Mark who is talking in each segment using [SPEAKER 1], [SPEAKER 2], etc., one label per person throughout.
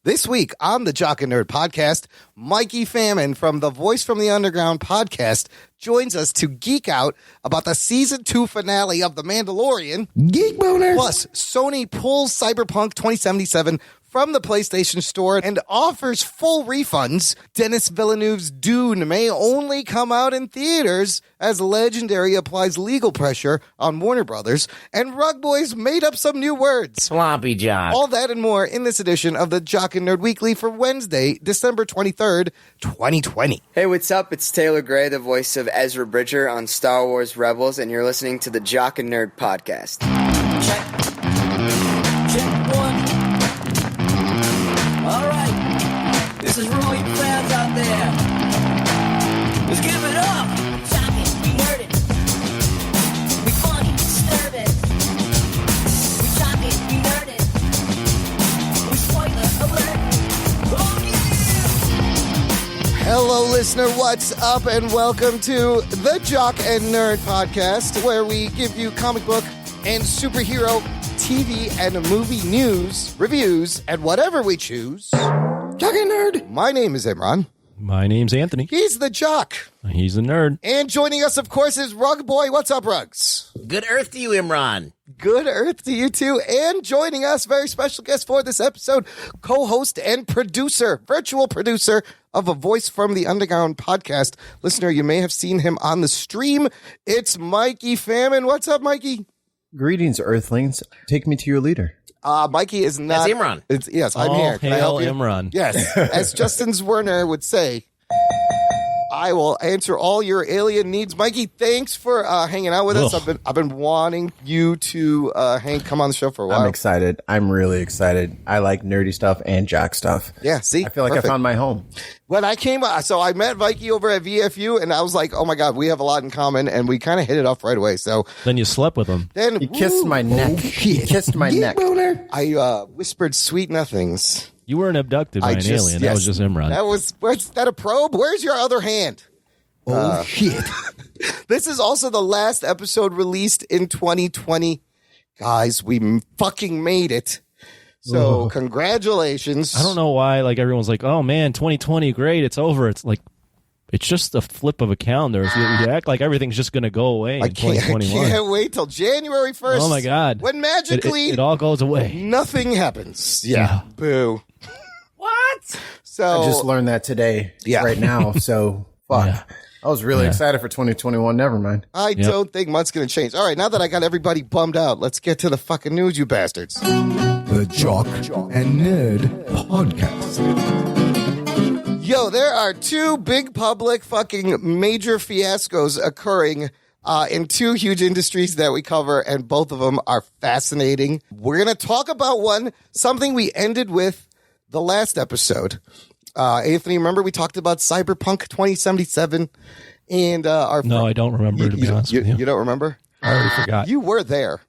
[SPEAKER 1] This week on the Jock and Nerd podcast, Mikey Famine from the Voice from the Underground podcast joins us to geek out about the season 2 finale of The Mandalorian.
[SPEAKER 2] Geek boner.
[SPEAKER 1] Plus, Sony pulls Cyberpunk 2077 from the PlayStation Store and offers full refunds. Denis Villeneuve's Dune may only come out in theaters as Legendary applies legal pressure on Warner Brothers, and Rugboy's made up some new words.
[SPEAKER 3] Sloppy jock.
[SPEAKER 1] All that and more in this edition of the Jock and Nerd Weekly for Wednesday, December 23rd, 2020.
[SPEAKER 4] Hey, what's up? It's Taylor Gray, the voice of Ezra Bridger on Star Wars Rebels, and you're listening to the Jock and Nerd podcast.
[SPEAKER 5] Check one. All right, this is for all you fans out there. Let's give it up.
[SPEAKER 6] Jock it, we nerd it. We funny, disturb it. We jock it, we nerd it. We spoiler alert. Oh yeah!
[SPEAKER 1] Hello, listener. What's up? And welcome to the Jock and Nerd podcast, where we give you comic book and superhero TV and movie news, reviews, and whatever we choose.
[SPEAKER 2] Jock and Nerd.
[SPEAKER 1] My name is Imran.
[SPEAKER 7] My name's Anthony.
[SPEAKER 1] He's the Jock.
[SPEAKER 7] He's a nerd.
[SPEAKER 1] And joining us, of course, is Rugboy. What's up, Rugs?
[SPEAKER 3] Good Earth to you, Imran.
[SPEAKER 1] Good Earth to you, too. And joining us, very special guest for this episode, co-host and producer, virtual producer of A Voice from the Underground podcast. Listener, you may have seen him on the stream. It's Mikey Famine. What's up, Mikey?
[SPEAKER 2] Greetings, Earthlings. Take me to your leader.
[SPEAKER 1] Mikey is not.
[SPEAKER 3] That's Imran.
[SPEAKER 1] Yes, I'm
[SPEAKER 7] All
[SPEAKER 1] here. Can I
[SPEAKER 7] hail
[SPEAKER 1] help you?
[SPEAKER 7] Imran.
[SPEAKER 1] Yes, as Justin Werner would say, I will answer all your alien needs. Mikey, thanks for hanging out with us. I've been wanting you to come on the show for a while.
[SPEAKER 2] I'm excited. I'm really excited. I like nerdy stuff and jock stuff.
[SPEAKER 1] Yeah, see?
[SPEAKER 2] I feel like
[SPEAKER 1] Perfect.
[SPEAKER 2] I found my home.
[SPEAKER 1] When I came, so I met Mikey over at VFU, and I was like, oh my God, we have a lot in common, and we kind of hit it off right away. So
[SPEAKER 7] Then you slept with him.
[SPEAKER 1] then
[SPEAKER 2] He kissed my neck. He kissed my neck.
[SPEAKER 1] I whispered sweet nothings.
[SPEAKER 7] You weren't abducted by an alien. That was just Imran.
[SPEAKER 1] Where's that a probe? Where's your other hand?
[SPEAKER 2] Oh, shit.
[SPEAKER 1] This is also the last episode released in 2020. Guys, we fucking made it. So congratulations.
[SPEAKER 7] I don't know why everyone's like, oh man, 2020, great, it's over. It's like, it's just a flip of a calendar. If you act like everything's just going to go away in
[SPEAKER 1] I
[SPEAKER 7] 2021.
[SPEAKER 1] can't wait till January 1st.
[SPEAKER 7] Oh my God.
[SPEAKER 1] When magically
[SPEAKER 7] it all goes away.
[SPEAKER 1] nothing happens.
[SPEAKER 7] Yeah.
[SPEAKER 1] Boo.
[SPEAKER 3] What?
[SPEAKER 1] So
[SPEAKER 2] I just learned that today,
[SPEAKER 1] Yeah.
[SPEAKER 2] right now. So, fuck.
[SPEAKER 7] Yeah.
[SPEAKER 2] I was really excited for 2021. Never mind.
[SPEAKER 1] I don't think much going to change. All right, now that I got everybody bummed out, let's get to the fucking news, you bastards.
[SPEAKER 8] The Jock and Nerd Podcast.
[SPEAKER 1] Yo, there are two big public fucking major fiascos occurring in two huge industries that we cover, and both of them are fascinating. We're going to talk about one, something we ended with the last episode. Anthony, remember we talked about Cyberpunk 2077 and our...
[SPEAKER 7] No, I don't remember, to be honest with you.
[SPEAKER 1] You don't remember?
[SPEAKER 7] I already forgot.
[SPEAKER 1] You were there.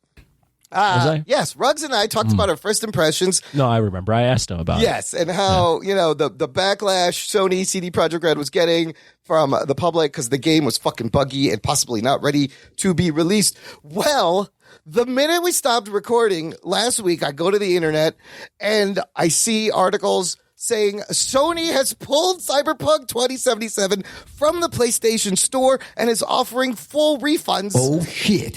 [SPEAKER 7] Was I?
[SPEAKER 1] Yes, Ruggs and I talked about our first impressions.
[SPEAKER 7] No, I remember. I asked him about it.
[SPEAKER 1] Yes, and how, the backlash Sony CD Projekt Red was getting from the public because the game was fucking buggy and possibly not ready to be released. Well, the minute we stopped recording last week, I go to the internet and I see articles saying Sony has pulled Cyberpunk 2077 from the PlayStation Store and is offering full refunds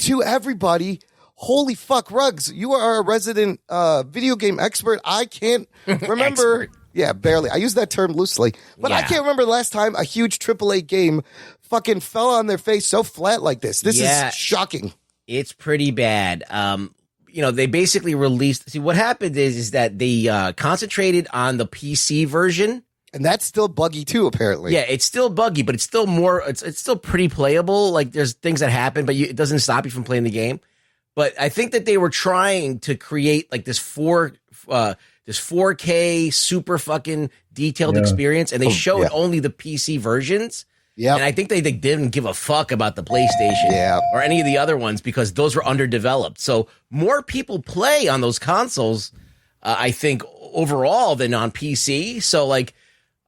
[SPEAKER 1] to everybody. Holy fuck, Ruggs, you are a resident video game expert. I can't remember.
[SPEAKER 3] Expert.
[SPEAKER 1] Yeah, barely. I use that term loosely. But I
[SPEAKER 3] Yeah.
[SPEAKER 1] can't remember the last time a huge AAA game fucking fell on their face so flat like this. This
[SPEAKER 3] Yeah.
[SPEAKER 1] is shocking.
[SPEAKER 3] It's pretty bad. They basically released. See, what happened is that they concentrated on the PC version.
[SPEAKER 1] And that's still buggy too, apparently.
[SPEAKER 3] Yeah, it's still buggy, but it's still more. It's still pretty playable. Like there's things that happen, but it doesn't stop you from playing the game. But I think that they were trying to create like this 4K super fucking detailed experience, and they showed only the PC versions.
[SPEAKER 1] Yeah.
[SPEAKER 3] And I think they didn't give a fuck about the PlayStation or any of the other ones because those were underdeveloped. So more people play on those consoles, I think, overall than on PC. So like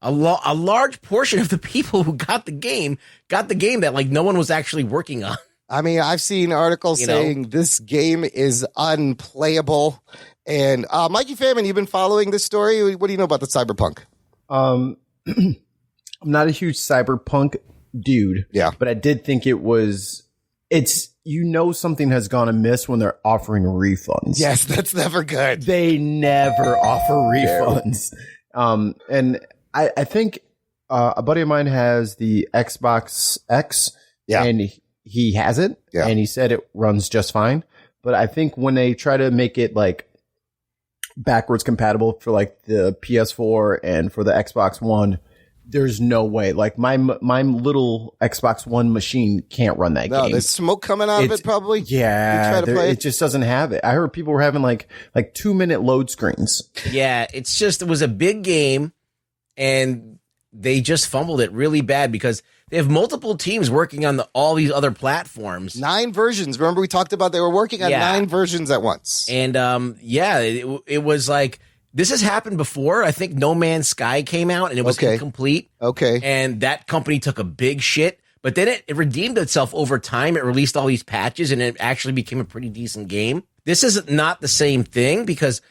[SPEAKER 3] a large portion of the people who got the game that like no one was actually working on.
[SPEAKER 1] I mean, I've seen articles saying this game is unplayable. And Mikey Famine, you've been following this story. What do you know about the Cyberpunk?
[SPEAKER 2] I'm not a huge Cyberpunk dude.
[SPEAKER 1] Yeah.
[SPEAKER 2] But I did think something has gone amiss when they're offering refunds.
[SPEAKER 1] Yes, that's never good.
[SPEAKER 2] They never offer refunds. And I think a buddy of mine has the Xbox X.
[SPEAKER 1] Yeah.
[SPEAKER 2] And he has it. Yeah. And he said it runs just fine. But I think when they try to make it like backwards compatible for like the PS4 and for the Xbox One, there's no way. Like my little Xbox One machine can't run that game.
[SPEAKER 1] No, there's smoke coming out of it probably.
[SPEAKER 2] Yeah, it just doesn't have it. I heard people were having like 2-minute load screens.
[SPEAKER 3] Yeah, it was a big game, and they just fumbled it really bad because they have multiple teams working on all these other platforms.
[SPEAKER 1] 9 versions. Remember we talked about they were working on 9 versions at once.
[SPEAKER 3] And it was like, this has happened before. I think No Man's Sky came out and it was incomplete.
[SPEAKER 1] Okay.
[SPEAKER 3] And that company took a big shit, but then it redeemed itself over time. It released all these patches and it actually became a pretty decent game. This is not the same thing because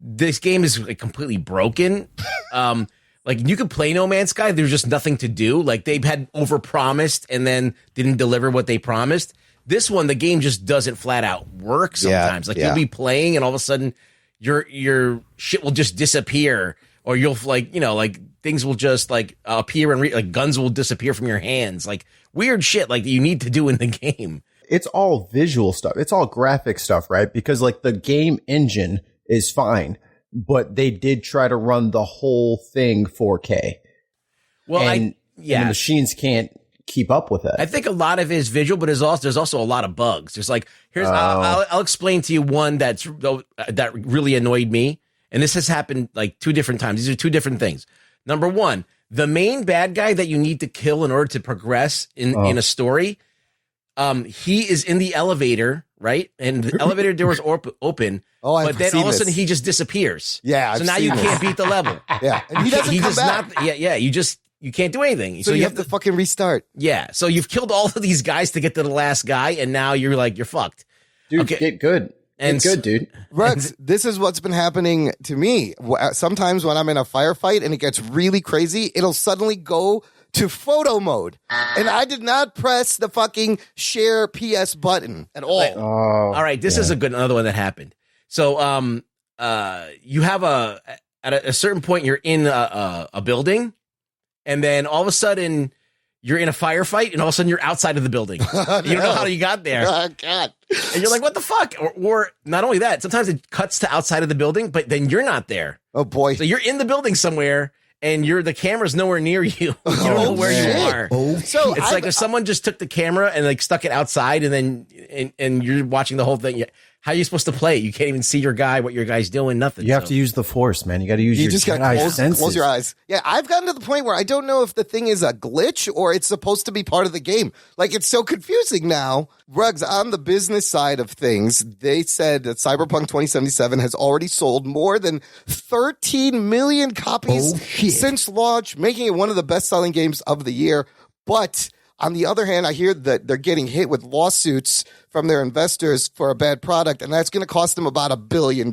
[SPEAKER 3] this game is like completely broken. Like you could play No Man's Sky. There's just nothing to do. Like they had overpromised and then didn't deliver what they promised. This one, the game just doesn't flat out work sometimes. You'll be playing and all of a sudden your shit will just disappear, or you'll things will just appear and guns will disappear from your hands. Like weird shit like that you need to do in the game.
[SPEAKER 2] It's all visual stuff. It's all graphic stuff, right? Because like the game engine is fine, but they did try to run the whole thing 4K.
[SPEAKER 3] Well,
[SPEAKER 2] and the machines can't keep up with it.
[SPEAKER 3] I think a lot of it is visual, but there's also a lot of bugs. There's I'll explain to you one that really annoyed me, and this has happened like 2 different times. These are 2 different things. Number 1, the main bad guy that you need to kill in order to progress in a story, he is in the elevator, right? And the elevator door is open. But then all of a sudden he just disappears.
[SPEAKER 1] Yeah.
[SPEAKER 3] So now you can't beat the level.
[SPEAKER 1] Yeah. And he doesn't come back.
[SPEAKER 3] You can't do anything.
[SPEAKER 1] So you have to fucking restart.
[SPEAKER 3] Yeah. So you've killed all of these guys to get to the last guy, and now you're fucked.
[SPEAKER 2] Dude, get good. Get good, dude.
[SPEAKER 1] Rex, this is what's been happening to me. Sometimes when I'm in a firefight and it gets really crazy, it'll suddenly go to photo mode. And I did not press the fucking share PS button at all.
[SPEAKER 3] All right. This is another one that happened. So, you have at a certain point, you're in a building, and then all of a sudden you're in a firefight, and all of a sudden you're outside of the building. You don't know how you got there.
[SPEAKER 1] Oh, God.
[SPEAKER 3] And you're like, what the fuck? Or not only that, sometimes it cuts to outside of the building, but then you're not there.
[SPEAKER 1] Oh, boy.
[SPEAKER 3] So you're in the building somewhere, and the camera's nowhere near you. You don't know where you are.
[SPEAKER 1] So
[SPEAKER 3] it's like if someone just took the camera and stuck it outside, and then and you're watching the whole thing. How are you supposed to play it? You can't even see what your guy's doing, nothing.
[SPEAKER 2] You have to use the force, man. You got to use your senses.
[SPEAKER 1] Close your eyes. Yeah, I've gotten to the point where I don't know if the thing is a glitch or it's supposed to be part of the game. Like, it's so confusing now. Ruggs, on the business side of things, they said that Cyberpunk 2077 has already sold more than 13 million copies since launch, making it one of the best-selling games of the year. But on the other hand, I hear that they're getting hit with lawsuits from their investors for a bad product, and that's going to cost them about $1 billion.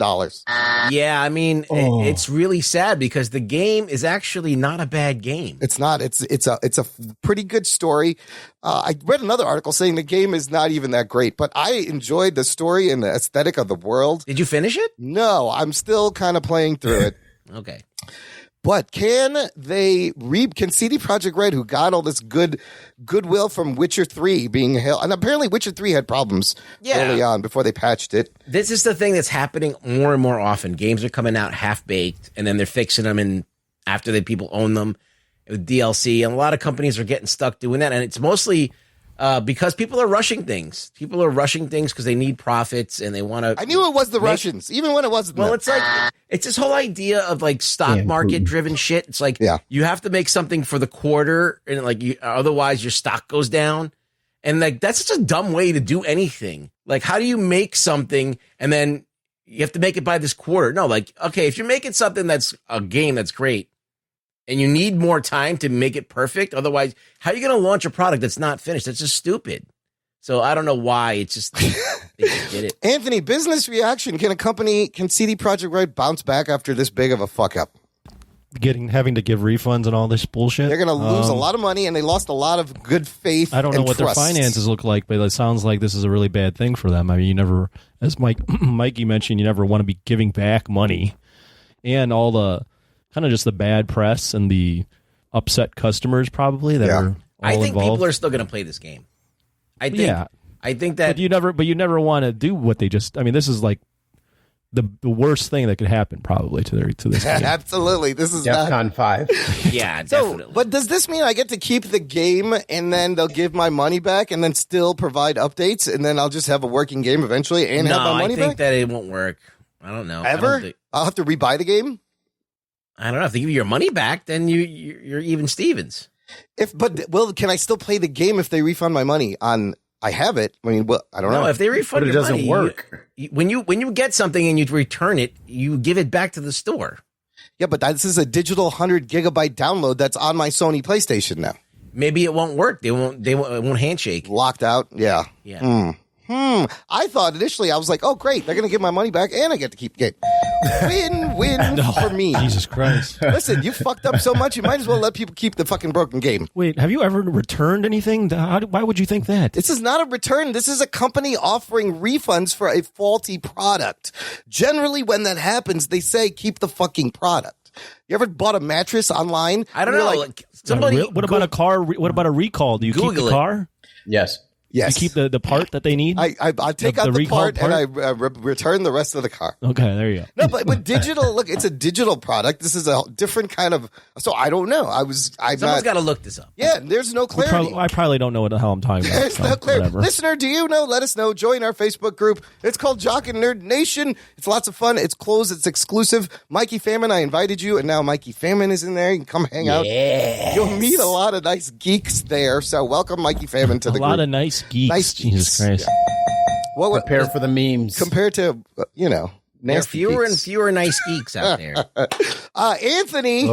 [SPEAKER 3] Yeah, I mean, it's really sad because the game is actually not a bad game.
[SPEAKER 1] It's not. It's a pretty good story. I read another article saying the game is not even that great, but I enjoyed the story and the aesthetic of the world.
[SPEAKER 3] Did you finish it?
[SPEAKER 1] No, I'm still kind of playing through it.
[SPEAKER 3] Okay.
[SPEAKER 1] But can CD Projekt Red, who got all this goodwill from Witcher 3 being held, and apparently Witcher 3 had problems early on before they patched it.
[SPEAKER 3] This is the thing that's happening more and more often. Games are coming out half-baked, and then they're fixing them after the people own them with DLC, and a lot of companies are getting stuck doing that, and it's mostly because people are rushing things. People are rushing things because they need profits and they want to.
[SPEAKER 1] I knew it was the Russians, even when it wasn't.
[SPEAKER 3] Well, it's this whole idea of stock market driven shit. It's you have to make something for the quarter, and otherwise your stock goes down. And that's such a dumb way to do anything. How do you make something and then you have to make it by this quarter? No, okay, if you're making something that's a game that's great, and you need more time to make it perfect. Otherwise, how are you going to launch a product that's not finished? That's just stupid. So I don't know why. It's just they just did it.
[SPEAKER 1] Anthony, business reaction. Can CD Projekt Red bounce back after this big of a fuck up?
[SPEAKER 7] Having to give refunds and all this bullshit.
[SPEAKER 1] They're going to lose a lot of money, and they lost a lot of good faith.
[SPEAKER 7] I don't know
[SPEAKER 1] and
[SPEAKER 7] what
[SPEAKER 1] trust.
[SPEAKER 7] their finances look like, but it sounds like this is a really bad thing for them. I mean, you never, as Mikey mentioned, you never want to be giving back money, and all the kind of just the bad press and the upset customers probably that are all
[SPEAKER 3] I think
[SPEAKER 7] involved.
[SPEAKER 3] people are still going to play this game. I think that.
[SPEAKER 7] But you never want to do what they just. I mean, this is like the worst thing that could happen probably to this game.
[SPEAKER 1] Absolutely. This is
[SPEAKER 2] DEFCON 5.
[SPEAKER 3] Yeah,
[SPEAKER 1] so,
[SPEAKER 3] definitely.
[SPEAKER 1] but does this mean I get to keep the game and then they'll give my money back and then still provide updates and then I'll just have a working game eventually and have my money back?
[SPEAKER 3] I think that it won't work. I don't know.
[SPEAKER 1] Ever? I'll have to rebuy the game?
[SPEAKER 3] I don't know. If they give you your money back, then you're even Stevens.
[SPEAKER 1] Can I still play the game if they refund my money on... I have it. I mean, well, I don't know.
[SPEAKER 3] No, if they refund your money,
[SPEAKER 2] it doesn't work.
[SPEAKER 3] When you get something and you return it, you give it back to the store.
[SPEAKER 1] Yeah, but this is a digital 100 gigabyte download that's on my Sony PlayStation now.
[SPEAKER 3] Maybe it won't work. It won't handshake.
[SPEAKER 1] Locked out. Yeah.
[SPEAKER 3] Yeah.
[SPEAKER 1] I thought initially, I was like, oh, great. They're going to give my money back and I get to keep the game. Win for me.
[SPEAKER 7] Jesus Christ.
[SPEAKER 1] Listen, you fucked up so much, you might as well let people keep the fucking broken game.
[SPEAKER 7] Wait, have you ever returned anything? Why would you think that?
[SPEAKER 1] This is not a return. This is a company offering refunds for a faulty product. Generally, when that happens, they say keep the fucking product. You ever bought a mattress online?
[SPEAKER 3] I don't know.
[SPEAKER 1] Like,
[SPEAKER 7] What about a car? What about a recall? Do you keep the car?
[SPEAKER 2] Yes.
[SPEAKER 1] Yes.
[SPEAKER 7] You keep the part that they need?
[SPEAKER 1] I take out the part and I return the rest of the car.
[SPEAKER 7] Okay, there you go.
[SPEAKER 1] No, but digital, look, it's a digital product. This is a different kind of, so I don't know.
[SPEAKER 3] Someone's got to look this up.
[SPEAKER 1] Yeah, there's no clarity.
[SPEAKER 7] I probably don't know what the hell I'm talking about.
[SPEAKER 1] There's no clarity. Listener, do you know? Let us know. Join our Facebook group. It's called Jock and Nerd Nation. It's lots of fun. It's closed. It's exclusive. Mikey Famine, I invited you, and now Mikey Famine is in there. You can come hang out. You'll meet a lot of nice geeks there. So welcome, Mikey Famine, to the group.
[SPEAKER 7] A lot of nice geeks.
[SPEAKER 1] Nice
[SPEAKER 7] Jesus Christ.
[SPEAKER 1] Yeah.
[SPEAKER 2] Prepare for the memes.
[SPEAKER 1] Compared to,
[SPEAKER 3] There are fewer and fewer nice geeks out there.
[SPEAKER 1] Anthony,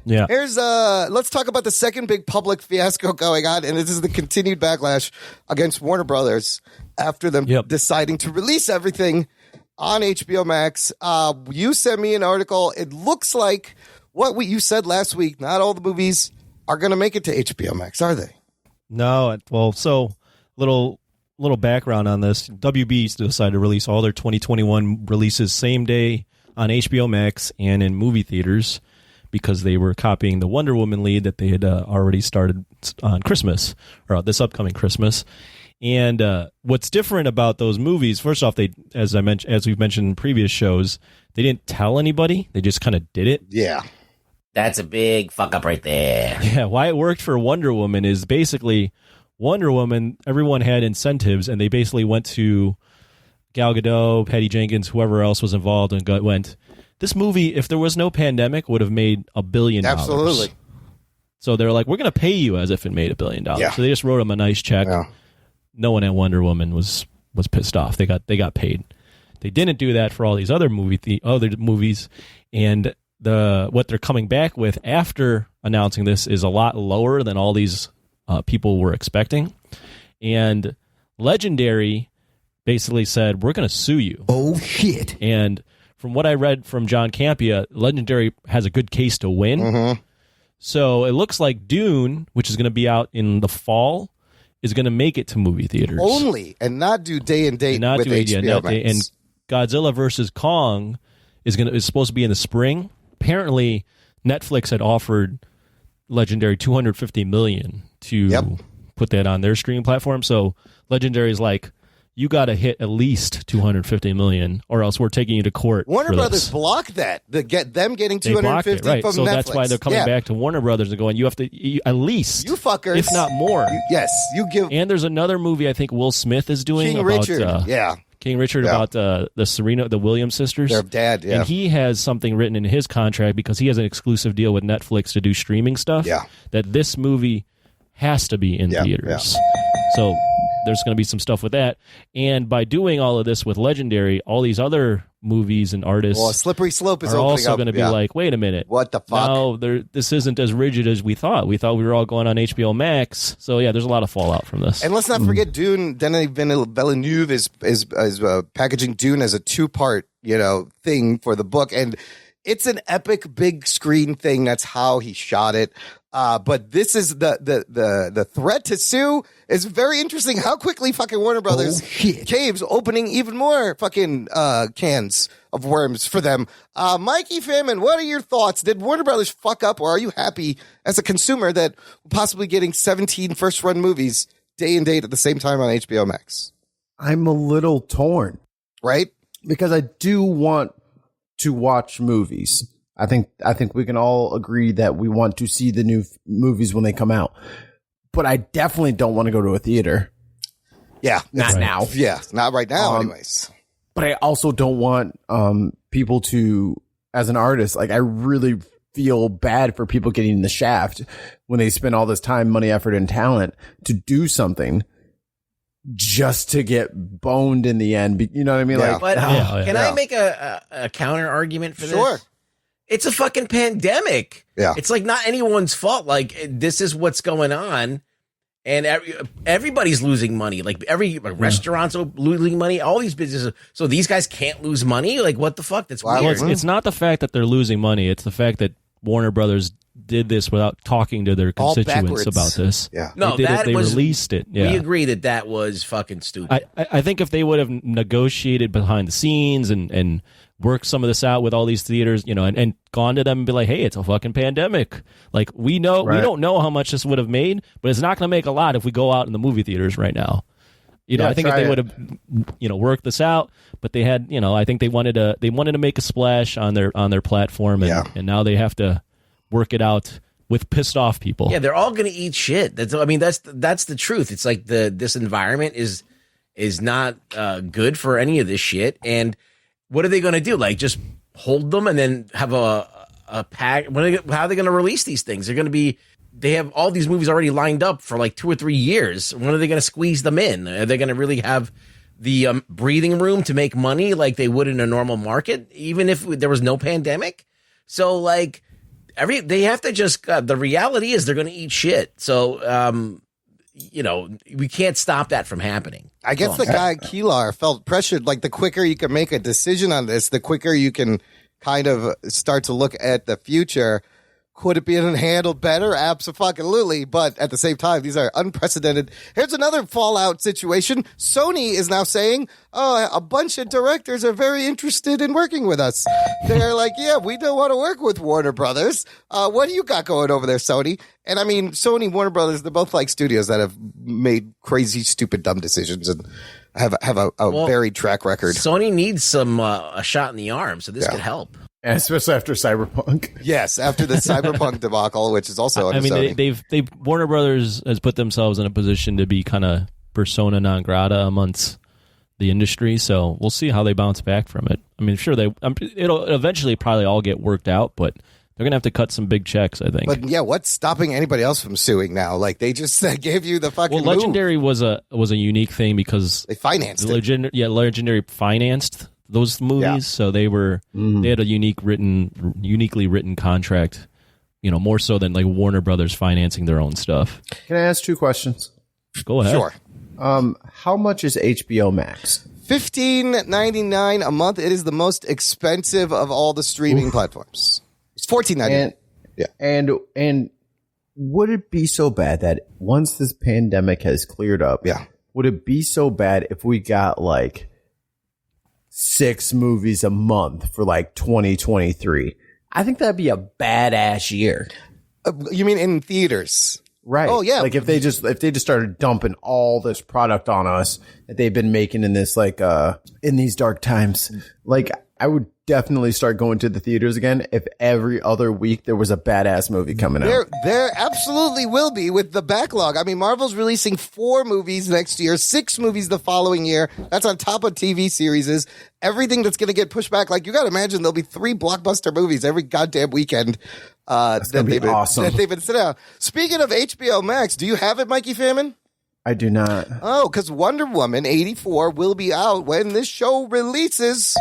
[SPEAKER 7] Yeah.
[SPEAKER 1] here's let's talk about the second big public fiasco going on, and this is the continued backlash against Warner Brothers after them deciding to release everything on HBO Max. You sent me an article. It looks like what you said last week. Not all the movies are going to make it to HBO Max, are they?
[SPEAKER 7] No. Well, so little background on this. WB decided to release all their 2021 releases same day on HBO Max and in movie theaters because they were copying the Wonder Woman lead that they had already started on Christmas, or this upcoming Christmas. And what's different about those movies, first off, they, as we've mentioned in previous shows, they didn't tell anybody. They just kind of did it.
[SPEAKER 1] Yeah.
[SPEAKER 3] That's a big fuck up right there.
[SPEAKER 7] Yeah, why it worked for Wonder Woman is basically Wonder Woman, everyone had incentives, and they basically went to Gal Gadot, Patty Jenkins, whoever else was involved, and went, this movie, if there was no pandemic, would have made $1 billion.
[SPEAKER 1] Absolutely.
[SPEAKER 7] So they're like, we're going to pay you as if it made $1 billion.
[SPEAKER 1] Yeah.
[SPEAKER 7] So they just wrote them a nice check.
[SPEAKER 1] Yeah.
[SPEAKER 7] No one at Wonder Woman was pissed off. They got paid. They didn't do that for all these other movies, and what they're coming back with after announcing this is a lot lower than all these people were expecting. And Legendary basically said, we're going to sue you.
[SPEAKER 8] Oh, shit.
[SPEAKER 7] And from what I read from John Campia, Legendary has a good case to win.
[SPEAKER 1] Mm-hmm.
[SPEAKER 7] So it looks like Dune, which is going to be out in the fall, is going to make it to movie theaters.
[SPEAKER 1] Only, and not do day and date with HBO Max.
[SPEAKER 7] And Godzilla vs. Kong is supposed to be in the spring. Apparently, Netflix had offered Legendary $250 million to put that on their streaming platform. So Legendary is like, you got to hit at least $250 million, or else we're taking you to court.
[SPEAKER 1] Warner Brothers blocked that. Them getting $250
[SPEAKER 7] right.
[SPEAKER 1] from
[SPEAKER 7] so
[SPEAKER 1] Netflix.
[SPEAKER 7] That's why they're coming back to Warner Brothers and going, you have to at least,
[SPEAKER 1] you fuckers,
[SPEAKER 7] if not more.
[SPEAKER 1] You give.
[SPEAKER 7] And there's another movie I think Will Smith is doing
[SPEAKER 1] King
[SPEAKER 7] about
[SPEAKER 1] Richard.
[SPEAKER 7] King Richard about the Williams sisters.
[SPEAKER 1] Their dad. Yeah.
[SPEAKER 7] And he has something written in his contract because he has an exclusive deal with Netflix to do streaming stuff.
[SPEAKER 1] Yeah.
[SPEAKER 7] That this movie has to be in theaters.
[SPEAKER 1] Yeah.
[SPEAKER 7] So there's going to be some stuff with that. And by doing all of this with Legendary, all these other movies and artists.
[SPEAKER 1] Well, a slippery slope is
[SPEAKER 7] are
[SPEAKER 1] opening
[SPEAKER 7] also
[SPEAKER 1] up.
[SPEAKER 7] going to be like, wait a minute,
[SPEAKER 1] what the fuck?
[SPEAKER 7] No, this isn't as rigid as we thought. We thought we were all going on HBO Max. So yeah, there's a lot of fallout from this.
[SPEAKER 1] And let's not forget Dune. Denis Villeneuve is packaging Dune as a 2-part, thing for the book, and it's an epic big screen thing. That's how he shot it. But this is the threat to sue is very interesting. How quickly fucking Warner Brothers caves opening even more fucking cans of worms for them. Mikey Famine, what are your thoughts? Did Warner Brothers fuck up, or are you happy as a consumer that possibly getting 17 first-run movies day and date at the same time on HBO Max?
[SPEAKER 2] I'm a little torn,
[SPEAKER 1] right?
[SPEAKER 2] Because I do want to watch movies. I think we can all agree that we want to see the new movies when they come out. But I definitely don't want to go to a theater.
[SPEAKER 1] Yeah.
[SPEAKER 2] Not now.
[SPEAKER 1] Yeah, not right now anyways.
[SPEAKER 2] But I also don't want people to, as an artist, like I really feel bad for people getting the shaft when they spend all this time, money, effort, and talent to do something just to get boned in the end. You know what I mean?
[SPEAKER 1] Yeah.
[SPEAKER 2] Like,
[SPEAKER 3] But can I make a counter argument for this?
[SPEAKER 1] Sure.
[SPEAKER 3] It's a fucking pandemic.
[SPEAKER 1] Yeah.
[SPEAKER 3] It's like not anyone's fault. Like this is what's going on. And everybody's losing money. Like restaurants are losing money. All these businesses. So these guys can't lose money. Like what the fuck? That's weird.
[SPEAKER 7] It's not the fact that they're losing money. It's the fact that Warner Brothers did this without talking to their constituents about this.
[SPEAKER 1] Yeah.
[SPEAKER 3] No,
[SPEAKER 7] they released it. Yeah.
[SPEAKER 3] We agree that was fucking stupid.
[SPEAKER 7] I think if they would have negotiated behind the scenes and worked some of this out with all these theaters, and gone to them and be like, hey, it's a fucking pandemic. Like we don't know how much this would have made, but it's not going to make a lot if we go out in the movie theaters right now. I think if they would have, worked this out, but they had, I think they wanted to make a splash on their platform, and now they have to work it out with pissed off people.
[SPEAKER 3] Yeah, they're all going to eat shit. That's the truth. It's like this environment is not good for any of this shit. And what are they going to do? Like just hold them and then have a pack? How are they going to release these things? They have all these movies already lined up for like 2 or 3 years. When are they going to squeeze them in? Are they going to really have the breathing room to make money like they would in a normal market, even if there was no pandemic? So like they have to just, the reality is they're going to eat shit. So, we can't stop that from happening.
[SPEAKER 1] I guess the guy Keelar felt pressured. Like the quicker you can make a decision on this, the quicker you can kind of start to look at the future. Could it be handled better? Absolutely. But at the same time, these are unprecedented. Here's another fallout situation. Sony is now saying, a bunch of directors are very interested in working with us. They're like, yeah, we don't want to work with Warner Brothers. What do you got going over there, Sony? And I mean, Sony, Warner Brothers, they're both like studios that have made crazy, stupid, dumb decisions and have a varied track record.
[SPEAKER 3] Sony needs some a shot in the arm, so this could help.
[SPEAKER 2] Especially after Cyberpunk.
[SPEAKER 1] Yes, after the Cyberpunk debacle, which is also under
[SPEAKER 7] Sony. Warner Brothers has put themselves in a position to be kind of persona non grata amongst the industry, so we'll see how they bounce back from it. I mean, sure, it'll eventually probably all get worked out, but they're going to have to cut some big checks, I think.
[SPEAKER 1] But yeah, what's stopping anybody else from suing now? Like they just gave you the fucking
[SPEAKER 7] Legendary was a unique thing because
[SPEAKER 1] they financed it.
[SPEAKER 7] Legendary financed those movies, so they had a uniquely written contract, more so than like Warner Brothers financing their own stuff.
[SPEAKER 2] Can I ask 2 questions?
[SPEAKER 7] Go ahead.
[SPEAKER 1] Sure.
[SPEAKER 2] How much is HBO Max?
[SPEAKER 1] $15.99 a month. It is the most expensive of all the streaming platforms. It's $14.99.
[SPEAKER 2] And would it be so bad that once this pandemic has cleared up, would it be so bad if we got like 6 movies a month for like 2023? I think that'd be a badass year.
[SPEAKER 1] You mean in theaters?
[SPEAKER 2] Right.
[SPEAKER 1] Oh yeah.
[SPEAKER 2] Like if they just started dumping all this product on us that they've been making in this in these dark times, like I would definitely start going to the theaters again if every other week there was a badass movie coming out.
[SPEAKER 1] There absolutely will be with the backlog. I mean, Marvel's releasing 4 movies next year, 6 movies the following year. That's on top of TV series. Everything that's going to get pushed back. Like you got to imagine there'll be 3 blockbuster movies every goddamn weekend.
[SPEAKER 2] That's going to be awesome.
[SPEAKER 1] That they've been sitting out. Speaking of HBO Max, do you have it, Mikey Famine?
[SPEAKER 2] I do not.
[SPEAKER 1] Oh, because Wonder Woman 84 will be out when this show releases.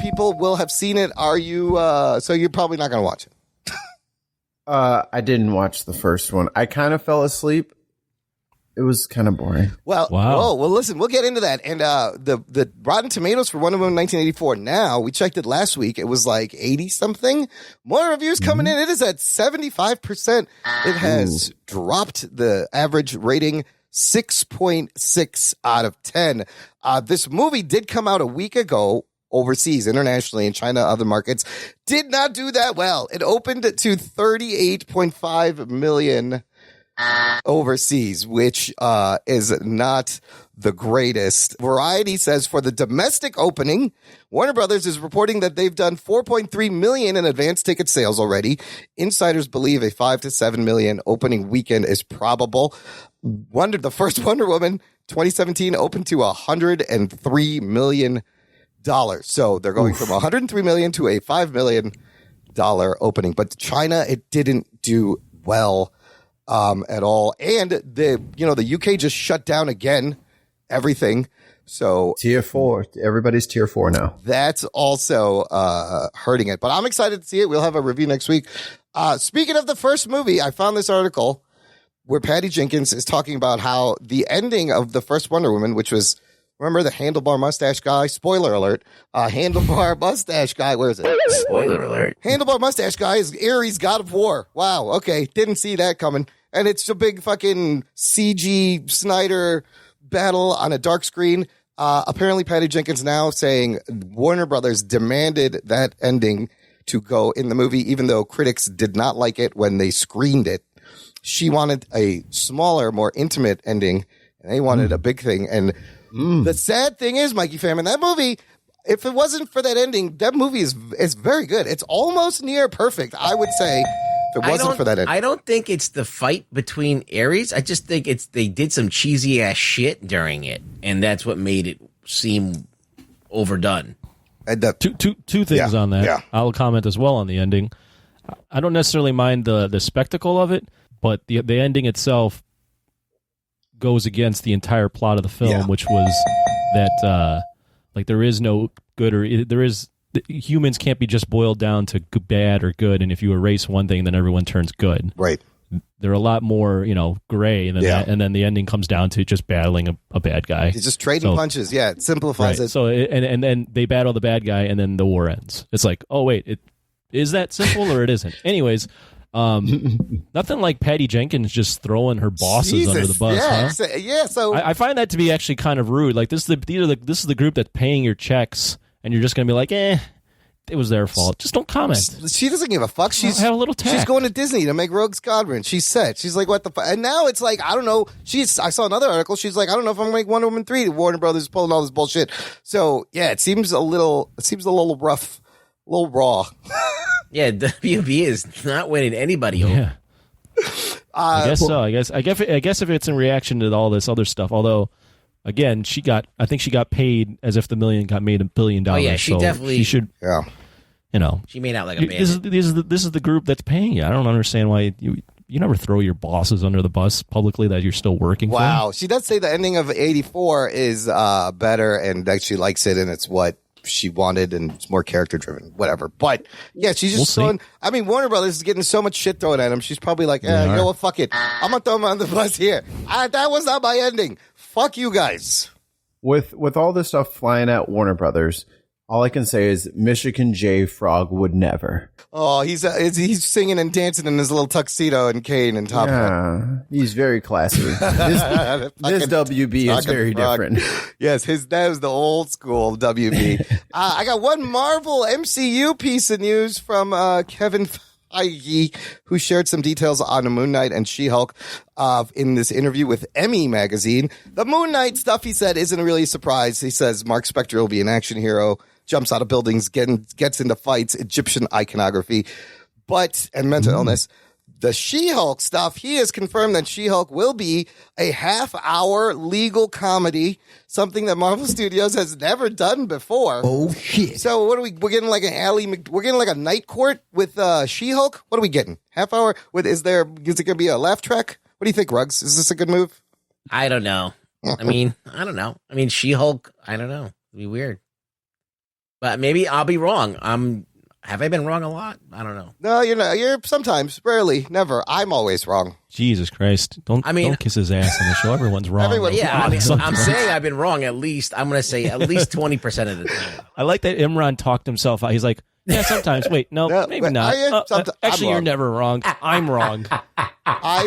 [SPEAKER 1] People will have seen it. Are you? So you're probably not going to watch it.
[SPEAKER 2] I didn't watch the first one. I kind of fell asleep. It was kind of boring.
[SPEAKER 1] Well, well, listen, we'll get into that. And the Rotten Tomatoes for Wonder Woman 1984 now, we checked it last week. It was like 80-something. More reviews coming in. It is at 75%. It has dropped the average rating 6.6 out of 10. This movie did come out a week ago overseas, internationally, in China, other markets. Did not do that well. It opened to 38.5 million overseas, which is not the greatest. Variety says for the domestic opening, Warner Brothers is reporting that they've done 4.3 million in advance ticket sales already. Insiders believe a 5 to 7 million opening weekend is probable. The first Wonder Woman 2017 opened to $103 million. So they're going from 103 million to a $5 million opening. But China, it didn't do well at all. And the UK just shut down again everything. So
[SPEAKER 2] tier 4, everybody's tier 4 now.
[SPEAKER 1] That's also hurting it. But I'm excited to see it. We'll have a review next week. Speaking of the first movie, I found this article where Patty Jenkins is talking about how the ending of the first Wonder Woman, which was, remember the handlebar mustache guy? Spoiler alert. Handlebar mustache guy. Where is it?
[SPEAKER 3] Spoiler alert.
[SPEAKER 1] Handlebar mustache guy is Ares, God of War. Wow. Okay. Didn't see that coming. And it's a big fucking CG Snyder battle on a dark screen. Apparently Patty Jenkins now saying Warner Brothers demanded that ending to go in the movie, even though critics did not like it when they screened it. She wanted a smaller, more intimate ending, and they wanted a big thing. And the sad thing is, Mikey Famine, that movie, if it wasn't for that ending, that movie is very good. It's almost near perfect, I would say, if it wasn't for that ending.
[SPEAKER 3] I don't think it's the fight between Ares. I just think they did some cheesy ass shit during it, and that's what made it seem overdone.
[SPEAKER 7] Two things on that. Yeah. I'll comment as well on the ending. I don't necessarily mind the spectacle of it, but the ending itself goes against the entire plot of the film, which was that there is no good humans can't be just boiled down to bad or good, and if you erase one thing, then everyone turns good.
[SPEAKER 1] Right.
[SPEAKER 7] They're a lot more, gray than that, and then the ending comes down to just battling a bad guy.
[SPEAKER 1] He's just trading punches. Yeah, it simplifies it.
[SPEAKER 7] So and then they battle the bad guy, and then the war ends. It's like, oh wait, is that simple or it isn't? Anyways. Nothing like Patty Jenkins just throwing her bosses under the bus, huh?
[SPEAKER 1] Yeah, so
[SPEAKER 7] I find that to be actually kind of rude. Like this is the group that's paying your checks, and you're just gonna be like, it was their fault. Just don't comment.
[SPEAKER 1] She doesn't give a fuck. She's
[SPEAKER 7] have a little tact.
[SPEAKER 1] She's going to Disney to make Rogue Squadron. She's set. She's like, what the fuck? And now it's like, I don't know. I saw another article. She's like, I don't know if I'm gonna make Wonder Woman 3. Warner Brothers is pulling all this bullshit. So yeah, it seems a little rough, a little raw.
[SPEAKER 3] Yeah, WB is not winning anybody over.
[SPEAKER 7] Yeah. I guess so. I guess if it's in reaction to all this other stuff, although again, I think she got paid as if the million got made $1 billion.
[SPEAKER 3] Oh yeah, she definitely
[SPEAKER 7] should.
[SPEAKER 1] Yeah.
[SPEAKER 3] She made out like a
[SPEAKER 7] bandit. This is the group that's paying you. I don't understand why you never throw your bosses under the bus publicly that you're still working for.
[SPEAKER 1] Wow. She does say the ending of 84 is better and that she likes it and it's what she wanted and it's more character driven, whatever. But yeah, she's just Warner Brothers is getting so much shit thrown at him. She's probably like, fuck it. I'm gonna throw him on the bus here. That was not my ending. Fuck you guys.
[SPEAKER 2] With all this stuff flying at Warner Brothers, all I can say is Michigan J. Frog would never.
[SPEAKER 1] Oh, he's singing and dancing in his little tuxedo and cane and top hat.
[SPEAKER 2] He's very classy. This WB is very different.
[SPEAKER 1] Yes, that was the old school WB. I got one Marvel MCU piece of news from Kevin Feige, who shared some details on Moon Knight and She-Hulk in this interview with Emmy magazine. The Moon Knight stuff, he said, isn't really a surprise. He says Mark Spector will be an action hero, jumps out of buildings, gets into fights, Egyptian iconography, and mental illness. The She-Hulk stuff, he has confirmed that She-Hulk will be a half-hour legal comedy, something that Marvel Studios has never done before.
[SPEAKER 8] Oh, shit.
[SPEAKER 1] So what are we're getting like we're getting like a night court with She-Hulk? What are we getting? Half hour? Is it going to be a laugh track? What do you think, Ruggs? Is this a good move?
[SPEAKER 3] I don't know. I don't know. She-Hulk, I don't know. It'd be weird. But maybe I'll be wrong. Have I been wrong a lot? I don't know.
[SPEAKER 1] No, you're sometimes, rarely, never. I'm always wrong.
[SPEAKER 7] Jesus Christ. Don't kiss his ass on the show. Everyone's wrong.
[SPEAKER 3] I'm saying I've been wrong I'm going to say at least 20% of the time. I
[SPEAKER 7] like that Imran talked himself out. He's like, yeah, sometimes. Wait, no, maybe not. Actually, you're never wrong. I'm wrong.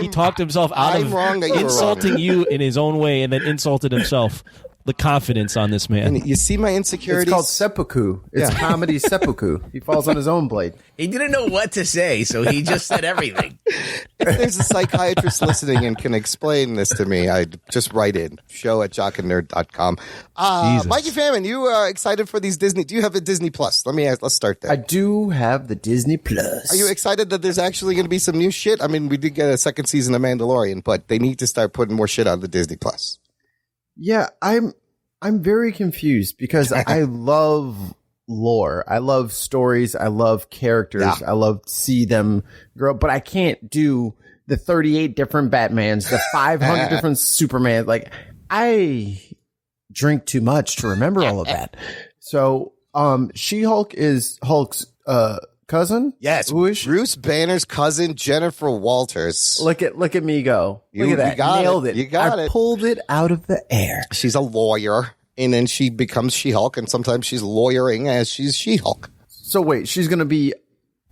[SPEAKER 7] He talked himself out of insulting you in his own way and then insulted himself. The confidence on this man.
[SPEAKER 1] And you see my insecurities?
[SPEAKER 2] It's called seppuku. It's comedy seppuku. He falls on his own blade.
[SPEAKER 3] He didn't know what to say, so he just said everything.
[SPEAKER 1] If there's a psychiatrist listening and can explain this to me, I'd just write in. show@jockandnerd.com. Mikey Famine, you are excited for these Disney. Do you have a Disney Plus? Let's start there.
[SPEAKER 2] I do have the Disney Plus.
[SPEAKER 1] Are you excited that there's actually going to be some new shit? I mean, we did get a second season of Mandalorian, but they need to start putting more shit on the Disney Plus.
[SPEAKER 2] Yeah, I'm very confused because I love lore. I love stories. I love characters. Yeah. I love to see them grow, but I can't do the 38 different Batmans, the 500 different Superman. Like, I drink too much to remember all of that. So, She-Hulk is Hulk's cousin?
[SPEAKER 1] Yes.
[SPEAKER 2] Who is she?
[SPEAKER 1] Bruce Banner's cousin, Jennifer Walters.
[SPEAKER 2] Look at me go. Look at that.
[SPEAKER 1] You got
[SPEAKER 2] Nailed it.
[SPEAKER 1] You got it.
[SPEAKER 2] Pulled it out of the air.
[SPEAKER 1] She's a lawyer, and then she becomes She-Hulk, and sometimes she's lawyering as she's She-Hulk.
[SPEAKER 2] So wait, she's going to be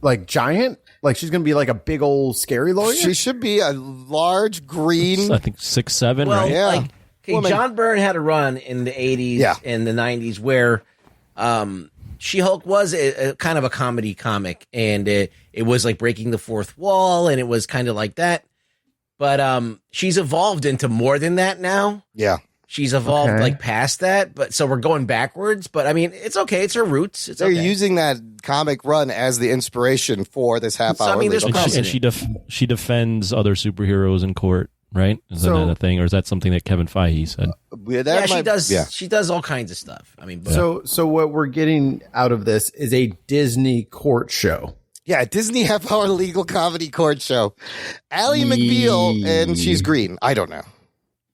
[SPEAKER 2] like giant? Like she's going to be like a big old scary lawyer?
[SPEAKER 1] She should be a large green.
[SPEAKER 7] I think 6'7",
[SPEAKER 3] well,
[SPEAKER 7] right?
[SPEAKER 1] Yeah.
[SPEAKER 3] John Byrne had a run in the 80s and the 90s where She-Hulk was a kind of a comedy comic, and it was like breaking the fourth wall, and it was kind of like that. But she's evolved into more than that now.
[SPEAKER 1] Yeah.
[SPEAKER 3] She's evolved like past that, but so we're going backwards. But I mean, it's okay. It's her roots.
[SPEAKER 1] They're using that comic run as the inspiration for this half-hour.
[SPEAKER 3] I mean,
[SPEAKER 7] and she defends other superheroes in court, right? Is that a thing, or is that something that Kevin Feige said?
[SPEAKER 3] She does. Yeah. She does all kinds of stuff. I mean,
[SPEAKER 2] so what we're getting out of this is a Disney court show.
[SPEAKER 1] Yeah, Disney half-hour legal comedy court show. Ally McBeal, and she's green. I don't know.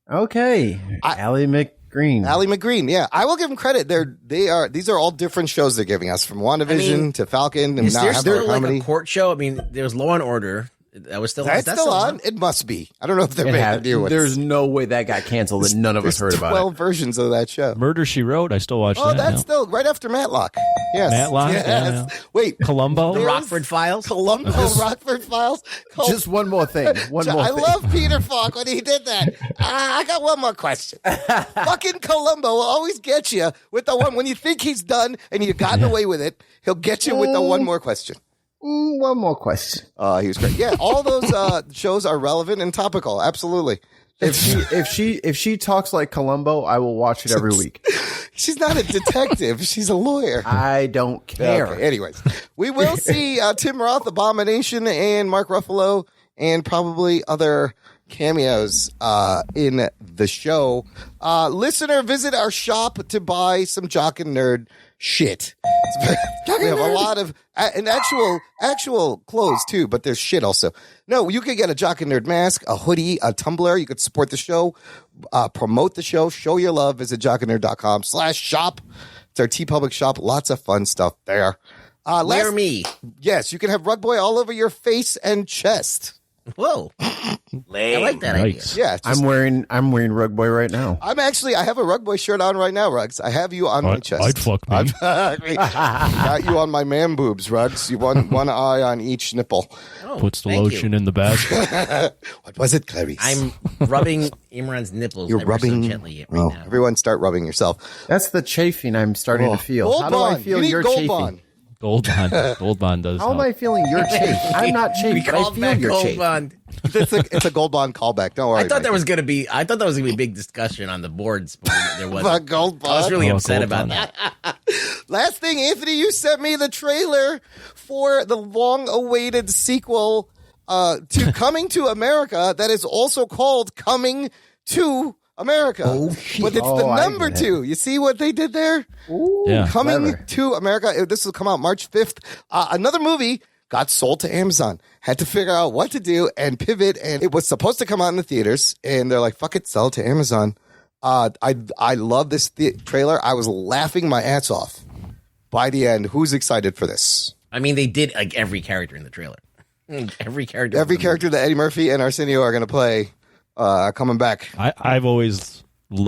[SPEAKER 2] Okay, Ally McGreen,
[SPEAKER 1] yeah. I will give them credit. These are all different shows they're giving us, from WandaVision to Falcon. And
[SPEAKER 3] is
[SPEAKER 1] now
[SPEAKER 3] there still like
[SPEAKER 1] comedy.
[SPEAKER 3] A court show? I mean, there's Law and Order. That's still
[SPEAKER 1] on? It must be. I don't know if they're making a new one.
[SPEAKER 2] There's no way that got canceled and none of us heard about it.
[SPEAKER 1] 12 versions of that show.
[SPEAKER 7] Murder, She Wrote. I still watch that.
[SPEAKER 1] Oh, that's still right after Matlock. Yes.
[SPEAKER 7] Matlock?
[SPEAKER 1] Yes.
[SPEAKER 7] Yeah.
[SPEAKER 1] Wait.
[SPEAKER 7] Columbo?
[SPEAKER 3] The Rockford Files?
[SPEAKER 1] Rockford Files?
[SPEAKER 2] Just one more thing.
[SPEAKER 1] I love Peter Falk when he did that. I got one more question. Fucking Columbo will always get you with the one when you think he's done and you've gotten away with it. He'll get you with the one more question.
[SPEAKER 2] One more question.
[SPEAKER 1] He was great. Yeah, all those shows are relevant and topical. Absolutely.
[SPEAKER 2] If she talks like Columbo, I will watch it every week.
[SPEAKER 1] She's not a detective. She's a lawyer.
[SPEAKER 2] I don't care.
[SPEAKER 1] Okay, anyways, we will see Tim Roth, Abomination, and Mark Ruffalo, and probably other cameos in the show. Listener, visit our shop to buy some Jock and Nerd shit. We have a lot of and actual clothes too, but there's shit also. No, you could get a Jock and Nerd mask, a hoodie, a tumbler. You could support the show, promote the show, show your love. Visit jockandnerd.com/shop. It's our TeePublic shop. Lots of fun stuff there.
[SPEAKER 3] Wear me.
[SPEAKER 1] Yes, you can have Rugboy all over your face and chest.
[SPEAKER 3] Whoa. I like that idea.
[SPEAKER 1] Yeah,
[SPEAKER 2] I'm wearing Rugboy right now.
[SPEAKER 1] I have a Rugboy shirt on right now, Rugs. I have you on my chest.
[SPEAKER 7] I'd fuck me.
[SPEAKER 1] Got you on my man boobs, Rugs. You want one eye on each nipple.
[SPEAKER 7] Oh, puts the lotion in the basket.
[SPEAKER 1] What was it, Clarice?
[SPEAKER 3] I'm rubbing Imran's nipples.
[SPEAKER 1] You're rubbing
[SPEAKER 3] so gently right now.
[SPEAKER 1] Everyone start rubbing yourself.
[SPEAKER 2] That's the chafing I'm starting to feel.
[SPEAKER 1] Gold
[SPEAKER 2] How do
[SPEAKER 1] Bond.
[SPEAKER 2] I feel your
[SPEAKER 1] Gold
[SPEAKER 2] chafing?
[SPEAKER 1] Bond.
[SPEAKER 7] Gold Bond does.
[SPEAKER 2] How am I feeling your chafe? I'm not chafed, but I feel your chafe.
[SPEAKER 3] Bond.
[SPEAKER 1] It's a Gold Bond callback. Don't worry.
[SPEAKER 3] I thought there was gonna be a big discussion on the boards, but there wasn't.
[SPEAKER 1] About Gold Bond.
[SPEAKER 3] I was really upset about that.
[SPEAKER 1] Last thing, Anthony, you sent me the trailer for the long-awaited sequel to Coming to America that is also called Coming to America.
[SPEAKER 2] Oh, shit.
[SPEAKER 1] But it's the number 2. You see what they did there?
[SPEAKER 2] Ooh,
[SPEAKER 7] yeah.
[SPEAKER 1] Coming
[SPEAKER 2] clever.
[SPEAKER 1] to America. This will come out March 5th. Another movie got sold to Amazon. Had to figure out what to do and pivot. And it was supposed to come out in the theaters. And they're like, fuck it, sell it to Amazon. I love this trailer. I was laughing my ass off by the end. Who's excited for this?
[SPEAKER 3] I mean, they did like every character in the trailer. Every character
[SPEAKER 1] that Eddie Murphy and Arsenio are going to play coming back.
[SPEAKER 7] I've always,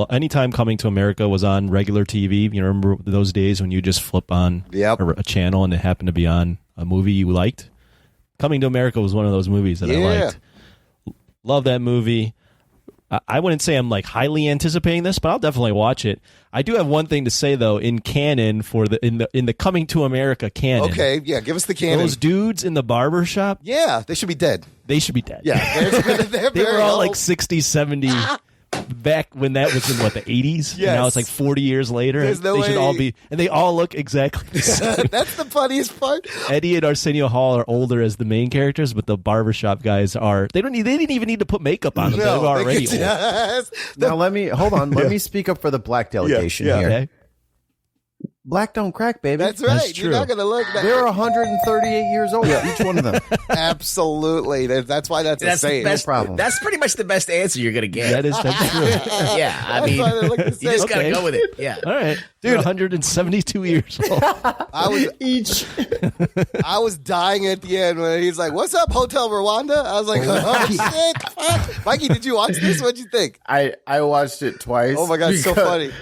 [SPEAKER 7] anytime Coming to America was on regular TV, you know, remember those days when you just flip on a channel and it happened to be on a movie you liked? Coming to America was one of those movies that I liked. Love that movie. I wouldn't say I'm like highly anticipating this, but I'll definitely watch it. I do have one thing to say though, in canon for in the Coming to America canon.
[SPEAKER 1] Okay, yeah, give us the canon.
[SPEAKER 7] Those dudes in the barber shop.
[SPEAKER 1] Yeah, they should be dead.
[SPEAKER 7] They should be dead.
[SPEAKER 1] Yeah,
[SPEAKER 7] they were all like 60, 70 back when that was in what, the 80s?
[SPEAKER 1] Yes.
[SPEAKER 7] And now it's like 40 years later.
[SPEAKER 1] There's no
[SPEAKER 7] they
[SPEAKER 1] way.
[SPEAKER 7] should all be, and they all look exactly the same.
[SPEAKER 1] That's the funniest part.
[SPEAKER 7] Eddie and Arsenio Hall are older as the main characters, but the barbershop guys are. They didn't even need to put makeup on them. They're already old.
[SPEAKER 1] Yes.
[SPEAKER 2] Now let me speak up for the black delegation here.
[SPEAKER 7] Okay.
[SPEAKER 2] Black don't crack, baby.
[SPEAKER 1] That's right.
[SPEAKER 7] That's
[SPEAKER 1] You're
[SPEAKER 7] true.
[SPEAKER 1] not going to look.
[SPEAKER 2] They're 138 years old, each one of them.
[SPEAKER 1] Absolutely. That's why that's a saying.
[SPEAKER 2] No problem.
[SPEAKER 3] That's pretty much the best answer you're gonna get.
[SPEAKER 7] That's true.
[SPEAKER 3] Yeah, I mean,
[SPEAKER 1] why they look the
[SPEAKER 3] you just
[SPEAKER 1] same.
[SPEAKER 3] gotta
[SPEAKER 7] Okay.
[SPEAKER 3] go with it. Yeah.
[SPEAKER 7] All right. Dude, 172 years old.
[SPEAKER 1] I was dying at the end when he's like, "What's up, Hotel Rwanda?" I was like, "Oh shit, fuck." Mikey, did you watch this? What'd you think?
[SPEAKER 2] I watched it twice.
[SPEAKER 1] Oh my god, it's so funny.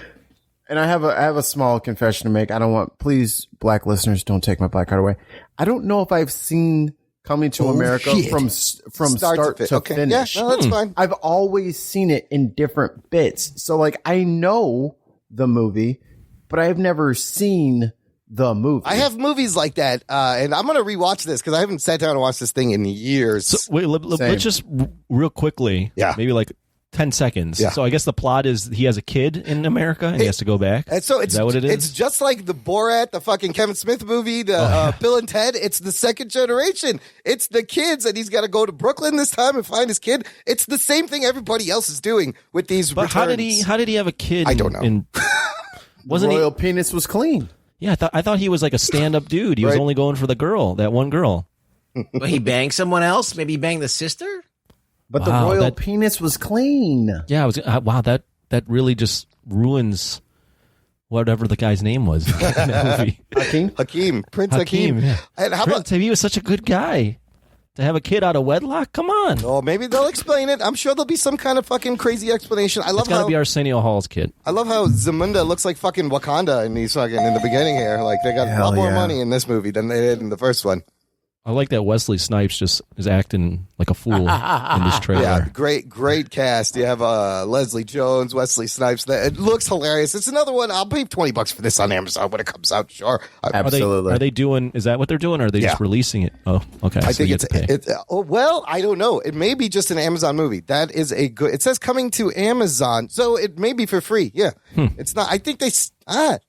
[SPEAKER 2] And I have a small confession to make. I don't want, please, black listeners, don't take my black card away. I don't know if I've seen Coming to America
[SPEAKER 1] shit.
[SPEAKER 2] from start to
[SPEAKER 1] Okay.
[SPEAKER 2] finish.
[SPEAKER 1] Yeah, no, that's fine.
[SPEAKER 2] I've always seen it in different bits. So like I know the movie, but I've never seen the movie.
[SPEAKER 1] I have movies like that, and I'm gonna rewatch this because I haven't sat down and watched this thing in years.
[SPEAKER 7] So, wait, let's just real quickly.
[SPEAKER 1] Yeah.
[SPEAKER 7] Maybe like 10 seconds.
[SPEAKER 1] Yeah.
[SPEAKER 7] So I guess the plot is he has a kid in America and he has to go back.
[SPEAKER 1] And so
[SPEAKER 7] is that what it is?
[SPEAKER 1] It's just like the Borat, the fucking Kevin Smith movie, the Bill and Ted. It's the second generation. It's the kids, and he's got to go to Brooklyn this time and find his kid. It's the same thing everybody else is doing with these.
[SPEAKER 7] But
[SPEAKER 1] returns.
[SPEAKER 7] how did he have a kid?
[SPEAKER 1] I don't know.
[SPEAKER 7] Wasn't
[SPEAKER 2] Royal
[SPEAKER 7] he?
[SPEAKER 2] penis was clean.
[SPEAKER 7] Yeah, I thought he was like a stand-up dude. He was only going for that one girl.
[SPEAKER 3] But he banged someone else. Maybe he banged the sister.
[SPEAKER 2] But the royal penis was clean.
[SPEAKER 7] Yeah, wow. That really just ruins whatever the guy's name was in that movie.
[SPEAKER 1] Hakeem, Prince Hakeem.
[SPEAKER 7] Yeah.
[SPEAKER 1] And how about?
[SPEAKER 7] He was such a good guy to have a kid out of wedlock. Come on.
[SPEAKER 1] Oh, maybe they'll explain it. I'm sure there'll be some kind of fucking crazy explanation. I love
[SPEAKER 7] It's got to
[SPEAKER 1] how
[SPEAKER 7] be Arsenio Hall's kid.
[SPEAKER 1] I love how Zamunda looks like fucking Wakanda in these fucking in the beginning here. Like they got a lot more money in this movie than they did in the first one.
[SPEAKER 7] I like that Wesley Snipes just is acting like a fool in this trailer.
[SPEAKER 1] Yeah, great cast. You have Leslie Jones, Wesley Snipes. It looks hilarious. It's another one. I'll pay $20 for this on Amazon when it comes out. Sure,
[SPEAKER 2] Absolutely.
[SPEAKER 7] Are they doing? Is that what they're doing? Or are they just releasing it? Oh, okay.
[SPEAKER 1] I
[SPEAKER 7] so
[SPEAKER 1] think
[SPEAKER 7] you have to pay.
[SPEAKER 1] it's. Oh well, I don't know. It may be just an Amazon movie. That is a good. It says coming to Amazon, so it may be for free. Yeah, it's not. I think they.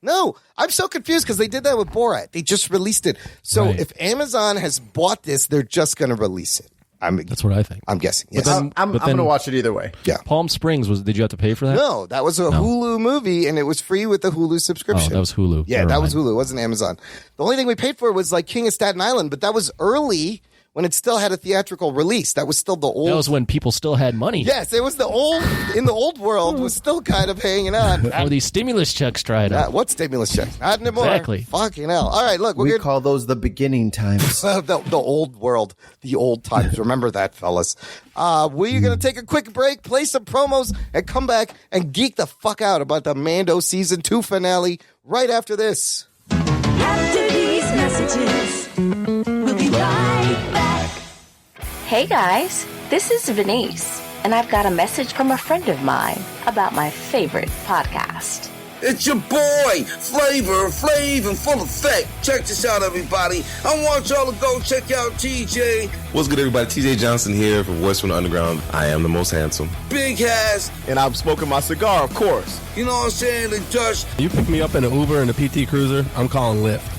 [SPEAKER 1] No, I'm so confused because they did that with Borat. They just released it. So if Amazon has bought this, they're just going to release it.
[SPEAKER 7] That's what I think.
[SPEAKER 1] I'm guessing. Yes.
[SPEAKER 2] I'm going to watch it either way.
[SPEAKER 1] Yeah.
[SPEAKER 7] Palm Springs did you have to pay for that?
[SPEAKER 1] No, that was a Hulu movie, and it was free with the Hulu subscription.
[SPEAKER 7] Oh, that was Hulu.
[SPEAKER 1] Yeah,
[SPEAKER 7] Never
[SPEAKER 1] that
[SPEAKER 7] mind.
[SPEAKER 1] was Hulu. It wasn't Amazon. The only thing we paid for was like King of Staten Island, but that was early when it still had a theatrical release. That was still the old.
[SPEAKER 7] That was when people still had money.
[SPEAKER 1] Yes, it was the old. In the old world, was still kind of hanging on.
[SPEAKER 7] Or these stimulus checks dried up.
[SPEAKER 1] What stimulus checks? Not anymore.
[SPEAKER 7] Exactly.
[SPEAKER 1] Fucking hell. All right, look,
[SPEAKER 2] We call those the beginning times.
[SPEAKER 1] the old world, the old times. Remember that, fellas. We're going to take a quick break, play some promos, and come back and geek the fuck out about the Mando Season 2 finale right after this.
[SPEAKER 6] After these messages, we'll be right back.
[SPEAKER 9] Hey guys, this is Venice, and I've got a message from a friend of mine about my favorite podcast.
[SPEAKER 10] It's your boy, Flavor Flav and Full Effect. Check this out, everybody. I want y'all to go check out TJ.
[SPEAKER 11] What's good, everybody? TJ Johnson here from Voice from the Underground. I am the most handsome.
[SPEAKER 10] Big Has.
[SPEAKER 11] And I'm smoking my cigar, of course.
[SPEAKER 10] You know what I'm saying? The Dutch.
[SPEAKER 11] You pick me up in an Uber and a PT Cruiser, I'm calling Lyft.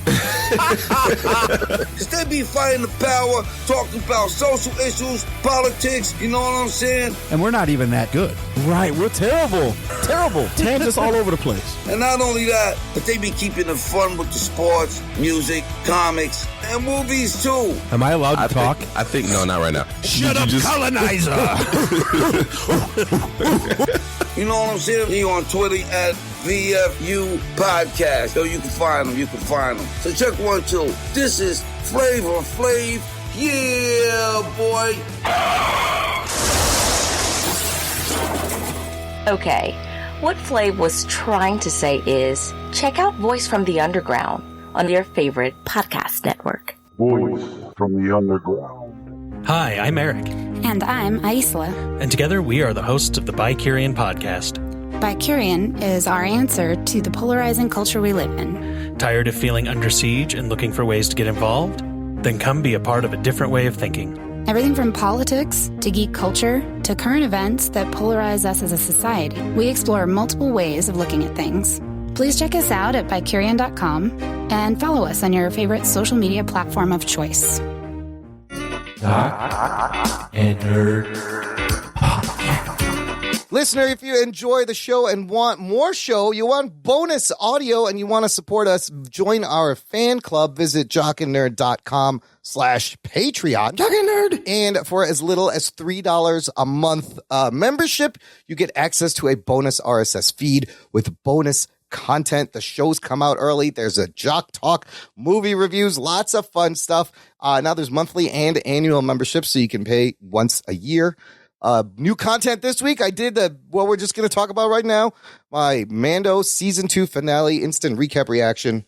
[SPEAKER 10] Cause they be fighting the power, talking about social issues, politics, you know what I'm saying?
[SPEAKER 12] And we're not even that good.
[SPEAKER 11] Right, we're terrible. Terrible. Tangents all over the place.
[SPEAKER 10] And not only that, but they be keeping it fun with the sports, music, comics, and movies too.
[SPEAKER 12] Am I allowed to talk?
[SPEAKER 11] I think no, not right now.
[SPEAKER 12] Shut up, colonizer!
[SPEAKER 10] You know what I'm saying? You on Twitter at VFU Podcast. So you can find them. So check 1, 2. This is Flavor Flav. Yeah, boy.
[SPEAKER 9] Okay, what Flav was trying to say is check out Voice from the Underground on your favorite podcast network.
[SPEAKER 13] Voice from the Underground.
[SPEAKER 14] Hi, I'm Eric.
[SPEAKER 15] And I'm Aisla.
[SPEAKER 14] And together we are the hosts of the Bicurian podcast.
[SPEAKER 15] Bicurian is our answer to the polarizing culture we live in.
[SPEAKER 14] Tired of feeling under siege and looking for ways to get involved? Then come be a part of a different way of thinking.
[SPEAKER 15] Everything from politics to geek culture to current events that polarize us as a society. We explore multiple ways of looking at things. Please check us out at Bicurian.com and follow us on your favorite social media platform of choice.
[SPEAKER 8] Doc and Nerd.
[SPEAKER 1] Listener, if you enjoy the show and want more show, you want bonus audio, and you want to support us, join our fan club. Visit jockandnerd.com/Patreon.
[SPEAKER 8] Jock and Nerd.
[SPEAKER 1] And for as little as $3 a month membership, you get access to a bonus RSS feed with bonus content. The shows come out early. There's a Jock Talk, movie reviews, lots of fun stuff. Now there's monthly and annual memberships, so you can pay once a year. New content this week. I did what we're just going to talk about right now. My Mando season 2 finale instant recap reaction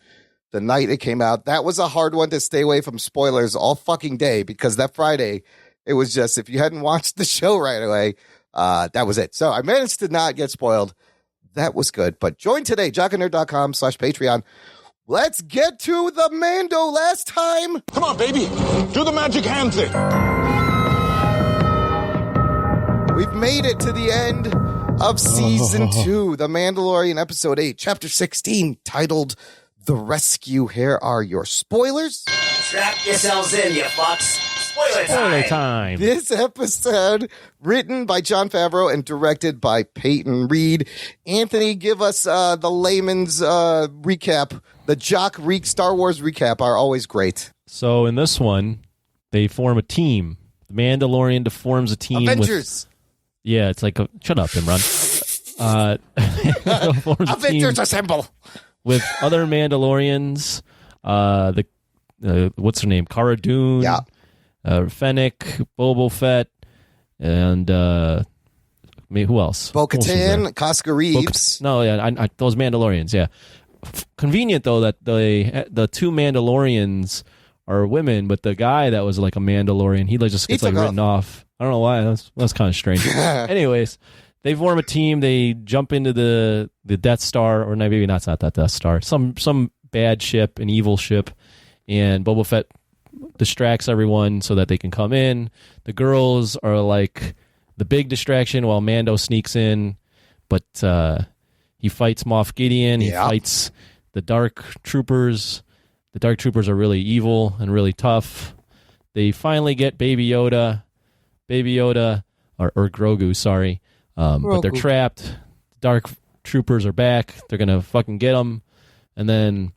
[SPEAKER 1] the night it came out. That was a hard one to stay away from spoilers all fucking day, because that Friday, it was just, if you hadn't watched the show right away, that was it. So I managed to not get spoiled. That was good. But join today, jockandnerd.com/Patreon. Let's get to the Mando last time.
[SPEAKER 13] Come on, baby. Do the magic hand thing.
[SPEAKER 1] We've made it to the end of Season 2, The Mandalorian, Episode 8, Chapter 16, titled The Rescue. Here are your spoilers.
[SPEAKER 5] Strap yourselves in, you fucks. Spoiler time.
[SPEAKER 1] This episode, written by Jon Favreau and directed by Peyton Reed. Anthony, give us the layman's recap. The Jock Star Wars recap are always great.
[SPEAKER 7] So in this one, they form a team. The Mandalorian forms a team
[SPEAKER 1] Avengers.
[SPEAKER 7] Yeah, it's like shut up, Imran.
[SPEAKER 1] Avengers assemble
[SPEAKER 7] with other Mandalorians. What's her name? Cara Dune.
[SPEAKER 1] Yeah.
[SPEAKER 7] Fennec, Boba Fett, and who else?
[SPEAKER 1] Bo-Katan, Casca Reeves.
[SPEAKER 7] Those Mandalorians. Yeah. Convenient though that the two Mandalorians are women, but the guy that was like a Mandalorian, he just gets written off. I don't know why. That's kind of strange. Anyways, they form a team. They jump into the Death Star, or maybe not that Death Star. Some bad ship, an evil ship, and Boba Fett distracts everyone so that they can come in. The girls are like the big distraction while Mando sneaks in, but he fights Moff Gideon. He fights the Dark Troopers. The Dark Troopers are really evil and really tough. They finally get Baby Yoda, or Grogu, sorry. But they're trapped. Dark Troopers are back. They're going to fucking get them. And then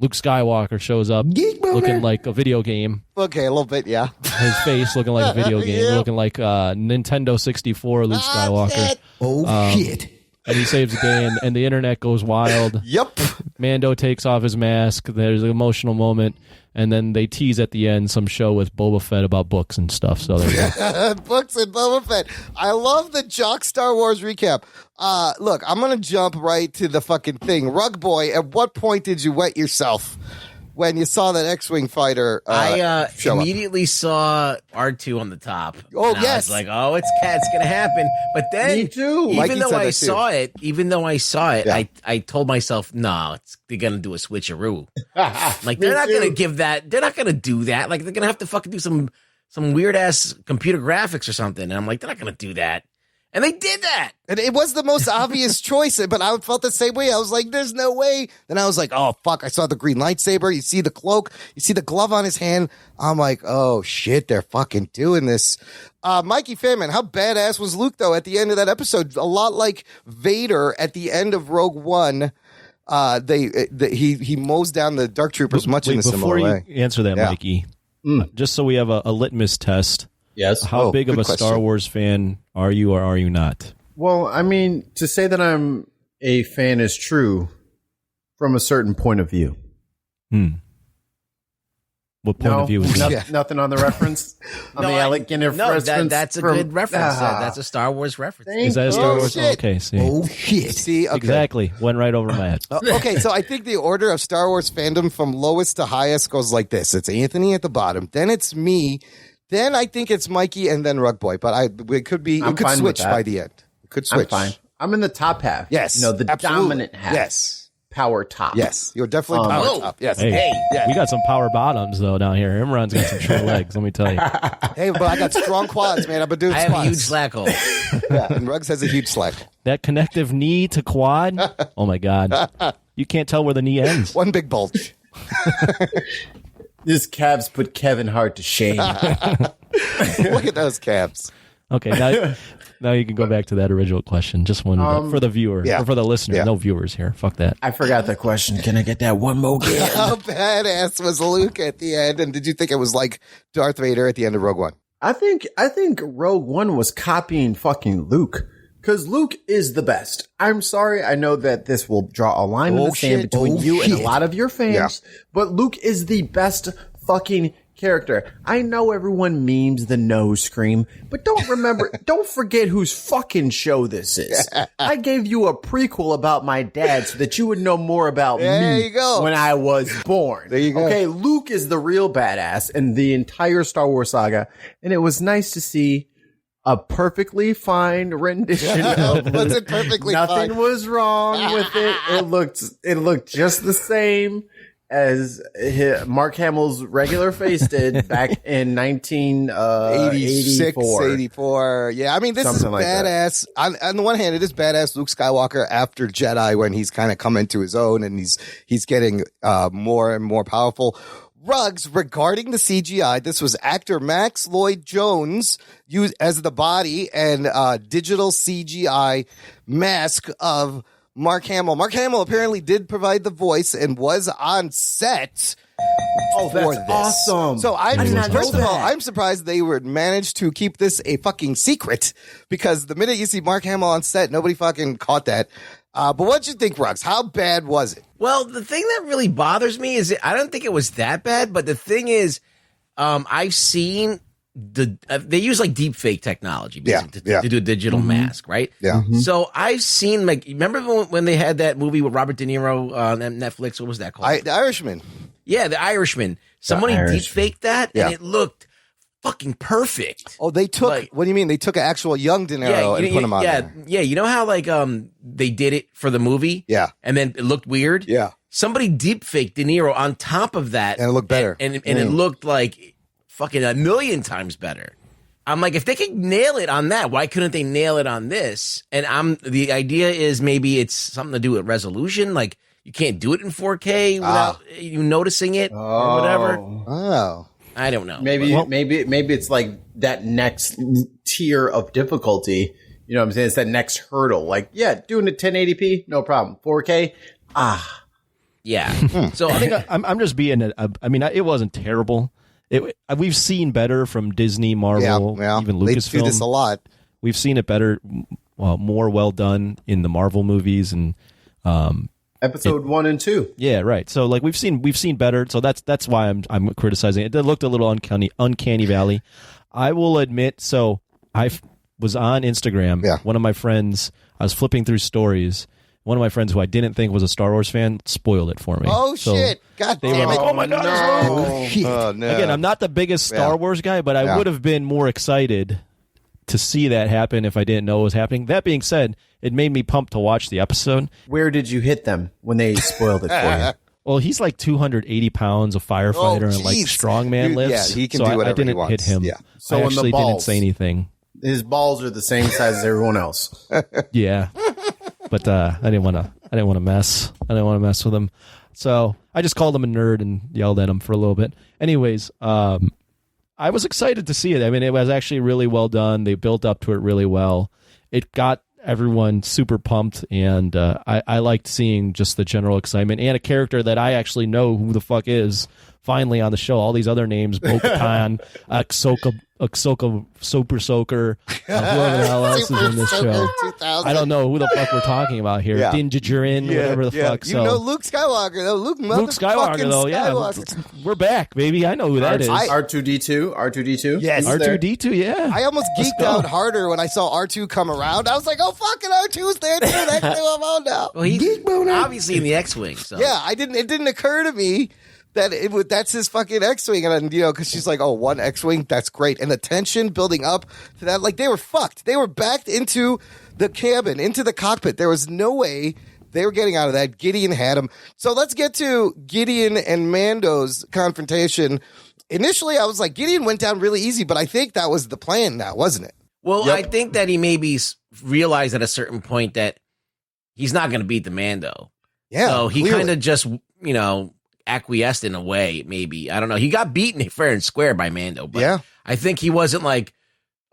[SPEAKER 7] Luke Skywalker shows up looking like a video game.
[SPEAKER 1] Okay, a little bit, yeah.
[SPEAKER 7] His face looking like a video game, looking like Nintendo 64 Luke Skywalker.
[SPEAKER 8] Shit.
[SPEAKER 7] And he saves the day, and the internet goes wild.
[SPEAKER 1] Yep.
[SPEAKER 7] Mando takes off his mask. There's an emotional moment. And then they tease at the end some show with Boba Fett about books and stuff. So there you go.
[SPEAKER 1] Books and Boba Fett. I love the Jock Star Wars recap. Look, I'm going to jump right to the fucking thing. Rugboy, at what point did you wet yourself when you saw that X-Wing fighter
[SPEAKER 3] I
[SPEAKER 1] show
[SPEAKER 3] immediately saw R2 on the top.
[SPEAKER 1] Oh,
[SPEAKER 3] and
[SPEAKER 1] yes.
[SPEAKER 3] I was like, oh, it's going to happen. But then,
[SPEAKER 1] Me too.
[SPEAKER 3] even though I saw it, I told myself, no, they're going to do a switcheroo. Like, they're not going to give that. They're not going to do that. Like, they're going to have to fucking do some weird-ass computer graphics or something. And I'm like, they're not going to do that. And they did that.
[SPEAKER 1] And it was the most obvious choice, but I felt the same way. I was like, there's no way. Then I was like, oh, fuck. I saw the green lightsaber. You see the cloak. You see the glove on his hand. I'm like, oh, shit. They're fucking doing this. Mikey Famine, how badass was Luke, though, at the end of that episode? A lot like Vader at the end of Rogue One. he mows down the Dark Troopers much in a similar way.
[SPEAKER 7] Before you answer that, Mikey, just so we have a litmus test.
[SPEAKER 2] Yes.
[SPEAKER 7] How big of a Star Wars fan are you or are you not?
[SPEAKER 2] Well, I mean, to say that I'm a fan is true from a certain point of view.
[SPEAKER 7] What point of view is that?
[SPEAKER 2] Nothing on the reference? On the elegant reference?
[SPEAKER 3] That's a good reference. That's a Star Wars reference.
[SPEAKER 7] Is that a Star Wars?
[SPEAKER 1] Shit.
[SPEAKER 7] Okay, see.
[SPEAKER 1] Oh, shit. See, okay.
[SPEAKER 7] Exactly. Went right over my head.
[SPEAKER 1] Okay, so I think the order of Star Wars fandom from lowest to highest goes like this. It's Anthony at the bottom. Then it's me. Then I think it's Mikey and then Rugboy. But it could switch by the end. It could switch.
[SPEAKER 2] I'm fine. I'm in the top half.
[SPEAKER 1] Yes.
[SPEAKER 2] The
[SPEAKER 1] absolutely.
[SPEAKER 2] dominant half.
[SPEAKER 1] Yes.
[SPEAKER 2] Power top.
[SPEAKER 1] Yes. You're definitely power top. Yes.
[SPEAKER 7] Hey, we got some power bottoms, though, down here. Imran's got some short legs, let me tell you.
[SPEAKER 1] Hey, but I got strong quads, man. I've been doing
[SPEAKER 3] I
[SPEAKER 1] squats.
[SPEAKER 3] have a huge slack hole.
[SPEAKER 1] And Ruggs has a huge slack.
[SPEAKER 7] That connective knee to quad, oh, my God. You can't tell where the knee ends.
[SPEAKER 1] One big bulge.
[SPEAKER 2] These calves put Kevin Hart to shame.
[SPEAKER 1] Look at those calves.
[SPEAKER 7] Okay, now you can go back to that original question. Just one for the viewer or for the listener. No viewers here. Fuck that.
[SPEAKER 2] I forgot the question. Can I get that one more again?
[SPEAKER 1] How badass was Luke at the end? And did you think it was like Darth Vader at the end of Rogue One?
[SPEAKER 2] I think Rogue One was copying fucking Luke. Because Luke is the best. I'm sorry. I know that this will draw a line in the sand between you and a lot of your fans. But Luke is the best fucking character. I know everyone memes the nose scream, but don't forget whose fucking show this is. I gave you a prequel about my dad so that you would know more about me when I was born.
[SPEAKER 1] There you go.
[SPEAKER 2] Okay, Luke is the real badass in the entire Star Wars saga, and it was nice to see a perfectly fine rendition of
[SPEAKER 1] Was it perfectly fine?
[SPEAKER 2] Nothing was wrong with it. It looked just the same as Mark Hamill's regular face did back in 1984.
[SPEAKER 1] Yeah, I mean, this
[SPEAKER 2] Something
[SPEAKER 1] is
[SPEAKER 2] like
[SPEAKER 1] badass. On the one hand, it is badass Luke Skywalker after Jedi when he's kind of come into his own and he's getting more and more powerful. Ruggs, regarding the CGI, this was actor Max Lloyd Jones used as the body and digital CGI mask of Mark Hamill. Mark Hamill apparently did provide the voice and was on set.
[SPEAKER 2] Oh, that's awesome.
[SPEAKER 1] So first of all, I'm surprised they managed to keep this a fucking secret, because the minute you see Mark Hamill on set, nobody fucking caught that. But what'd you think, Ruggs? How bad was it?
[SPEAKER 3] Well, the thing that really bothers me is I don't think it was that bad, but the thing is, I've seen they use like deep fake technology to do a digital mask, right?
[SPEAKER 1] Yeah.
[SPEAKER 3] So I've seen, like, remember when they had that movie with Robert De Niro on Netflix? What was that called?
[SPEAKER 1] The Irishman.
[SPEAKER 3] Yeah, The Irishman. Somebody deep faked that, and it looked fucking perfect.
[SPEAKER 1] Oh, they took, what do you mean? They took an actual young De Niro and put him on there.
[SPEAKER 3] Yeah, you know how like they did it for the movie?
[SPEAKER 1] Yeah.
[SPEAKER 3] And then it looked weird?
[SPEAKER 1] Yeah.
[SPEAKER 3] Somebody deep faked De Niro on top of that.
[SPEAKER 1] And it looked better.
[SPEAKER 3] And it looked like fucking 1,000,000 times better. I'm like, if they could nail it on that, why couldn't they nail it on this? And the idea is maybe it's something to do with resolution. Like, you can't do it in 4K without you noticing it or whatever.
[SPEAKER 1] Oh.
[SPEAKER 3] I don't know.
[SPEAKER 2] Maybe it's like that next tier of difficulty. You know what I'm saying? It's that next hurdle. Like, yeah, doing it 1080p, no problem. 4K,
[SPEAKER 3] yeah. So
[SPEAKER 7] I think I'm just being. I mean, it wasn't terrible. We've seen better from Disney, Marvel, even Lucasfilm.
[SPEAKER 1] They do this a lot.
[SPEAKER 7] We've seen it better, more well done in the Marvel movies and
[SPEAKER 2] episode 1 and 2.
[SPEAKER 7] Yeah, right. So like we've seen better. So that's why I'm criticizing it. It looked a little uncanny valley. I will admit. So I was on Instagram.
[SPEAKER 1] Yeah.
[SPEAKER 7] One of my friends. I was flipping through stories. One of my friends who I didn't think was a Star Wars fan spoiled it for me.
[SPEAKER 1] Oh,
[SPEAKER 7] so
[SPEAKER 1] shit. God
[SPEAKER 7] they
[SPEAKER 1] damn
[SPEAKER 7] were
[SPEAKER 1] it.
[SPEAKER 7] like, oh my God, it's Luke.
[SPEAKER 1] Oh, shit. Oh, no.
[SPEAKER 7] Again, I'm not the biggest Star Wars guy, but I would have been more excited to see that happen if I didn't know it was happening. That being said, it made me pumped to watch the episode.
[SPEAKER 2] Where did you hit them when they spoiled it for you?
[SPEAKER 7] Well, he's like 280 pounds, a firefighter, and like strongman lifts.
[SPEAKER 1] Yeah, he can
[SPEAKER 7] so
[SPEAKER 1] do whatever
[SPEAKER 7] I didn't
[SPEAKER 1] he wants.
[SPEAKER 7] hit him.
[SPEAKER 1] Yeah.
[SPEAKER 2] So
[SPEAKER 7] I
[SPEAKER 2] in
[SPEAKER 7] actually
[SPEAKER 2] the balls,
[SPEAKER 7] didn't say anything.
[SPEAKER 2] His balls are the same size as everyone else.
[SPEAKER 7] Yeah, but I didn't want to mess. I didn't want to mess with him. So I just called him a nerd and yelled at him for a little bit. Anyways, I was excited to see it. I mean, it was actually really well done. They built up to it really well. It got everyone super pumped, and I liked seeing just the general excitement and a character that I actually know who the fuck is finally on the show. All these other names, Bo-Katan, Ahsoka, Super Soaker, whoever the hell else is in this show.
[SPEAKER 1] 2000.
[SPEAKER 7] I don't know who the fuck we're talking about here.
[SPEAKER 1] Yeah.
[SPEAKER 7] Din Djarin, whatever the fuck.
[SPEAKER 1] You know Luke Skywalker, though. Luke
[SPEAKER 7] Skywalker, though,
[SPEAKER 1] Skywalker.
[SPEAKER 7] yeah. We're back, baby. I know who that is.
[SPEAKER 2] R2D2?
[SPEAKER 1] Yes.
[SPEAKER 7] R2D2, yeah.
[SPEAKER 1] I almost geeked out harder when I saw R2 come around. I was like, oh, fucking R2's there, too. That's who I'm on now.
[SPEAKER 3] Well, he's obviously in the X-Wing. So.
[SPEAKER 1] Yeah, it didn't occur to me that that's his fucking X-Wing. And, because she's like, oh, one X-Wing, that's great. And the tension building up to that, like, they were fucked. They were backed into the cabin, into the cockpit. There was no way they were getting out of that. Gideon had him. So let's get to Gideon and Mando's confrontation. Initially, I was like, Gideon went down really easy, but I think that was the plan now, wasn't it?
[SPEAKER 3] Well, I think that he maybe realized at a certain point that he's not going to beat the Mando.
[SPEAKER 1] Yeah.
[SPEAKER 3] So he kind of just, acquiesced in a way, maybe. I don't know. He got beaten fair and square by Mando, but I think he wasn't like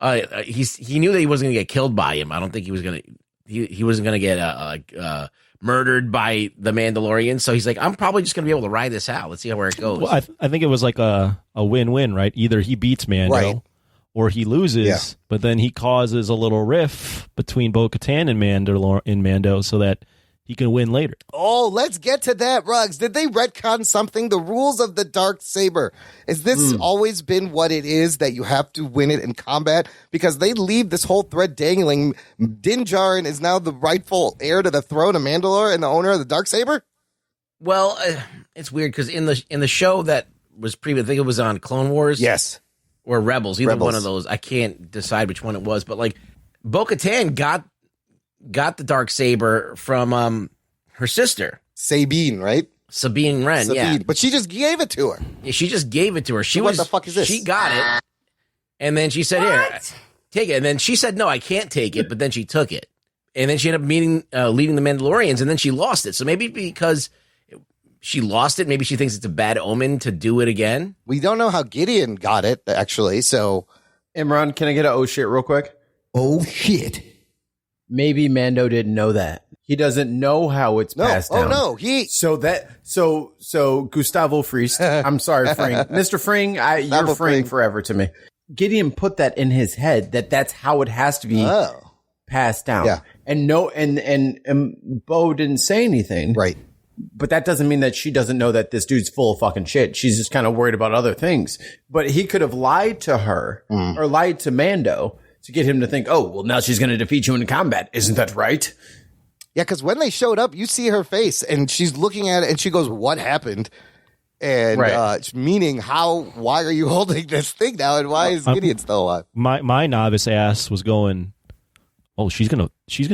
[SPEAKER 3] he knew that he wasn't going to get killed by him. I don't think he was going to he wasn't going to get murdered by the Mandalorian. So he's like, I'm probably just going to be able to ride this out. Let's see where it goes.
[SPEAKER 7] Well, I think it was like a win-win, right? Either he beats Mando or he loses, but then he causes a little riff between Bo-Katan and Mando so that he can win later.
[SPEAKER 1] Oh, let's get to that, Ruggs. Did they retcon something? The rules of the dark saber. Has this always been what it is, that you have to win it in combat? Because they leave this whole thread dangling. Din Djarin is now the rightful heir to the throne of Mandalore and the owner of the dark saber?
[SPEAKER 3] Well, it's weird because in the show that was previous, I think it was on Clone Wars.
[SPEAKER 1] Yes.
[SPEAKER 3] Or Rebels. Either one of those. I can't decide which one it was. But like Bo-Katan got the dark saber from her sister
[SPEAKER 1] Sabine, right?
[SPEAKER 3] Sabine Wren, yeah.
[SPEAKER 1] But she just gave it to her.
[SPEAKER 3] Yeah, she just gave it to her.
[SPEAKER 1] What the fuck is this?
[SPEAKER 3] She got it, and then she said, "Here, take it." And then she said, "No, I can't take it." But then she took it, and then she ended up leading the Mandalorians, and then she lost it. So maybe because she lost it, maybe she thinks it's a bad omen to do it again.
[SPEAKER 1] We don't know how Gideon got it, actually. So,
[SPEAKER 2] Imran, can I get a oh shit real quick?
[SPEAKER 8] Oh shit.
[SPEAKER 2] Maybe Mando didn't know that. He doesn't know how it's passed down.
[SPEAKER 1] Oh no,
[SPEAKER 2] So Gustavo Fring, I'm sorry, Fring. Mr. Fring, you're Fring forever to me. Gideon put that in his head that's how it has to be passed down.
[SPEAKER 1] Yeah.
[SPEAKER 2] And Bo didn't say anything.
[SPEAKER 1] Right.
[SPEAKER 2] But that doesn't mean that she doesn't know that this dude's full of fucking shit. She's just kind of worried about other things. But he could have lied to her or lied to Mando to get him to think, oh, well, now she's going to defeat you in combat. Isn't that right?
[SPEAKER 1] Yeah, because when they showed up, you see her face, and she's looking at it, and she goes, what happened? And meaning, why are you holding this thing now, and why is Gideon still alive?
[SPEAKER 7] My novice ass was going, oh, she's gonna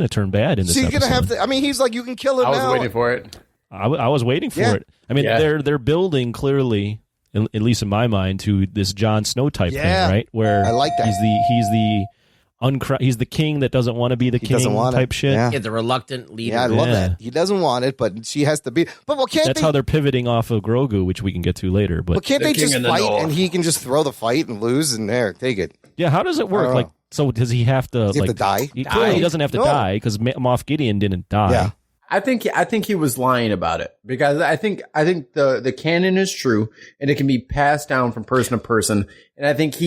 [SPEAKER 7] turn bad in this episode.
[SPEAKER 1] She's going to have to, I mean, he's like, you can kill her now.
[SPEAKER 2] I was waiting for it.
[SPEAKER 7] I was waiting for it. I mean, they're building clearly, at least in my mind, to this Jon Snow type thing, right? Where
[SPEAKER 1] I like that.
[SPEAKER 7] He's the king that doesn't want to be the king type shit.
[SPEAKER 1] Yeah.
[SPEAKER 3] The reluctant leader.
[SPEAKER 1] Yeah, I love that. He doesn't want it, but she has to be. But
[SPEAKER 7] that's how they're pivoting off of Grogu, which we can get to later. But
[SPEAKER 1] can't they just fight and he can just throw the fight and lose and take it?
[SPEAKER 7] Yeah, how does it work? Like, so does he have to?
[SPEAKER 1] Does he have to die?
[SPEAKER 7] He doesn't have to die because Moff Gideon didn't die.
[SPEAKER 1] Yeah.
[SPEAKER 2] I think he was lying about it because I think the canon is true and it can be passed down from person to person. And I think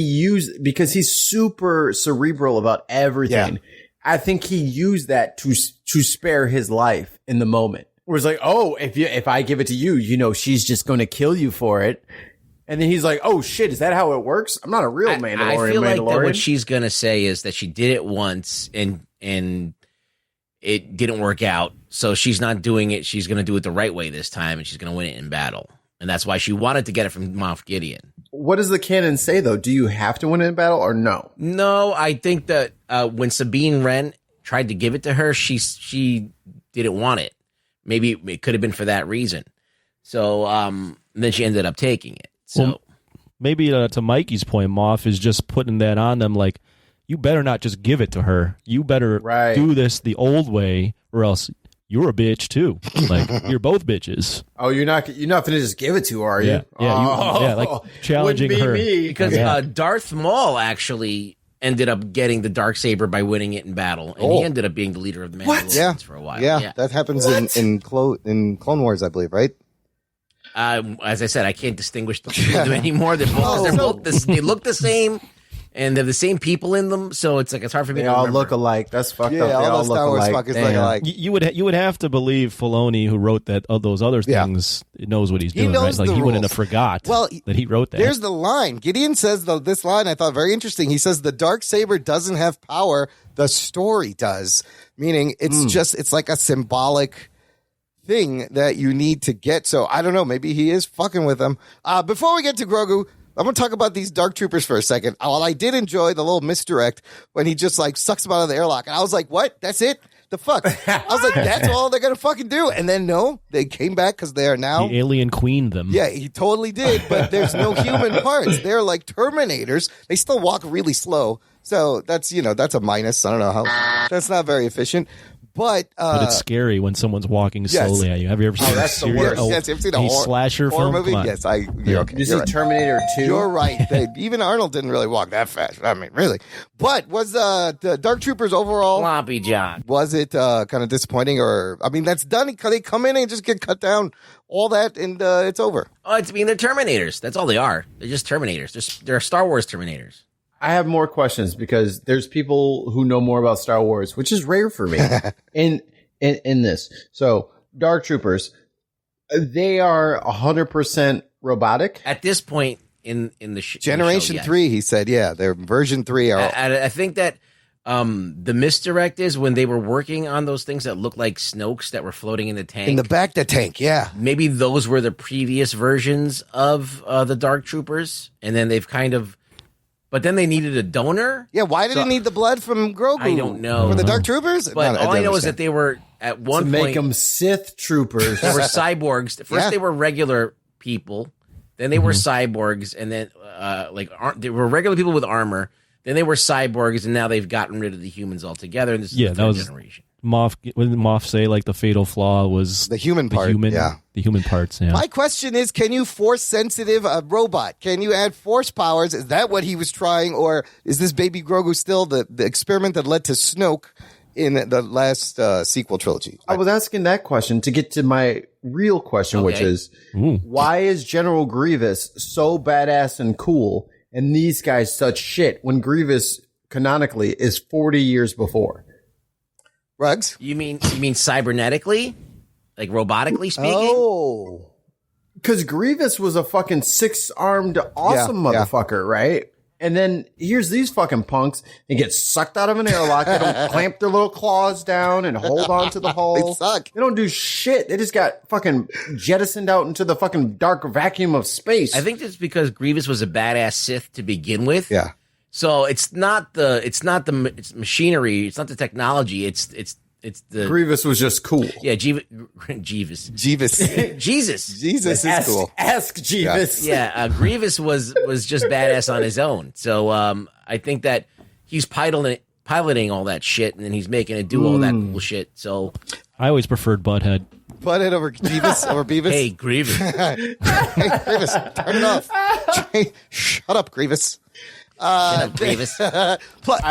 [SPEAKER 2] because he's super cerebral about everything. Yeah. I think he used that to spare his life in the moment. Where it's like, oh, if I give it to you, she's just going to kill you for it. And then he's like, oh shit, is that how it works? I'm not a real Mandalorian.
[SPEAKER 3] I feel like that what she's going to say is that she did it once and it didn't work out. So she's not doing it. She's going to do it the right way this time, and she's going to win it in battle. And that's why she wanted to get it from Moff Gideon.
[SPEAKER 2] What does the canon say, though? Do you have to win it in battle or no?
[SPEAKER 3] No, I think that when Sabine Wren tried to give it to her, she didn't want it. Maybe it could have been for that reason. So then she ended up taking it. So
[SPEAKER 7] maybe to Mikey's point, Moff is just putting that on them like, you better not just give it to her. You better do this the old way, or else you're a bitch too. Like, you're both bitches.
[SPEAKER 2] Oh, you're not going to just give it to her, are you?
[SPEAKER 7] Yeah, like challenging her.
[SPEAKER 3] Because Darth Maul actually ended up getting the Darksaber by winning it in battle, and he ended up being the leader of the Mandalorians for a while.
[SPEAKER 1] Yeah, that happens in Clone Wars, I believe, right?
[SPEAKER 3] As I said, I can't distinguish the two of them anymore. They're both they look the same, and they're the same people in them. So it's hard for me to remember.
[SPEAKER 2] They all look alike. That's fucked up. They
[SPEAKER 1] all
[SPEAKER 2] all
[SPEAKER 1] the Star
[SPEAKER 2] look
[SPEAKER 1] Wars
[SPEAKER 2] alike.
[SPEAKER 1] fuckers look alike.
[SPEAKER 7] You would have to believe Filoni, who wrote those other things, knows what he's doing, right? Like he wouldn't have forgot that he wrote that.
[SPEAKER 1] There's the line. Gideon says this line I thought very interesting. He says the Darksaber doesn't have power, the story does. Meaning it's like a symbolic thing that you need to get. So I don't know. Maybe he is fucking with them. Before we get to Grogu, I'm going to talk about these Dark Troopers for a second. Well, I did enjoy the little misdirect when he just sucks them out of the airlock. And I was like, what? That's it? The fuck? I was like, that's all they're going to fucking do. And then no, they came back because they are now.
[SPEAKER 7] The alien queened them.
[SPEAKER 1] Yeah, he totally did. But there's no human parts. They're like Terminators. They still walk really slow. So that's a minus. I don't know how. That's not very efficient. But
[SPEAKER 7] it's scary when someone's walking slowly at you. Have you ever seen
[SPEAKER 1] that's the worst. Yes, you've seen a
[SPEAKER 7] slasher
[SPEAKER 1] horror
[SPEAKER 7] film?
[SPEAKER 1] movie? Yes, okay.
[SPEAKER 2] Did you see Terminator 2?
[SPEAKER 1] You're right. Even Arnold didn't really walk that fast. I mean, really. But was the Dark Troopers overall
[SPEAKER 3] sloppy, John?
[SPEAKER 1] Was it kind of disappointing? Or I mean, that's done. They come in and just get cut down, all that, and it's over.
[SPEAKER 3] Oh, they're Terminators. That's all they are. They're just Terminators. They're Star Wars Terminators.
[SPEAKER 2] I have more questions because there's people who know more about Star Wars, which is rare for me in this. So Dark Troopers, they are 100% robotic
[SPEAKER 3] at this point in the
[SPEAKER 1] Generation 3. He said, yeah, they're version 3.
[SPEAKER 3] I think that the misdirect is when they were working on those things that looked like Snokes that were floating in the tank.
[SPEAKER 1] In the back, the tank, yeah.
[SPEAKER 3] Maybe those were the previous versions of the Dark Troopers, and then they've kind of. But then they needed a donor.
[SPEAKER 1] Yeah, why did they need the blood from Grogu?
[SPEAKER 3] I don't know.
[SPEAKER 1] For the Dark Troopers?
[SPEAKER 3] But all I know is that they were, at one point...
[SPEAKER 2] To make them Sith troopers.
[SPEAKER 3] They were cyborgs. First they were regular people. Then they were cyborgs. And then they were regular people with armor. Then they were cyborgs. And now they've gotten rid of the humans altogether. And this is the third generation.
[SPEAKER 7] What did Moff say? Like the fatal flaw was
[SPEAKER 1] the human part.
[SPEAKER 7] The human parts. Yeah.
[SPEAKER 1] My question is, can you force sensitive a robot? Can you add force powers? Is that what he was trying, or is this baby Grogu still the experiment that led to Snoke in the last sequel trilogy?
[SPEAKER 2] I was asking that question to get to my real question, which is, why is General Grievous so badass and cool, and these guys such shit when Grievous canonically is 40 years before?
[SPEAKER 1] Rugs?
[SPEAKER 3] You mean cybernetically? Like robotically speaking?
[SPEAKER 2] Oh. Because Grievous was a fucking 6-armed awesome motherfucker, right? And then here's these fucking punks and get sucked out of an airlock. They don't clamp their little claws down and hold on to the hull.
[SPEAKER 1] They suck.
[SPEAKER 2] They don't do shit. They just got fucking jettisoned out into the fucking dark vacuum of space.
[SPEAKER 3] I think it's because Grievous was a badass Sith to begin with.
[SPEAKER 1] Yeah.
[SPEAKER 3] So it's not the machinery, it's not the technology, it's the
[SPEAKER 2] Grievous was just cool.
[SPEAKER 3] Yeah, Jeeves.
[SPEAKER 1] Jesus is cool.
[SPEAKER 2] Ask Jeeves.
[SPEAKER 3] Yeah, Grievous was just badass on his own. So I think that he's piloting all that shit, and then he's making it do all that cool shit. So
[SPEAKER 7] I always preferred Butthead.
[SPEAKER 1] Butthead over Jeeves or Beavis?
[SPEAKER 3] Hey, Grievous.
[SPEAKER 1] Hey, Grievous, turn it off. Shut up, Grievous.
[SPEAKER 3] Grievous.
[SPEAKER 2] I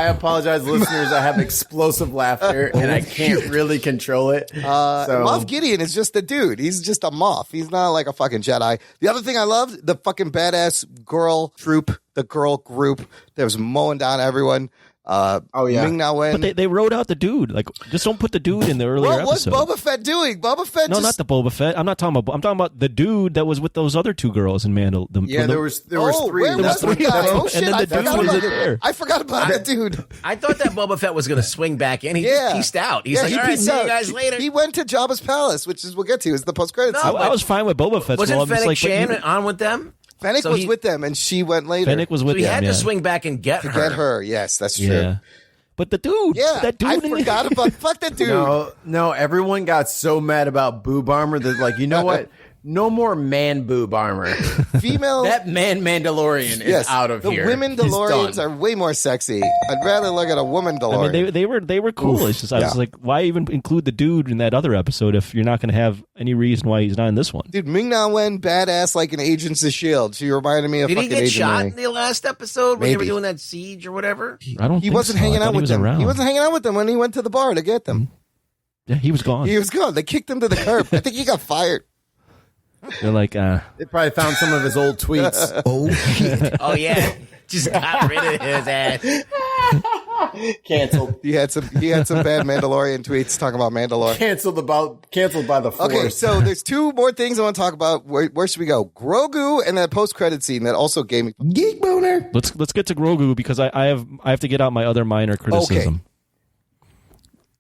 [SPEAKER 2] apologize, listeners. I have explosive laughter, and I can't really control it.
[SPEAKER 1] Moff Gideon is just a dude. He's just a Moff. He's not like a fucking Jedi. The other thing I loved, the fucking badass girl troop, the girl group that was mowing down everyone. Ming-Na Wen.
[SPEAKER 7] But they wrote out the dude. Like, just don't put the dude in the earlier episode.
[SPEAKER 1] What was Boba Fett doing? Not
[SPEAKER 7] the Boba Fett. I'm talking about the dude that was with those other two girls in Mandal.
[SPEAKER 2] There was three.
[SPEAKER 1] Where was the guy? Oh shit!
[SPEAKER 7] And then the dude was there.
[SPEAKER 1] I forgot about the dude.
[SPEAKER 3] I thought that Boba Fett was going to swing back in. He just pieced out. He's like, all right, see you guys later.
[SPEAKER 1] He went to Jabba's palace, which is we'll get to. Is the post credits?
[SPEAKER 7] I was fine with Boba Fett.
[SPEAKER 3] Wasn't Fennec Shan on with them?
[SPEAKER 1] Fennec was with them, and she went later.
[SPEAKER 7] Fennec was with them.
[SPEAKER 3] So he had to swing back and get her.
[SPEAKER 1] To get her, yes, that's true.
[SPEAKER 7] Yeah. But the dude, that dude,
[SPEAKER 1] I forgot about fuck that dude.
[SPEAKER 2] No, everyone got so mad about boob armor that, like, you know what? no more man boob armor.
[SPEAKER 1] Female
[SPEAKER 2] that Mandalorian is out of here.
[SPEAKER 1] The women DeLoreans are way more sexy. I'd rather look at a woman DeLorean.
[SPEAKER 7] I mean, they were cool. It's just I was like, why even include the dude in that other episode if you're not going to have any reason why he's not in this one?
[SPEAKER 1] Dude, Ming-Na Wen, badass like an Agents of S.H.I.E.L.D. She reminded me of fucking Agent
[SPEAKER 3] Did he get shot
[SPEAKER 1] May.
[SPEAKER 3] in the last episode when they were doing that siege or whatever?
[SPEAKER 7] I don't.
[SPEAKER 1] He wasn't hanging out with them.
[SPEAKER 7] Around.
[SPEAKER 1] He wasn't hanging out with them when he went to the bar to get them.
[SPEAKER 7] Yeah, he was gone.
[SPEAKER 1] He was gone. They kicked him to the curb. I think he got fired.
[SPEAKER 7] They're like,
[SPEAKER 2] they probably found some of his old tweets.
[SPEAKER 1] Oh shit!
[SPEAKER 3] Oh yeah, just got rid of his ass.
[SPEAKER 2] Canceled.
[SPEAKER 1] He had some bad Mandalorian tweets talking about Mandalorian.
[SPEAKER 2] Canceled by the Force.
[SPEAKER 1] Okay, so there's two more things I want to talk about. Where should we go? Grogu and that post-credit scene that also gave me geek boner.
[SPEAKER 7] Let's get to Grogu because I have to get out my other minor criticism.
[SPEAKER 1] Okay.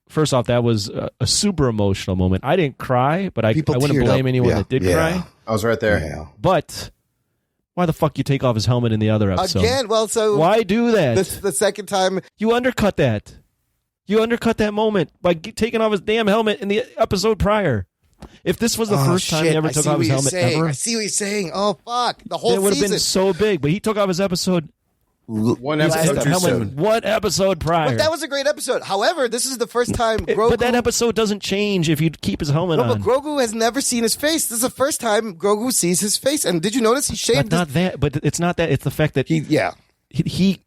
[SPEAKER 7] First off, that was a super emotional moment. I didn't cry, but I wouldn't blame anyone that did cry.
[SPEAKER 2] I was right there.
[SPEAKER 1] Yeah.
[SPEAKER 7] But why the fuck you take off his helmet in the other episode?
[SPEAKER 1] Again, well, so
[SPEAKER 7] why do that?
[SPEAKER 1] The second time
[SPEAKER 7] you undercut that. You undercut that moment by taking off his damn helmet in the episode prior. If this was the first time he ever took off his helmet ever,
[SPEAKER 1] I see what you're saying. Oh fuck, the whole
[SPEAKER 7] it would have
[SPEAKER 1] season
[SPEAKER 7] been so big. But he took off his episode.
[SPEAKER 2] One episode too soon.
[SPEAKER 7] One episode prior.
[SPEAKER 1] But that was a great episode. However, this is the first time Grogu.
[SPEAKER 7] But that episode doesn't change if you keep his helmet on.
[SPEAKER 1] But Grogu has never seen his face. This is the first time Grogu sees his face. And did you notice he shaved?
[SPEAKER 7] But not that. But it's not that. It's the fact that he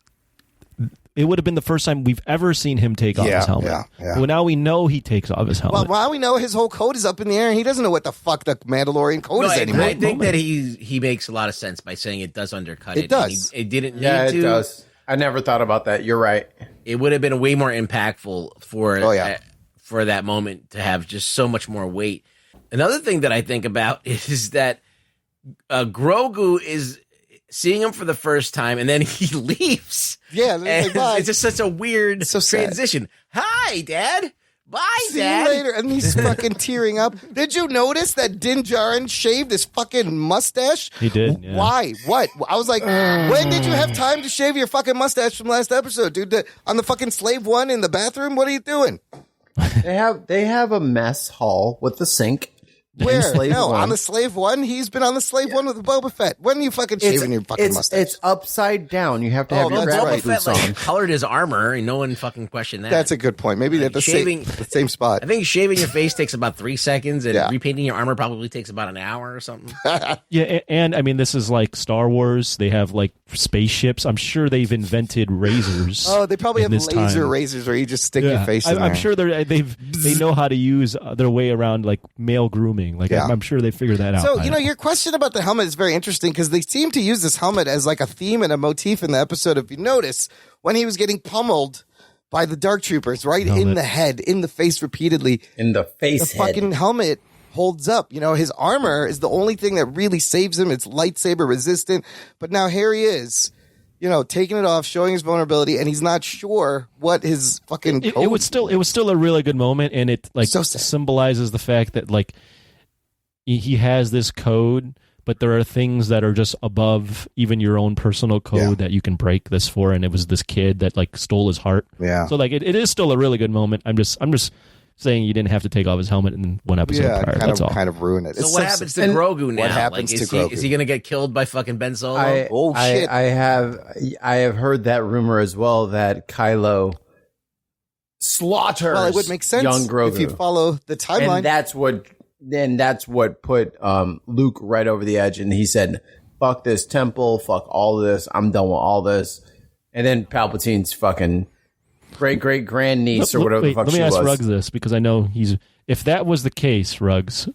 [SPEAKER 7] it would have been the first time we've ever seen him take off his helmet.
[SPEAKER 1] Yeah.
[SPEAKER 7] Well, now we know he takes off his helmet.
[SPEAKER 1] Well, now we know his whole coat is up in the air, and he doesn't know what the fuck the Mandalorian coat is anymore.
[SPEAKER 3] I think that he makes a lot of sense by saying it does undercut it.
[SPEAKER 1] It does.
[SPEAKER 3] It didn't need to.
[SPEAKER 2] Yeah, it does. I never thought about that. You're right.
[SPEAKER 3] It would have been way more impactful for that moment to have just so much more weight. Another thing that I think about is that Grogu is seeing him for the first time, and then he leaves.
[SPEAKER 1] Yeah,
[SPEAKER 3] it's just such a weird transition. Hi, Dad. Bye,
[SPEAKER 1] See
[SPEAKER 3] Dad.
[SPEAKER 1] you later. And he's fucking tearing up. Did you notice that Din Djarin shaved his fucking mustache?
[SPEAKER 7] He did. Yeah.
[SPEAKER 1] Why? What? I was like, when did you have time to shave your fucking mustache from last episode, dude? On the fucking Slave One in the bathroom? What are you doing?
[SPEAKER 2] They have a mess hall with the sink.
[SPEAKER 1] Where? No, on the Slave One? He's been on the Slave One with Boba Fett. When are you fucking shaving your fucking mustache?
[SPEAKER 2] It's upside down. You have to have your
[SPEAKER 3] Boba
[SPEAKER 2] gravity boots on.
[SPEAKER 3] Colored his armor, and no one fucking questioned that.
[SPEAKER 1] That's a good point. Maybe they're the same spot.
[SPEAKER 3] I think shaving your face takes about 3 seconds, and repainting your armor probably takes about an hour or something.
[SPEAKER 7] Yeah, and I mean, this is like Star Wars. They have like spaceships. I'm sure they've invented razors.
[SPEAKER 1] Oh, they probably have laser
[SPEAKER 7] time.
[SPEAKER 1] razors where you just stick your face in there.
[SPEAKER 7] I'm sure they know how to use their way around like male grooming. Like I'm sure they figured that out.
[SPEAKER 1] So, your question about the helmet is very interesting because they seem to use this helmet as like a theme and a motif in the episode. If you notice, when he was getting pummeled by the Dark Troopers, right in the head, in the face repeatedly.
[SPEAKER 2] In the face
[SPEAKER 1] the fucking helmet holds up. His armor is the only thing that really saves him. It's lightsaber resistant. But now here he is, taking it off, showing his vulnerability, and he's not sure what his fucking code.
[SPEAKER 7] It was still a really good moment, and it like symbolizes the fact that like he has this code, but there are things that are just above even your own personal code that you can break this for. And it was this kid that like stole his heart.
[SPEAKER 1] Yeah.
[SPEAKER 7] So like it is still a really good moment. I'm just saying you didn't have to take off his helmet in one episode prior. That's all.
[SPEAKER 1] Kind of ruin it.
[SPEAKER 3] So what happens to Grogu now?
[SPEAKER 1] What happens to Grogu?
[SPEAKER 3] Is he going to get killed by fucking Ben Solo?
[SPEAKER 2] Shit! I have heard that rumor as well that Kylo slaughters.
[SPEAKER 1] Well, it would make sense
[SPEAKER 2] young Grogu
[SPEAKER 1] if you follow the timeline.
[SPEAKER 2] And that's what put Luke right over the edge, and he said, "Fuck this temple, fuck all this. I'm done with all this." And then Palpatine's fucking great grandniece or whatever the fuck she was.
[SPEAKER 7] Let me ask Ruggs this because I know if that was the case, Ruggs,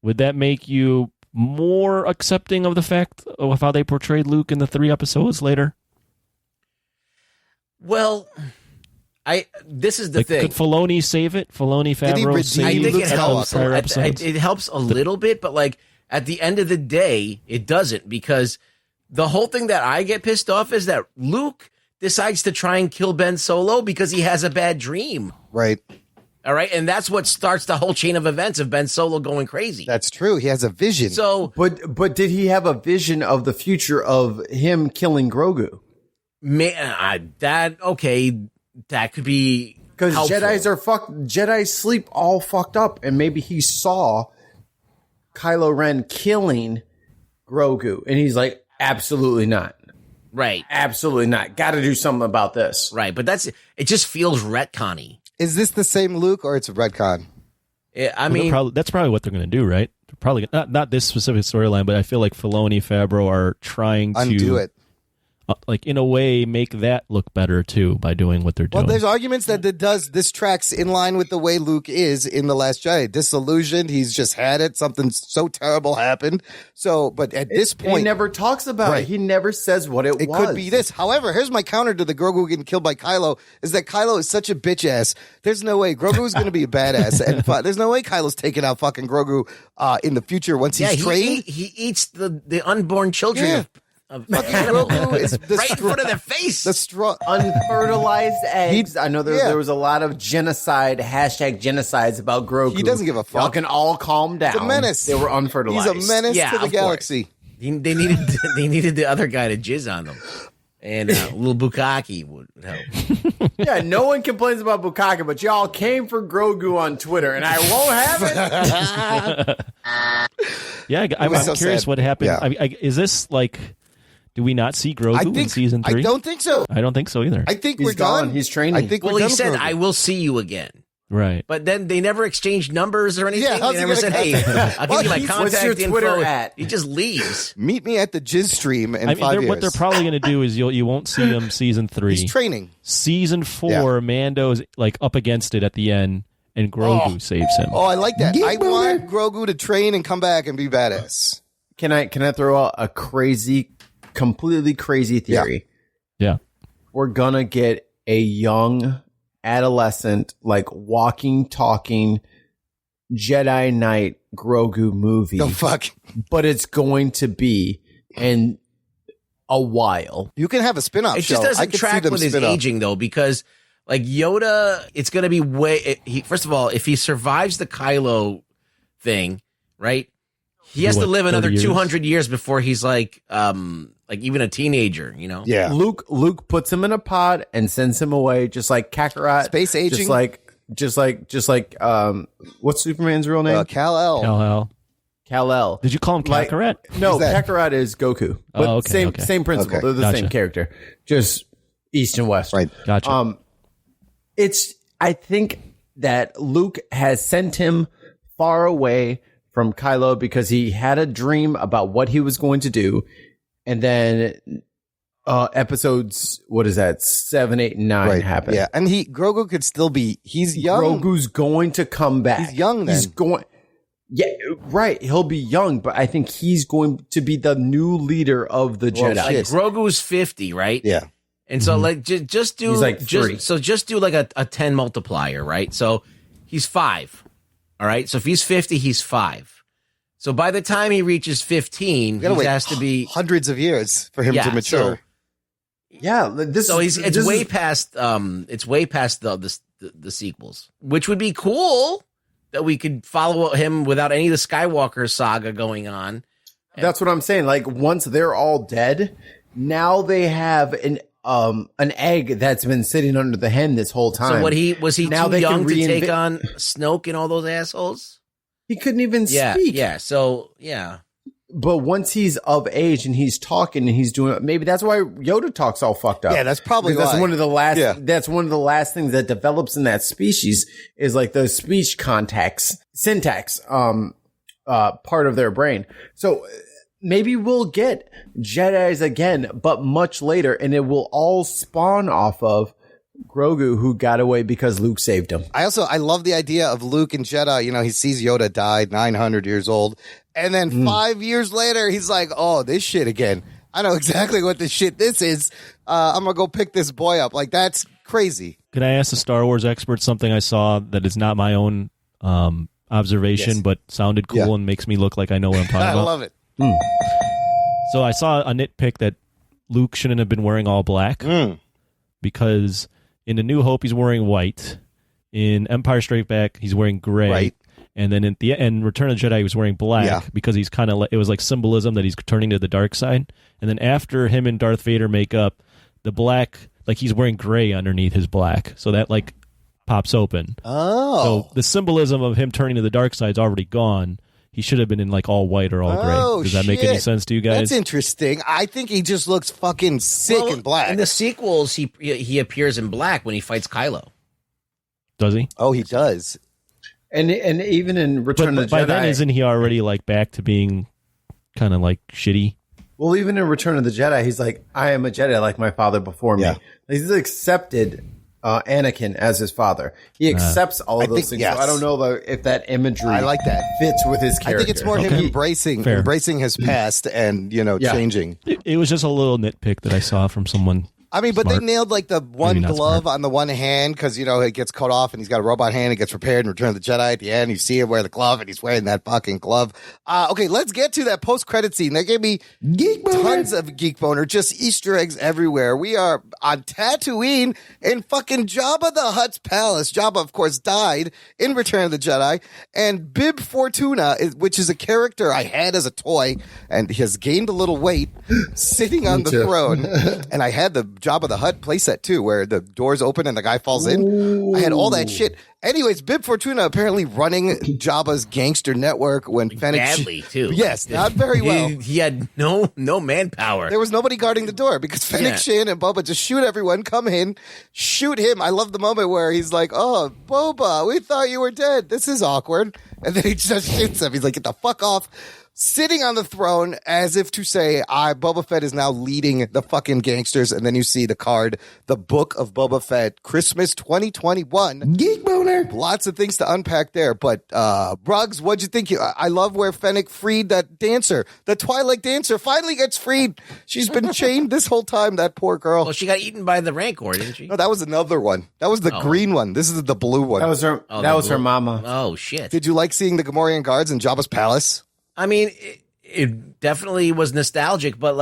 [SPEAKER 7] would that make you more accepting of the fact of how they portrayed Luke in the 3 episodes later?
[SPEAKER 3] Well, this is the thing.
[SPEAKER 7] Could Filoni save it? Filoni, Favreau save
[SPEAKER 3] I think
[SPEAKER 7] it?
[SPEAKER 3] It helps a little bit, but like at the end of the day, it doesn't, because the whole thing that I get pissed off is that Luke decides to try and kill Ben Solo because he has a bad dream.
[SPEAKER 1] Right.
[SPEAKER 3] All right. And that's what starts the whole chain of events of Ben Solo going crazy.
[SPEAKER 1] That's true. He has a vision.
[SPEAKER 3] So,
[SPEAKER 2] but did he have a vision of the future of him killing Grogu?
[SPEAKER 3] That could be
[SPEAKER 2] because Jedi's sleep all fucked up, and maybe he saw Kylo Ren killing Grogu, and he's like, absolutely not.
[SPEAKER 3] Right.
[SPEAKER 2] Absolutely not. Got to do something about this.
[SPEAKER 3] Right, but it just feels retcon-y.
[SPEAKER 1] Is this the same Luke or it's a retcon?
[SPEAKER 7] That's probably what they're going to do, right? Probably not this specific storyline, but I feel like Filoni, Favreau are trying to
[SPEAKER 1] undo it.
[SPEAKER 7] Like in a way, make that look better too by doing what they're doing.
[SPEAKER 1] Well, there's arguments that this tracks in line with the way Luke is in The Last Jedi. Disillusioned, he's just had it. Something so terrible happened. So, but at this point,
[SPEAKER 2] he never talks about it. He never says what it was.
[SPEAKER 1] It could be this. However, here's my counter to the Grogu getting killed by Kylo: is that Kylo is such a bitch ass. There's no way Grogu is going to be a badass, and there's no way Kylo's taking out fucking Grogu in the future once he's trained.
[SPEAKER 3] He eats the unborn children.
[SPEAKER 1] Yeah.
[SPEAKER 3] Fucking Grogu is right in front of their face.
[SPEAKER 1] The
[SPEAKER 2] unfertilized eggs. I know there was a lot of genocide, #genocides about Grogu.
[SPEAKER 1] He doesn't give a fuck.
[SPEAKER 2] Y'all can all calm down.
[SPEAKER 1] He's a menace.
[SPEAKER 2] They were unfertilized.
[SPEAKER 1] He's a menace to the galaxy.
[SPEAKER 3] They needed the other guy to jizz on them. And little Bukkake would help.
[SPEAKER 2] Yeah, no one complains about Bukkake, but y'all came for Grogu on Twitter, and I won't have it.
[SPEAKER 7] Yeah, I'm curious what happened.
[SPEAKER 1] Yeah.
[SPEAKER 7] Is this like... Do we not see Grogu in season 3?
[SPEAKER 1] I don't think so.
[SPEAKER 7] I don't think so either.
[SPEAKER 1] I think
[SPEAKER 2] he's
[SPEAKER 1] we're done.
[SPEAKER 2] He's training.
[SPEAKER 1] I think
[SPEAKER 3] he said, I will see you again.
[SPEAKER 7] Right.
[SPEAKER 3] But then they never exchanged numbers or anything.
[SPEAKER 1] Yeah,
[SPEAKER 3] they never said, hey, I'll give you my contact
[SPEAKER 2] what's your
[SPEAKER 3] info.
[SPEAKER 2] Twitter at?
[SPEAKER 3] He just leaves.
[SPEAKER 1] Meet me at the Jizz stream in 5 years.
[SPEAKER 7] What they're probably going to do is you won't see him season 3.
[SPEAKER 1] He's training.
[SPEAKER 7] Season 4, Mando's like up against it at the end, and Grogu saves him.
[SPEAKER 1] Oh, I like that. I want Grogu to train and come back and be badass.
[SPEAKER 2] Can I throw out a completely crazy theory?
[SPEAKER 7] Yeah.
[SPEAKER 2] We're gonna get a young adolescent, like walking, talking Jedi Knight Grogu movie.
[SPEAKER 1] The fuck?
[SPEAKER 2] But it's going to be in a while.
[SPEAKER 1] You can have a spin-off show.
[SPEAKER 3] It just doesn't track with his aging, though, because like Yoda, it's going to be first of all, if he survives the Kylo thing, right? He has to live another 200 years before he's like even a teenager, you know?
[SPEAKER 1] Yeah.
[SPEAKER 2] Luke puts him in a pod and sends him away, just like Kakarot.
[SPEAKER 1] Space aging.
[SPEAKER 2] Just like what's Superman's real name?
[SPEAKER 1] Kal-El.
[SPEAKER 2] Kal-El.
[SPEAKER 7] Did you call him Kakarot?
[SPEAKER 2] No, Kakarot is Goku. But same principle.
[SPEAKER 1] Okay.
[SPEAKER 2] They're the same character. Just east and west.
[SPEAKER 1] Right.
[SPEAKER 7] Gotcha.
[SPEAKER 2] I think that Luke has sent him far away from Kylo because he had a dream about what he was going to do. And then episodes, 7, 8, and 9 happen.
[SPEAKER 1] Yeah, and Grogu could still be, he's young.
[SPEAKER 2] Grogu's going to come back.
[SPEAKER 1] He's young then.
[SPEAKER 2] Yeah, right. He'll be young, but I think he's going to be the new leader of the Jedi.
[SPEAKER 3] Like Grogu's 50, right?
[SPEAKER 1] Yeah.
[SPEAKER 3] And so like just do
[SPEAKER 2] he's like 3.
[SPEAKER 3] just do like a 10 multiplier, right? So he's 5. All right. So if he's 50, he's 5. So by the time he reaches 15, he has to be
[SPEAKER 1] hundreds of years for him to mature.
[SPEAKER 3] It's way past the sequels, which would be cool that we could follow him without any of the Skywalker saga going on.
[SPEAKER 2] That's what I'm saying. Like once they're all dead, now they have an egg that's been sitting under the hen this whole time.
[SPEAKER 3] So was he
[SPEAKER 2] now
[SPEAKER 3] too young to take on Snoke and all those assholes?
[SPEAKER 2] He couldn't even speak.
[SPEAKER 3] Yeah. So yeah.
[SPEAKER 2] But once he's of age and he's talking and he's doing, maybe that's why Yoda talks all fucked up.
[SPEAKER 1] Yeah, that's probably
[SPEAKER 2] that's
[SPEAKER 1] why.
[SPEAKER 2] one of the last. Yeah. That's one of the last things that develops in that species is like the speech syntax, part of their brain. So maybe we'll get Jedis again, but much later, and it will all spawn off of Grogu, who got away because Luke saved him.
[SPEAKER 1] I love the idea of Luke and Jedha. You know, he sees Yoda died 900 years old. And then 5 years later, he's like, oh, this shit again. I know exactly what this shit this is. I'm going to go pick this boy up. Like, that's crazy.
[SPEAKER 7] Can I ask the Star Wars expert something I saw that is not my own observation, but sounded cool and makes me look like I know what I'm talking about?
[SPEAKER 1] I love it.
[SPEAKER 7] So I saw a nitpick that Luke shouldn't have been wearing all black because in A New Hope, he's wearing white. In Empire Strikes Back, he's wearing gray.
[SPEAKER 1] Right.
[SPEAKER 7] And then at the end, Return of the Jedi, he was wearing black because he's kind of it was like symbolism that he's turning to the dark side. And then after him and Darth Vader make up, the black, like he's wearing gray underneath his black. So that like pops open.
[SPEAKER 1] Oh.
[SPEAKER 7] So the symbolism of him turning to the dark side is already gone. he should have been in like all white or all gray. Does that make any sense to you guys?
[SPEAKER 1] That's interesting. I think he just looks fucking sick in black.
[SPEAKER 3] In the sequels, he appears in black when he fights Kylo.
[SPEAKER 7] Does he?
[SPEAKER 1] Oh, he does.
[SPEAKER 2] And even in Return of the
[SPEAKER 7] by
[SPEAKER 2] Jedi,
[SPEAKER 7] then isn't he already like back to being kind of like shitty?
[SPEAKER 2] Well, even in Return of the Jedi, he's like, I am a Jedi like my father before me. He's accepted Anakin as his father. He accepts all of those things.
[SPEAKER 1] Yes.
[SPEAKER 2] So I don't know if that imagery
[SPEAKER 1] I like that.
[SPEAKER 2] fits with his character.
[SPEAKER 1] I think it's more him embracing his past and, changing.
[SPEAKER 7] It was just a little nitpick that I saw from someone.
[SPEAKER 1] I mean, but
[SPEAKER 7] smart.
[SPEAKER 1] they nailed like the one
[SPEAKER 7] Maybe not
[SPEAKER 1] glove
[SPEAKER 7] smart.
[SPEAKER 1] on the one hand because, it gets cut off and he's got a robot hand. It gets repaired in Return of the Jedi at the end. You see him wear the glove and he's wearing that fucking glove. Okay, let's get to that post-credit scene. They gave me tons of Geek Boner, just Easter eggs everywhere. We are on Tatooine in fucking Jabba the Hutt's palace. Jabba, of course, died in Return of the Jedi. And Bib Fortuna, which is a character I had as a toy and has gained a little weight, sitting on the throne. And I had the Jabba the Hutt playset too, where the doors open and the guy falls in.
[SPEAKER 2] Ooh.
[SPEAKER 1] I had all that shit. Anyways, Bib Fortuna apparently running Jabba's gangster network when Fennec
[SPEAKER 3] Badly too.
[SPEAKER 1] Yes, not very well.
[SPEAKER 3] He had no manpower.
[SPEAKER 1] There was nobody guarding the door because Fennec Shand and Boba just shoot everyone, come in, shoot him. I love the moment where he's like, "Oh, Boba, we thought you were dead. This is awkward." And then he just shoots him. He's like, "Get the fuck off." Sitting on the throne as if to say, Boba Fett is now leading the fucking gangsters. And then you see the card, the Book of Boba Fett, Christmas 2021. Geek Boner. Lots of things to unpack there. But, Ruggs, what'd you think? I love where Fennec freed that dancer. The Twilight dancer finally gets freed. She's been chained this whole time, that poor girl.
[SPEAKER 3] Well, she got eaten by the Rancor, didn't she?
[SPEAKER 1] No, that was another one. That was the green one. This is the blue one.
[SPEAKER 2] That was her mama.
[SPEAKER 3] Oh, shit.
[SPEAKER 1] Did you like seeing the Gamorrean guards in Jabba's palace?
[SPEAKER 3] I mean, it definitely was nostalgic, but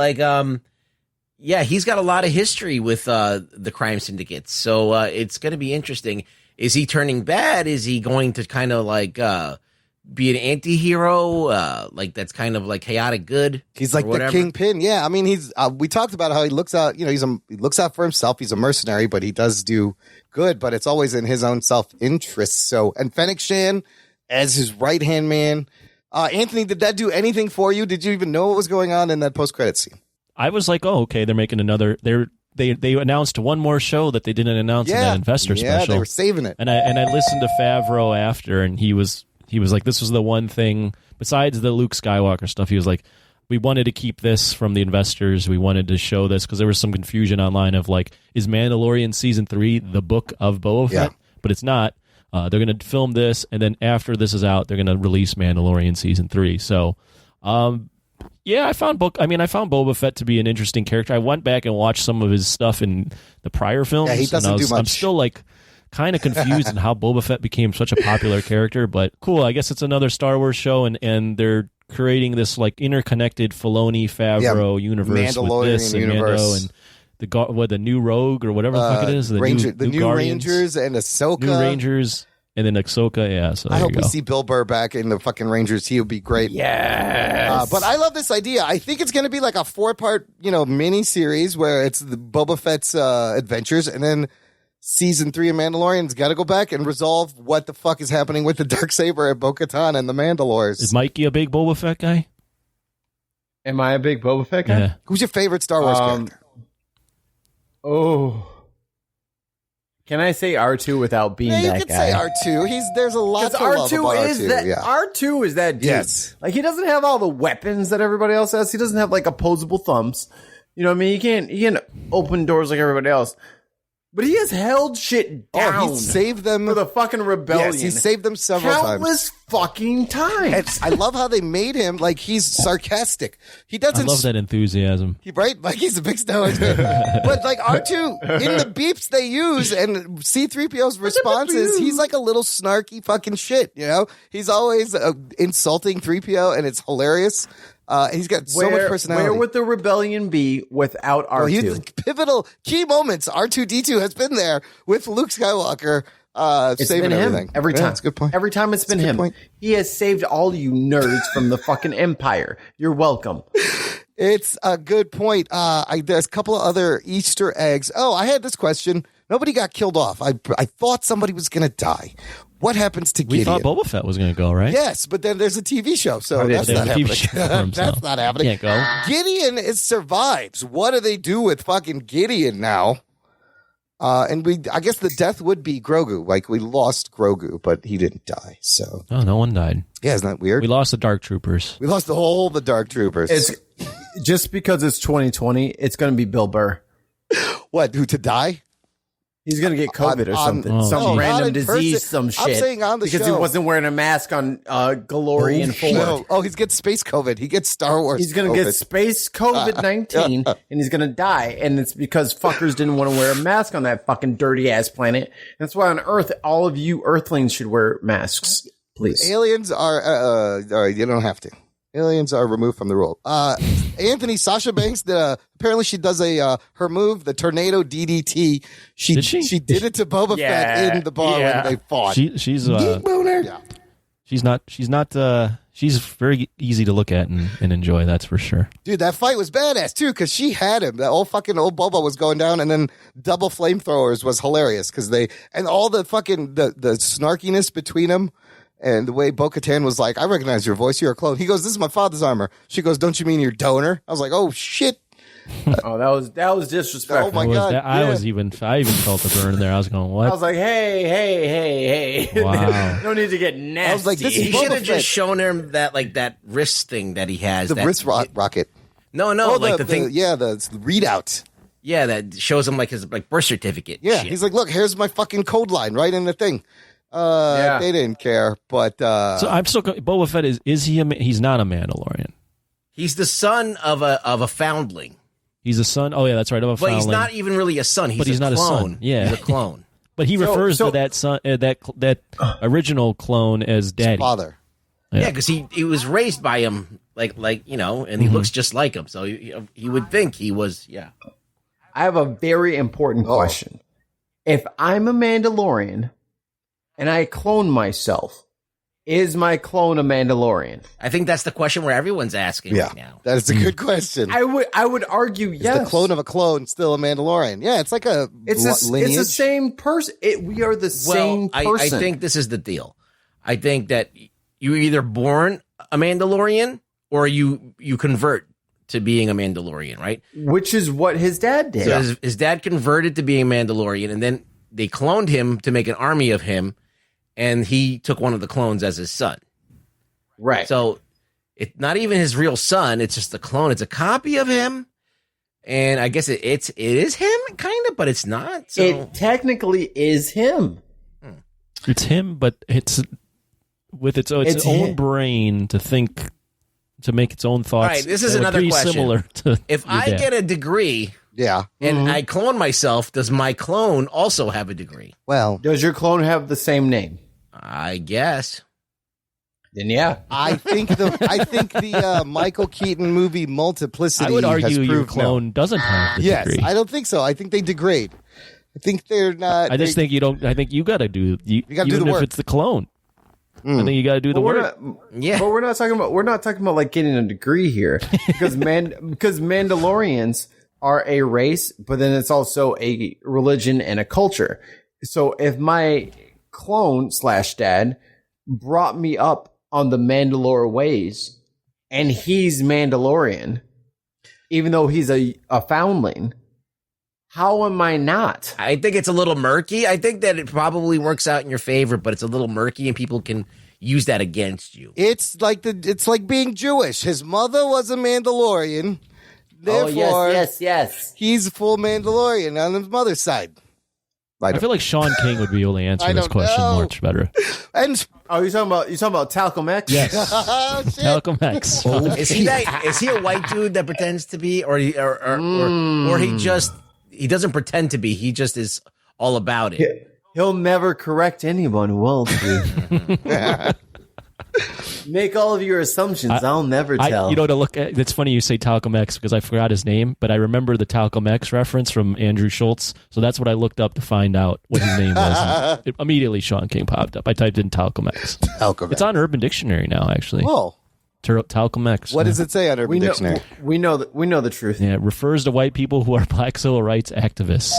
[SPEAKER 3] he's got a lot of history with the crime syndicates. So it's going to be interesting. Is he turning bad? Is he going to kind of be an anti-hero? That's kind of like chaotic good?
[SPEAKER 1] He's like the kingpin. Yeah. I mean, we talked about how he looks out, he looks out for himself. He's a mercenary, but he does do good, but it's always in his own self-interest. So, and Fennec Shand as his right-hand man. Anthony, did that do anything for you? Did you even know what was going on in that post-credit scene?
[SPEAKER 7] I was like, oh, okay, they're making another. They announced one more show that they didn't announce in that investor special.
[SPEAKER 1] Yeah, they were saving it.
[SPEAKER 7] And I listened to Favreau after, and he was like, this was the one thing besides the Luke Skywalker stuff. He was like, we wanted to keep this from the investors. We wanted to show this because there was some confusion online of is Mandalorian season 3 the book of Boba Fett? But it's not. They're going to film this, and then after this is out, they're going to release Mandalorian season 3. So, I found Boba Fett to be an interesting character. I went back and watched some of his stuff in the prior films.
[SPEAKER 1] Yeah, he doesn't do much.
[SPEAKER 7] I'm still kind of confused in how Boba Fett became such a popular character, but cool. I guess it's another Star Wars show, and they're creating this interconnected Filoni Favreau universe
[SPEAKER 1] Mandalorian
[SPEAKER 7] with this and
[SPEAKER 1] universe.
[SPEAKER 7] Mando and the new Rogue or whatever the fuck it is,
[SPEAKER 1] the new
[SPEAKER 7] Guardians,
[SPEAKER 1] Rangers and Ahsoka,
[SPEAKER 7] new Rangers, and then Ahsoka. Yeah, so
[SPEAKER 1] I hope we see Bill Burr back in the fucking Rangers. He would be great.
[SPEAKER 2] Yes,
[SPEAKER 1] but I love this idea. I think it's going to be like a 4-part, mini series where it's the Boba Fett's adventures, and then season 3 of Mandalorian's got to go back and resolve what the fuck is happening with the Darksaber at Bo-Katan and the Mandalores.
[SPEAKER 7] Is Mikey a big Boba Fett guy?
[SPEAKER 2] Am I a big Boba Fett guy?
[SPEAKER 7] Yeah.
[SPEAKER 1] Who's your favorite Star Wars character?
[SPEAKER 2] Oh, can I say R2 without being that guy?
[SPEAKER 1] You could say R2. There's a lot to love about R2.
[SPEAKER 2] R2 is that dude.
[SPEAKER 1] Yes.
[SPEAKER 2] He doesn't have all the weapons that everybody else has. He doesn't have opposable thumbs. You know what I mean? He can't open doors like everybody else. But he has held shit down.
[SPEAKER 1] He saved them
[SPEAKER 2] for the fucking rebellion.
[SPEAKER 1] Yes, he saved them several times.
[SPEAKER 2] Countless fucking times.
[SPEAKER 1] I love how they made him he's sarcastic. He doesn't.
[SPEAKER 7] I love that enthusiasm.
[SPEAKER 1] Right? He's a big stoic. But R2 in the beeps they use and C-3PO's responses, he's a little snarky fucking shit. He's always insulting 3PO, and it's hilarious. He's got so much personality.
[SPEAKER 2] Where would the rebellion be without R2?
[SPEAKER 1] Pivotal key moments. R2-D2 has been there with Luke Skywalker saving everything.
[SPEAKER 2] Every time.
[SPEAKER 1] That's a good point.
[SPEAKER 2] Every time it's been him. Point. He has saved all you nerds from the fucking Empire. You're welcome.
[SPEAKER 1] It's a good point. There's a couple of other Easter eggs. Oh, I had this question. Nobody got killed off. I thought somebody was going to die. What happens to
[SPEAKER 7] We
[SPEAKER 1] Gideon?
[SPEAKER 7] thought Boba Fett was going to go, right?
[SPEAKER 1] Yes, but then there's a TV show, so that's
[SPEAKER 7] there's
[SPEAKER 1] not
[SPEAKER 7] a TV
[SPEAKER 1] happening.
[SPEAKER 7] show for him,
[SPEAKER 1] That's
[SPEAKER 7] so
[SPEAKER 1] not happening.
[SPEAKER 7] Can't go.
[SPEAKER 1] Gideon survives. What do they do with fucking Gideon now? And I guess the death would be Grogu. Like, we lost Grogu, but he didn't die. So,
[SPEAKER 7] no one died.
[SPEAKER 1] Yeah, isn't that weird?
[SPEAKER 7] We lost the Dark Troopers.
[SPEAKER 1] We lost the Dark Troopers.
[SPEAKER 2] It's just because it's 2020. It's going to be Bill Burr.
[SPEAKER 1] What? Who to die?
[SPEAKER 2] He's going to get COVID or something. Some random disease, some shit.
[SPEAKER 1] I'm saying on the
[SPEAKER 2] because
[SPEAKER 1] show.
[SPEAKER 2] he wasn't wearing a mask on Galorian 4.
[SPEAKER 1] Oh, he's getting space COVID. He gets Star Wars
[SPEAKER 2] He's going to get space COVID-19 and he's going to die. And it's because fuckers didn't want to wear a mask on that fucking dirty ass planet. That's why on Earth, all of you Earthlings should wear masks, please.
[SPEAKER 1] Aliens are, you don't have to. Aliens are removed from the rule. Sasha Banks, apparently she does her move, the tornado DDT. She did it to Boba Fett in the bar when they fought.
[SPEAKER 7] She's very easy to look at and enjoy. That's for sure.
[SPEAKER 1] Dude, that fight was badass too because she had him. That old Boba was going down, and then double flamethrowers was hilarious because all the fucking the snarkiness between them. And the way Bo-Katan was like, I recognize your voice. You're a clone. He goes, this is my father's armor. She goes, don't you mean your donor? I was like, oh, shit.
[SPEAKER 2] That was disrespectful.
[SPEAKER 1] Oh, my God.
[SPEAKER 7] I even felt the burn there. I was going, what?
[SPEAKER 2] I was like, hey.
[SPEAKER 7] Wow.
[SPEAKER 2] No need to get nasty.
[SPEAKER 1] I was like, this is
[SPEAKER 3] He should have just shown him that wrist thing that he has.
[SPEAKER 1] The wrist rocket.
[SPEAKER 3] No, the thing.
[SPEAKER 1] Yeah, the readout.
[SPEAKER 3] Yeah, that shows him like his birth certificate.
[SPEAKER 1] Yeah,
[SPEAKER 3] shit.
[SPEAKER 1] he's like, look, here's my fucking code line right in the thing. They didn't care, but
[SPEAKER 7] so I'm still Boba Fett is he? He's not a Mandalorian.
[SPEAKER 3] He's the son of a foundling.
[SPEAKER 7] He's a son. Oh yeah, that's right. Of a
[SPEAKER 3] but
[SPEAKER 7] foundling.
[SPEAKER 3] He's not even really a son. He's
[SPEAKER 7] not
[SPEAKER 3] clone.
[SPEAKER 7] a son. Yeah,
[SPEAKER 3] he's a clone.
[SPEAKER 7] But he refers to that son, that original clone as daddy.
[SPEAKER 1] His father.
[SPEAKER 3] Yeah, because he was raised by him, like you know, and he looks just like him. So you would think he was. Yeah.
[SPEAKER 2] I have a very important question. If I'm a Mandalorian and I clone myself, is my clone a Mandalorian?
[SPEAKER 3] I think that's the question where everyone's asking right now.
[SPEAKER 1] That is a good question.
[SPEAKER 2] I would argue yes.
[SPEAKER 1] Is the clone of a clone still a Mandalorian? Yeah, it's like
[SPEAKER 2] it's the same person. We are the same person.
[SPEAKER 3] I think this is the deal. I think that you're either born a Mandalorian or you convert to being a Mandalorian, right?
[SPEAKER 2] Which is what his dad did.
[SPEAKER 3] So his dad converted to being a Mandalorian, and then they cloned him to make an army of him, and he took one of the clones as his son.
[SPEAKER 2] Right.
[SPEAKER 3] So it's not even his real son. It's just a clone. It's a copy of him. And I guess it is him, kind of, but it's not. So.
[SPEAKER 2] It technically is him.
[SPEAKER 7] It's him, but it's with its own brain to think, to make its own thoughts.
[SPEAKER 3] All right, this is another question.
[SPEAKER 7] Similar to
[SPEAKER 3] if I get a degree, and I clone myself, does my clone also have a degree?
[SPEAKER 1] Well,
[SPEAKER 2] does your clone have the same name?
[SPEAKER 3] I guess.
[SPEAKER 2] Then yeah,
[SPEAKER 1] I think the Michael Keaton movie Multiplicity.
[SPEAKER 7] I would argue
[SPEAKER 1] has
[SPEAKER 7] your
[SPEAKER 1] proved
[SPEAKER 7] clone doesn't have the degree.
[SPEAKER 1] Yes, I don't think so. I think they degrade. I think they're not.
[SPEAKER 7] I just think you don't. I think you got to do. You got to do the work. If it's the clone, I think you got to do the work.
[SPEAKER 2] But we're not talking about like getting a degree here because because Mandalorians are a race, but then it's also a religion and a culture. So if my clone / dad brought me up on the Mandalore ways, and he's Mandalorian, even though he's a foundling, how am I not?
[SPEAKER 3] I think it's a little murky. I think that it probably works out in your favor, but it's a little murky, and people can use that against you.
[SPEAKER 1] It's like being Jewish. His mother was a Mandalorian. Therefore,
[SPEAKER 2] yes.
[SPEAKER 1] He's full Mandalorian on his mother's side.
[SPEAKER 7] I feel like Sean King would be able to answer this question much better.
[SPEAKER 1] And
[SPEAKER 2] you talking about Talcum X?
[SPEAKER 7] Yes,
[SPEAKER 1] oh, shit.
[SPEAKER 7] Talcum X.
[SPEAKER 3] Is he a white dude that pretends to be, or he doesn't pretend to be? He just is all about it.
[SPEAKER 2] He'll never correct anyone who will to. Make all of your assumptions. I'll never tell.
[SPEAKER 7] To look at, it's funny you say Talcum X because I forgot his name, but I remember the Talcum X reference from Andrew Schultz. So that's what I looked up to find out what his name was. Immediately Sean King popped up. I typed in Talcum X. It's on Urban Dictionary now, actually.
[SPEAKER 1] Oh.
[SPEAKER 7] Talcum X.
[SPEAKER 1] What does it say on Urban Dictionary?
[SPEAKER 2] We know the truth.
[SPEAKER 7] Yeah, it refers to white people who are black civil rights activists.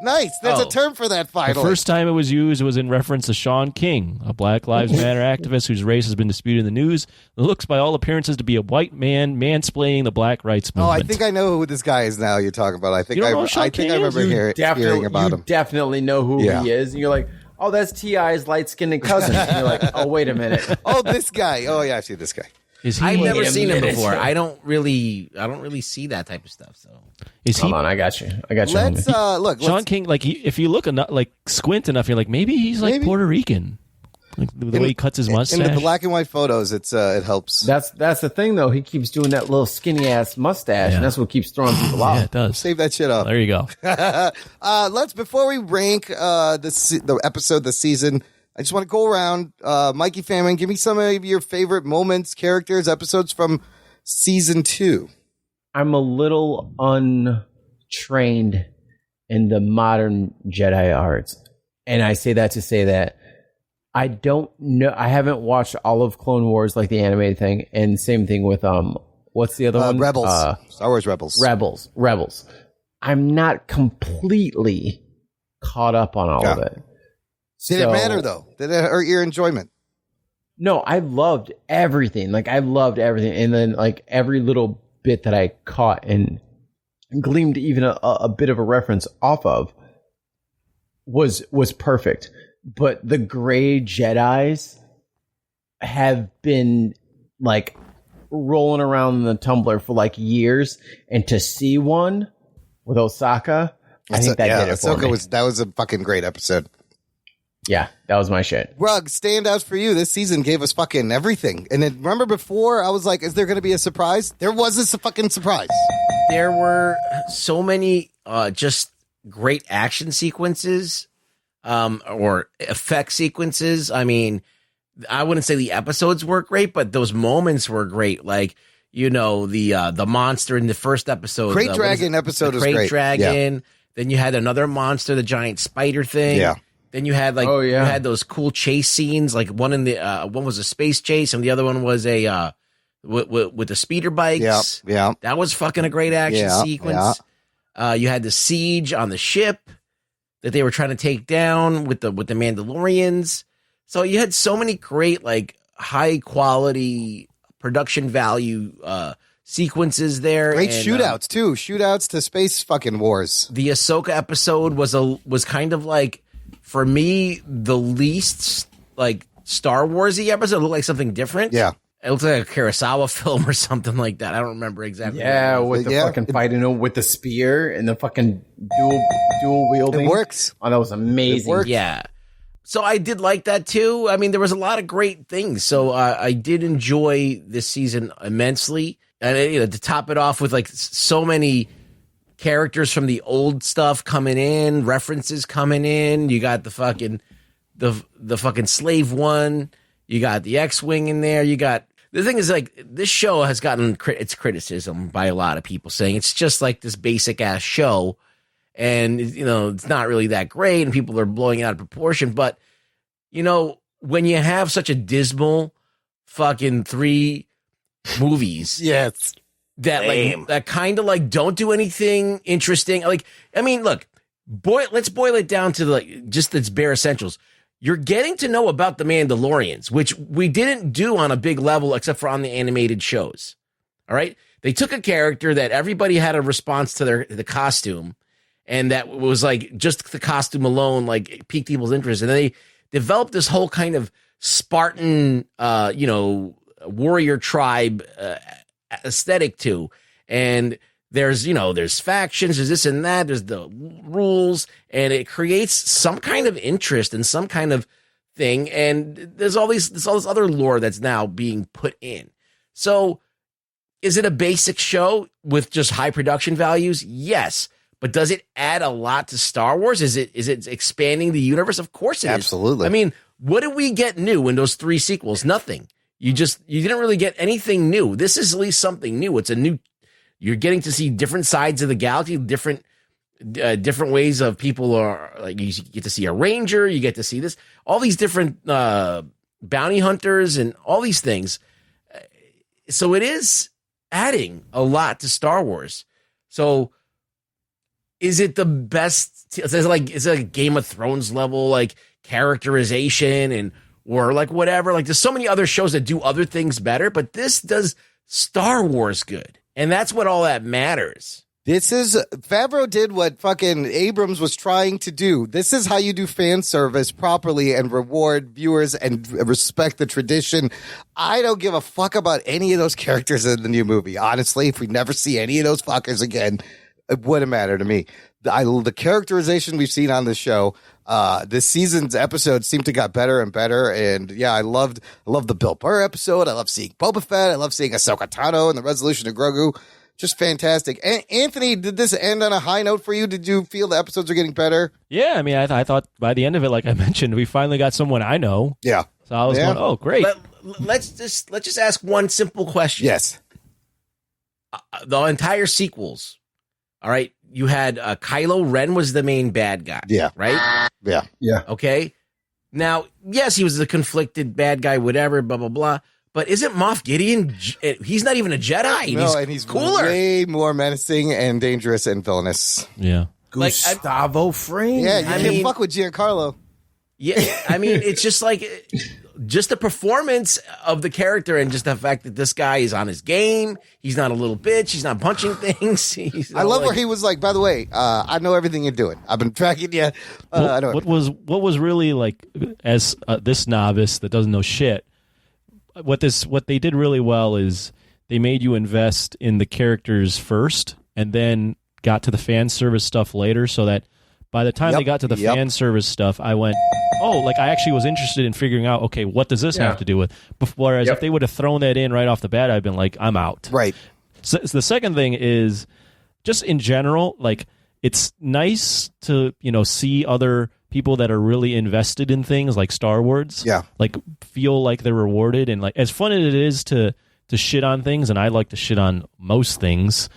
[SPEAKER 1] Nice. There's a term for that, finally.
[SPEAKER 7] The first time it was used was in reference to Sean King, a Black Lives Matter activist whose race has been disputed in the news. It looks by all appearances to be a white man mansplaining the black rights movement.
[SPEAKER 1] Oh, I think I know who this guy is now you're talking about. I think I remember hearing about him.
[SPEAKER 2] You definitely know who he is. And you're like, oh, that's T.I.'s light-skinned cousin. And you're like, oh, wait a minute.
[SPEAKER 1] Oh, this guy. Oh, yeah, I see this guy.
[SPEAKER 3] I've never seen him before. I don't really see that type of stuff. So
[SPEAKER 2] hold on, I got you.
[SPEAKER 1] Let's look.
[SPEAKER 7] Sean King, like if you look enough, like squint enough, you're like maybe he's like Puerto Rican. Like the way he cuts his mustache.
[SPEAKER 1] In the black and white photos, it helps.
[SPEAKER 2] That's the thing though. He keeps doing that little skinny ass mustache, and that's what keeps throwing people out.
[SPEAKER 7] Yeah, it does.
[SPEAKER 1] Save that shit up.
[SPEAKER 7] There you go.
[SPEAKER 1] Let's before we rank the episode, the season. I just want to go around. Mikey Famine, give me some of your favorite moments, characters, episodes from season 2.
[SPEAKER 2] I'm a little untrained in the modern Jedi arts. And I say that to say that I don't know. I haven't watched all of Clone Wars, like the animated thing. And same thing with, what's the other one?
[SPEAKER 1] Rebels. Star Wars Rebels.
[SPEAKER 2] Rebels. I'm not completely caught up on all of it.
[SPEAKER 1] Did it matter, though? Did it hurt your enjoyment?
[SPEAKER 2] No, I loved everything. Like, I loved everything. And then, like, every little bit that I caught and gleamed even a bit of a reference off of was perfect. But the gray Jedis have been, like, rolling around in the Tumblr for, like, years. And to see one with Osaka, I think that did it for me.
[SPEAKER 1] That was a fucking great episode.
[SPEAKER 2] Yeah, that was my shit.
[SPEAKER 1] Rug, standouts for you. This season gave us fucking everything. And then, remember before, I was like, is there going to be a surprise? There was a fucking surprise.
[SPEAKER 3] There were so many just great action sequences or effect sequences. I mean, I wouldn't say the episodes were great, but those moments were great. Like, you know, the monster in the first episode.
[SPEAKER 1] Crate Dragon episode was great.
[SPEAKER 3] Crate Dragon. Yeah. Then you had another monster, the giant spider thing.
[SPEAKER 1] Yeah.
[SPEAKER 3] Then you had you had those cool chase scenes, like one was a space chase, and the other one was a with the speeder bikes.
[SPEAKER 1] Yeah.
[SPEAKER 3] That was fucking a great action sequence. Yeah. You had the siege on the ship that they were trying to take down with the Mandalorians. So you had so many great, like, high quality production value sequences there.
[SPEAKER 1] Great shootouts too. Shootouts to space fucking wars.
[SPEAKER 3] The Ahsoka episode was kind of like, for me, the least, like, Star Wars-y episode. It looked like something different.
[SPEAKER 1] Yeah.
[SPEAKER 3] It looked like a Kurosawa film or something like that. I don't remember exactly.
[SPEAKER 2] Yeah, with the fucking fighting with the spear and the fucking dual wielding.
[SPEAKER 1] It works.
[SPEAKER 2] Oh, that was amazing.
[SPEAKER 3] Yeah. So I did like that, too. I mean, there was a lot of great things. So I did enjoy this season immensely. And to top it off with, like, so many characters from the old stuff coming in, references coming in. You got the fucking slave one. You got the X-Wing in there. You got, the thing is, like, this show has gotten its criticism by a lot of people, saying it's just like this basic ass show, and you know it's not really that great, and people are blowing it out of proportion. But you know, when you have such a dismal fucking 3 movies,
[SPEAKER 1] yes.
[SPEAKER 3] That kind of like don't do anything interesting. Like, I mean, look, let's boil it down to like just its bare essentials. You're getting to know about the Mandalorians, which we didn't do on a big level except for on the animated shows. All right, they took a character that everybody had a response to the costume, and that was like just the costume alone like piqued people's interest, and then they developed this whole kind of Spartan, warrior tribe aesthetic too. And there's factions, there's this and that, there's the rules, and it creates some kind of interest and some kind of thing. And there's all this other lore that's now being put in. So is it a basic show with just high production values? Yes. But does it add a lot to Star Wars? Is it expanding the universe? Of course it is.
[SPEAKER 1] Absolutely.
[SPEAKER 3] I mean, what did we get new in those 3 sequels? Nothing. You didn't really get anything new. This is at least something new. It's a new, you're getting to see different sides of the galaxy, different ways of people are like, you get to see a ranger, you get to see this, all these different bounty hunters and all these things. So it is adding a lot to Star Wars. So is it the best? Is it like Game of Thrones level, like characterization and or like whatever? Like there's so many other shows that do other things better, but this does Star Wars good. And that's what all that matters.
[SPEAKER 1] Favreau did what fucking Abrams was trying to do. This is how you do fan service properly and reward viewers and respect the tradition. I don't give a fuck about any of those characters in the new movie. Honestly, if we never see any of those fuckers again, it wouldn't matter to me. The characterization we've seen on this show, this season's episodes seem to got better and better. And yeah, I love the Bill Burr episode. I love seeing Boba Fett. I love seeing Ahsoka Tano and the resolution of Grogu. Just fantastic. Anthony, did this end on a high note for you? Did you feel the episodes are getting better?
[SPEAKER 7] Yeah, I mean, I thought by the end of it, like I mentioned, we finally got someone I know.
[SPEAKER 1] Yeah.
[SPEAKER 7] So I was going, oh, great.
[SPEAKER 3] Let's just ask one simple question.
[SPEAKER 1] Yes.
[SPEAKER 3] The entire sequels. All right. You had Kylo Ren was the main bad guy.
[SPEAKER 1] Yeah.
[SPEAKER 3] Right?
[SPEAKER 1] Yeah.
[SPEAKER 2] Yeah.
[SPEAKER 3] Okay. Now, yes, he was a conflicted bad guy, whatever, blah, blah, blah. But isn't Moff Gideon? He's not even a Jedi.
[SPEAKER 1] No, and he's
[SPEAKER 3] cooler.
[SPEAKER 1] Way more menacing and dangerous and villainous.
[SPEAKER 7] Yeah.
[SPEAKER 2] Gustavo Fring.
[SPEAKER 1] Yeah, you can't fuck with Giancarlo.
[SPEAKER 3] Yeah, I mean, it's just like the performance of the character and just the fact that this guy is on his game. He's not a little bitch. He's not punching things.
[SPEAKER 1] I love where he was like, by the way, I know everything you're doing. I've been tracking you. I know
[SPEAKER 7] what was really like as this novice that doesn't know shit. What they did really well is they made you invest in the characters first and then got to the fan service stuff later, so that by the time they got to the fan service stuff, I went, oh, like I actually was interested in figuring out, okay, what does this have to do with? Whereas if they would have thrown that in right off the bat, I'd been like, I'm out.
[SPEAKER 1] Right.
[SPEAKER 7] So the second thing is just in general, like it's nice to, see other people that are really invested in things like Star Wars, like feel like they're rewarded, and like as fun as it is to shit on things, and I like to shit on most things.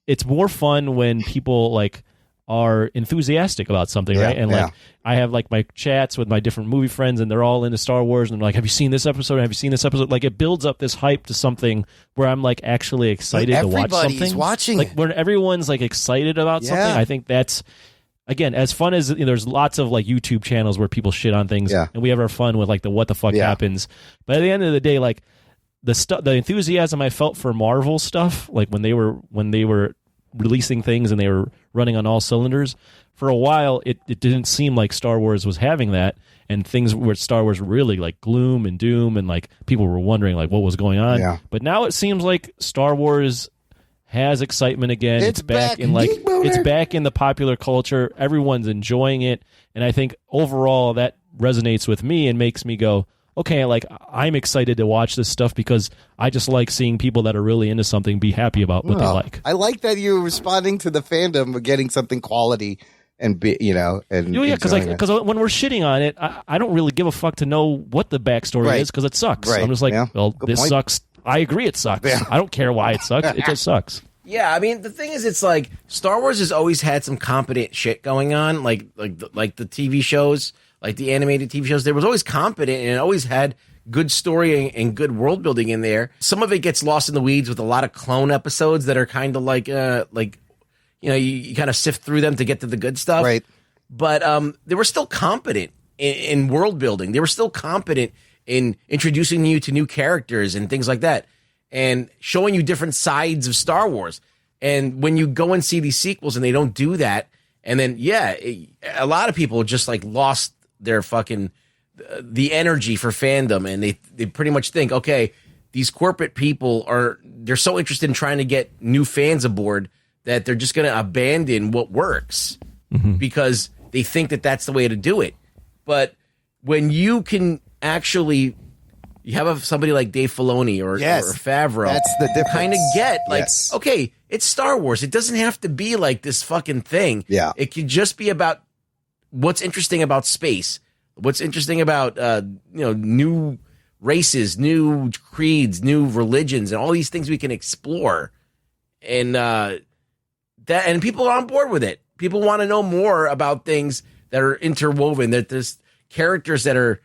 [SPEAKER 7] It's more fun when people like are enthusiastic about something, right? And like I have like my chats with my different movie friends, and they're all into Star Wars, and they're like, "Have you seen this episode? Have you seen this episode?" Like it builds up this hype to something where I'm like actually excited to watch something.
[SPEAKER 1] Everybody's watching,
[SPEAKER 7] like when everyone's like excited about something. I think that's. Again, as fun as there's lots of like YouTube channels where people shit on things, and we have our fun with like the what the fuck happens. But at the end of the day, like the enthusiasm I felt for Marvel stuff, like when they were releasing things and they were running on all cylinders, for a while it didn't seem like Star Wars was having that, and things where Star Wars were really like gloom and doom, and like people were wondering like what was going on. Yeah. But now it seems like Star Wars has excitement again. It's back in it's back in the popular culture. Everyone's enjoying it, and I think overall that resonates with me and makes me go, okay, like I'm excited to watch this stuff because I just like seeing people that are really into something be happy about what they like.
[SPEAKER 1] I like that you're responding to the fandom of getting something quality and because
[SPEAKER 7] when we're shitting on it, I don't really give a fuck to know what the backstory is because it sucks. Right. I'm just like, well, this point. Sucks. I agree it sucks. Yeah. I don't care why it sucks. It just sucks.
[SPEAKER 3] Yeah, I mean, the thing is, it's like Star Wars has always had some competent shit going on, like the TV shows, like the animated TV shows. There was always competent, and it always had good story and good world building in there. Some of it gets lost in the weeds with a lot of clone episodes that are kind of like you kind of sift through them to get to the good stuff.
[SPEAKER 1] Right.
[SPEAKER 3] But they were still competent in world building. They were still competent in introducing you to new characters and things like that, and showing you different sides of Star Wars. And when you go and see these sequels and they don't do that, and then, a lot of people just like lost their fucking, the energy for fandom. And they pretty much think, okay, these corporate people they're so interested in trying to get new fans aboard that they're just going to abandon what works because they think that that's the way to do it. But when you can actually, you have somebody like Dave Filoni or Favreau,
[SPEAKER 1] that's the difference.
[SPEAKER 3] Kind of get like, okay, it's Star Wars. It doesn't have to be like this fucking thing.
[SPEAKER 1] Yeah,
[SPEAKER 3] it could just be about what's interesting about space, what's interesting about new races, new creeds, new religions, and all these things we can explore, and and people are on board with it. People want to know more about things that are interwoven. That there's characters that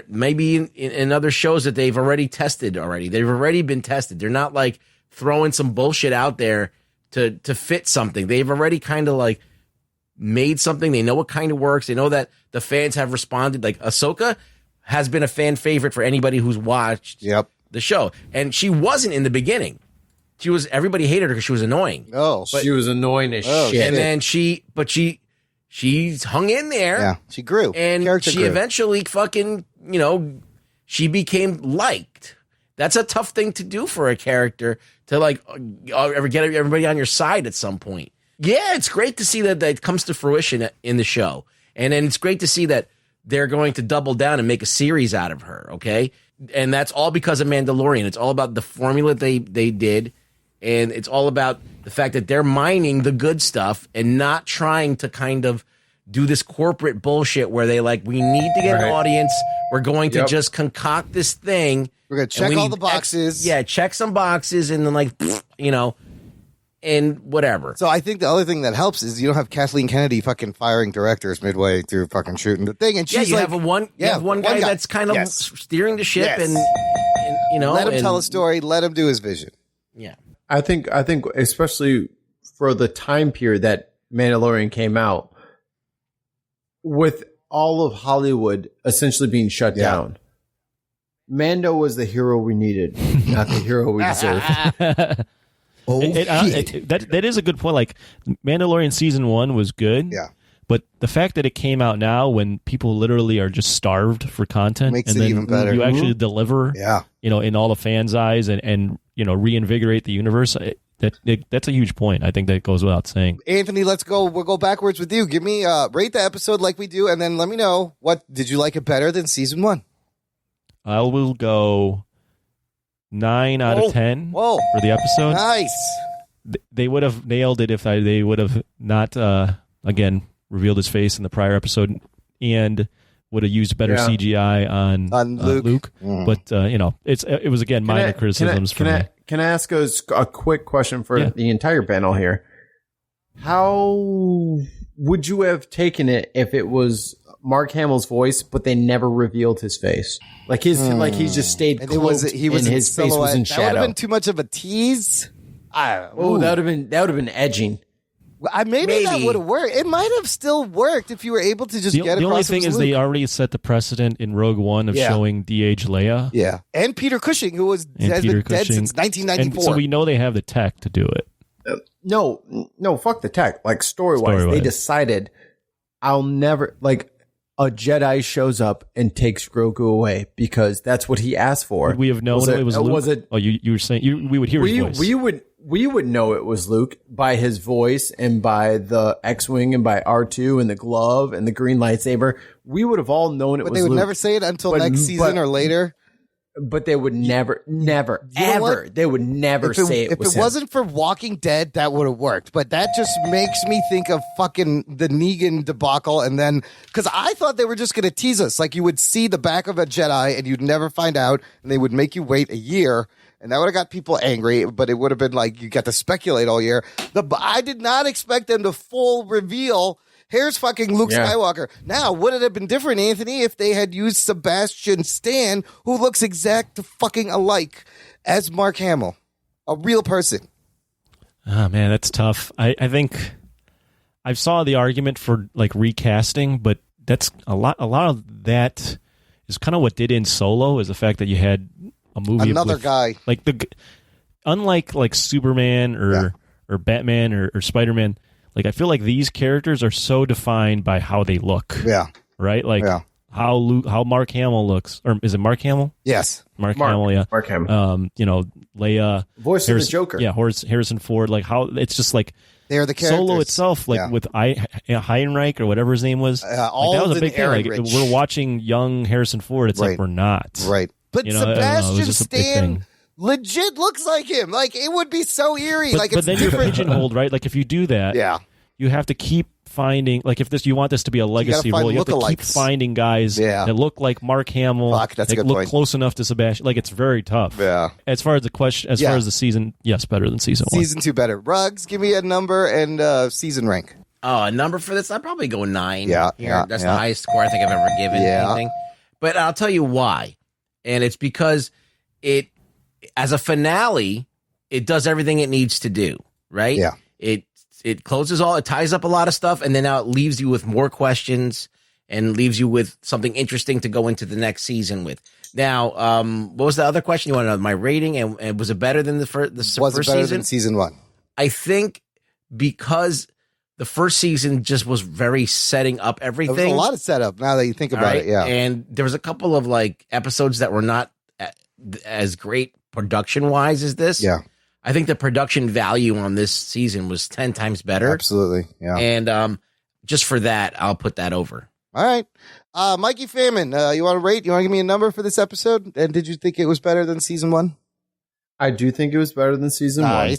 [SPEAKER 3] maybe in other shows that they've already tested already. They've already been tested. They're not like throwing some bullshit out there to fit something. They've already kind of like made something. They know what kind of works. They know that the fans have responded. Like Ahsoka has been a fan favorite for anybody who's watched the show. And she wasn't in the beginning. Everybody hated her because she was annoying.
[SPEAKER 1] Oh,
[SPEAKER 2] she was annoying as shit.
[SPEAKER 3] And then she hung in there.
[SPEAKER 1] Yeah, she grew.
[SPEAKER 3] And
[SPEAKER 1] Character
[SPEAKER 3] she
[SPEAKER 1] grew.
[SPEAKER 3] eventually fucking, she became liked. That's a tough thing to do for a character to like ever get everybody on your side at some point. Yeah, it's great to see that comes to fruition in the show. And then it's great to see that they're going to double down and make a series out of her, okay? And that's all because of Mandalorian. It's all about the formula they did, and it's all about the fact that they're mining the good stuff and not trying to kind of do this corporate bullshit where they like, we need to get an audience. We're going to just concoct this thing.
[SPEAKER 1] We're going to check all the boxes.
[SPEAKER 3] Check some boxes and then like, and whatever.
[SPEAKER 1] So I think the other thing that helps is you don't have Kathleen Kennedy fucking firing directors midway through fucking shooting the thing. And she's
[SPEAKER 3] you
[SPEAKER 1] like,
[SPEAKER 3] have one guy that's kind of steering the ship and
[SPEAKER 1] let him tell a story. Let him do his vision.
[SPEAKER 3] Yeah.
[SPEAKER 2] I think especially for the time period that Mandalorian came out, with all of Hollywood essentially being shut down, Mando was the hero we needed, not the hero we deserved.
[SPEAKER 7] That is a good point. Like Mandalorian season 1 was good.
[SPEAKER 1] Yeah.
[SPEAKER 7] But the fact that it came out now when people literally are just starved for content
[SPEAKER 1] makes
[SPEAKER 7] and
[SPEAKER 1] it
[SPEAKER 7] then
[SPEAKER 1] even better.
[SPEAKER 7] You actually deliver, in all the fans' eyes and reinvigorate the universe. That's a huge point. I think that goes without saying.
[SPEAKER 1] Anthony, let's go. We'll go backwards with you. Give me rate the episode like we do, and then let me know did you like it better than season 1?
[SPEAKER 7] I will go 9 out of 10 for the episode.
[SPEAKER 1] Nice.
[SPEAKER 7] They would have nailed it if they would have not again revealed his face in the prior episode and would have used better CGI on Luke. But it was again minor criticisms for me.
[SPEAKER 2] Can I ask a quick question for the entire panel here? How would you have taken it if it was Mark Hamill's voice, but they never revealed his face? Like he just stayed cloaked and his face was in shadow.
[SPEAKER 1] That would have been too much of a tease.
[SPEAKER 2] That would have been edging.
[SPEAKER 1] Maybe that would have worked. It might have still worked if you were able to just get across.
[SPEAKER 7] The only thing is they already set the precedent in Rogue One of showing de-age Leia.
[SPEAKER 1] Yeah. And Peter Cushing, who has been dead since 1994.
[SPEAKER 7] And so we know they have the tech to do it.
[SPEAKER 2] No, fuck the tech. Like story-wise, they decided I'll never a Jedi shows up and takes Grogu away because that's what he asked for.
[SPEAKER 7] Would we have known it was Luke? You were saying we would hear his voice.
[SPEAKER 2] We would know it was Luke by his voice and by the X-Wing and by R2 and the glove and the green lightsaber. We would have all known it was Luke. But they
[SPEAKER 1] would never say it until next season or later.
[SPEAKER 2] But they would never, ever. They would never say it was
[SPEAKER 1] If it wasn't for Walking Dead, that would have worked. But that just makes me think of fucking the Negan debacle. And then, because I thought they were just going to tease us. Like you would see the back of a Jedi and you'd never find out. And they would make you wait a year. And that would have got people angry. But it would have been like you got to speculate all year. I did not expect them to full reveal. Here's fucking Luke Skywalker. Now, would it have been different, Anthony, if they had used Sebastian Stan, who looks exact fucking alike as Mark Hamill, a real person?
[SPEAKER 7] Oh man, that's tough. I think I saw the argument for like recasting, but that's a lot of that is kind of what did in Solo is the fact that you had a movie
[SPEAKER 1] another
[SPEAKER 7] with,
[SPEAKER 1] guy
[SPEAKER 7] like unlike like Superman or Batman or Spider-Man. Like, I feel like these characters are so defined by how they look.
[SPEAKER 1] Yeah.
[SPEAKER 7] Right? Like, how Mark Hamill looks. Or is it Mark Hamill?
[SPEAKER 1] Yes.
[SPEAKER 7] Mark Hamill, yeah.
[SPEAKER 2] Mark Hamill.
[SPEAKER 7] Leia.
[SPEAKER 2] Voice of the Joker.
[SPEAKER 7] Yeah, Harrison Ford. Like, how it's just like.
[SPEAKER 1] They're the characters.
[SPEAKER 7] Solo itself, like with Heinrich or whatever his name was. that was a big thing. Like, we're watching young Harrison Ford. It's like, we're not.
[SPEAKER 1] Right. But Sebastian Stan legit looks like him. Like it would be so eerie.
[SPEAKER 7] But then you're pigeonholed, right? Like if you do that, you have to keep finding. Like if you want this to be a legacy role, you have to keep finding guys that look like Mark Hamill.
[SPEAKER 1] That's a good
[SPEAKER 7] look
[SPEAKER 1] point.
[SPEAKER 7] close enough to Sebastian. Like it's very tough.
[SPEAKER 1] Yeah.
[SPEAKER 7] As far as the question, far as the season, yes, better than season 1.
[SPEAKER 1] Season 2 better. Ruggs, give me a number and season rank.
[SPEAKER 3] Oh, a number for this? I'd probably go 9.
[SPEAKER 1] Yeah.
[SPEAKER 3] That's the highest score I think I've ever given anything. But I'll tell you why, and it's because it. As a finale, it does everything it needs to do, right?
[SPEAKER 1] Yeah.
[SPEAKER 3] it closes it ties up a lot of stuff, and then now it leaves you with more questions and leaves you with something interesting to go into the next season with. Now, what was the other question you want to know? My rating, and was it better than the first season?
[SPEAKER 1] Than season 1?
[SPEAKER 3] I think because the first season just was very setting up everything.
[SPEAKER 1] There was a lot of setup now that you think about it, yeah.
[SPEAKER 3] And there was a couple of like episodes that were not as great production-wise as this.
[SPEAKER 1] Yeah.
[SPEAKER 3] I think the production value on this season was 10 times better.
[SPEAKER 1] Absolutely, yeah.
[SPEAKER 3] And just for that, I'll put that over.
[SPEAKER 1] All right. Mikey Famine, you want to rate? You want to give me a number for this episode? And did you think it was better than season 1?
[SPEAKER 2] I do think it was better than season 1.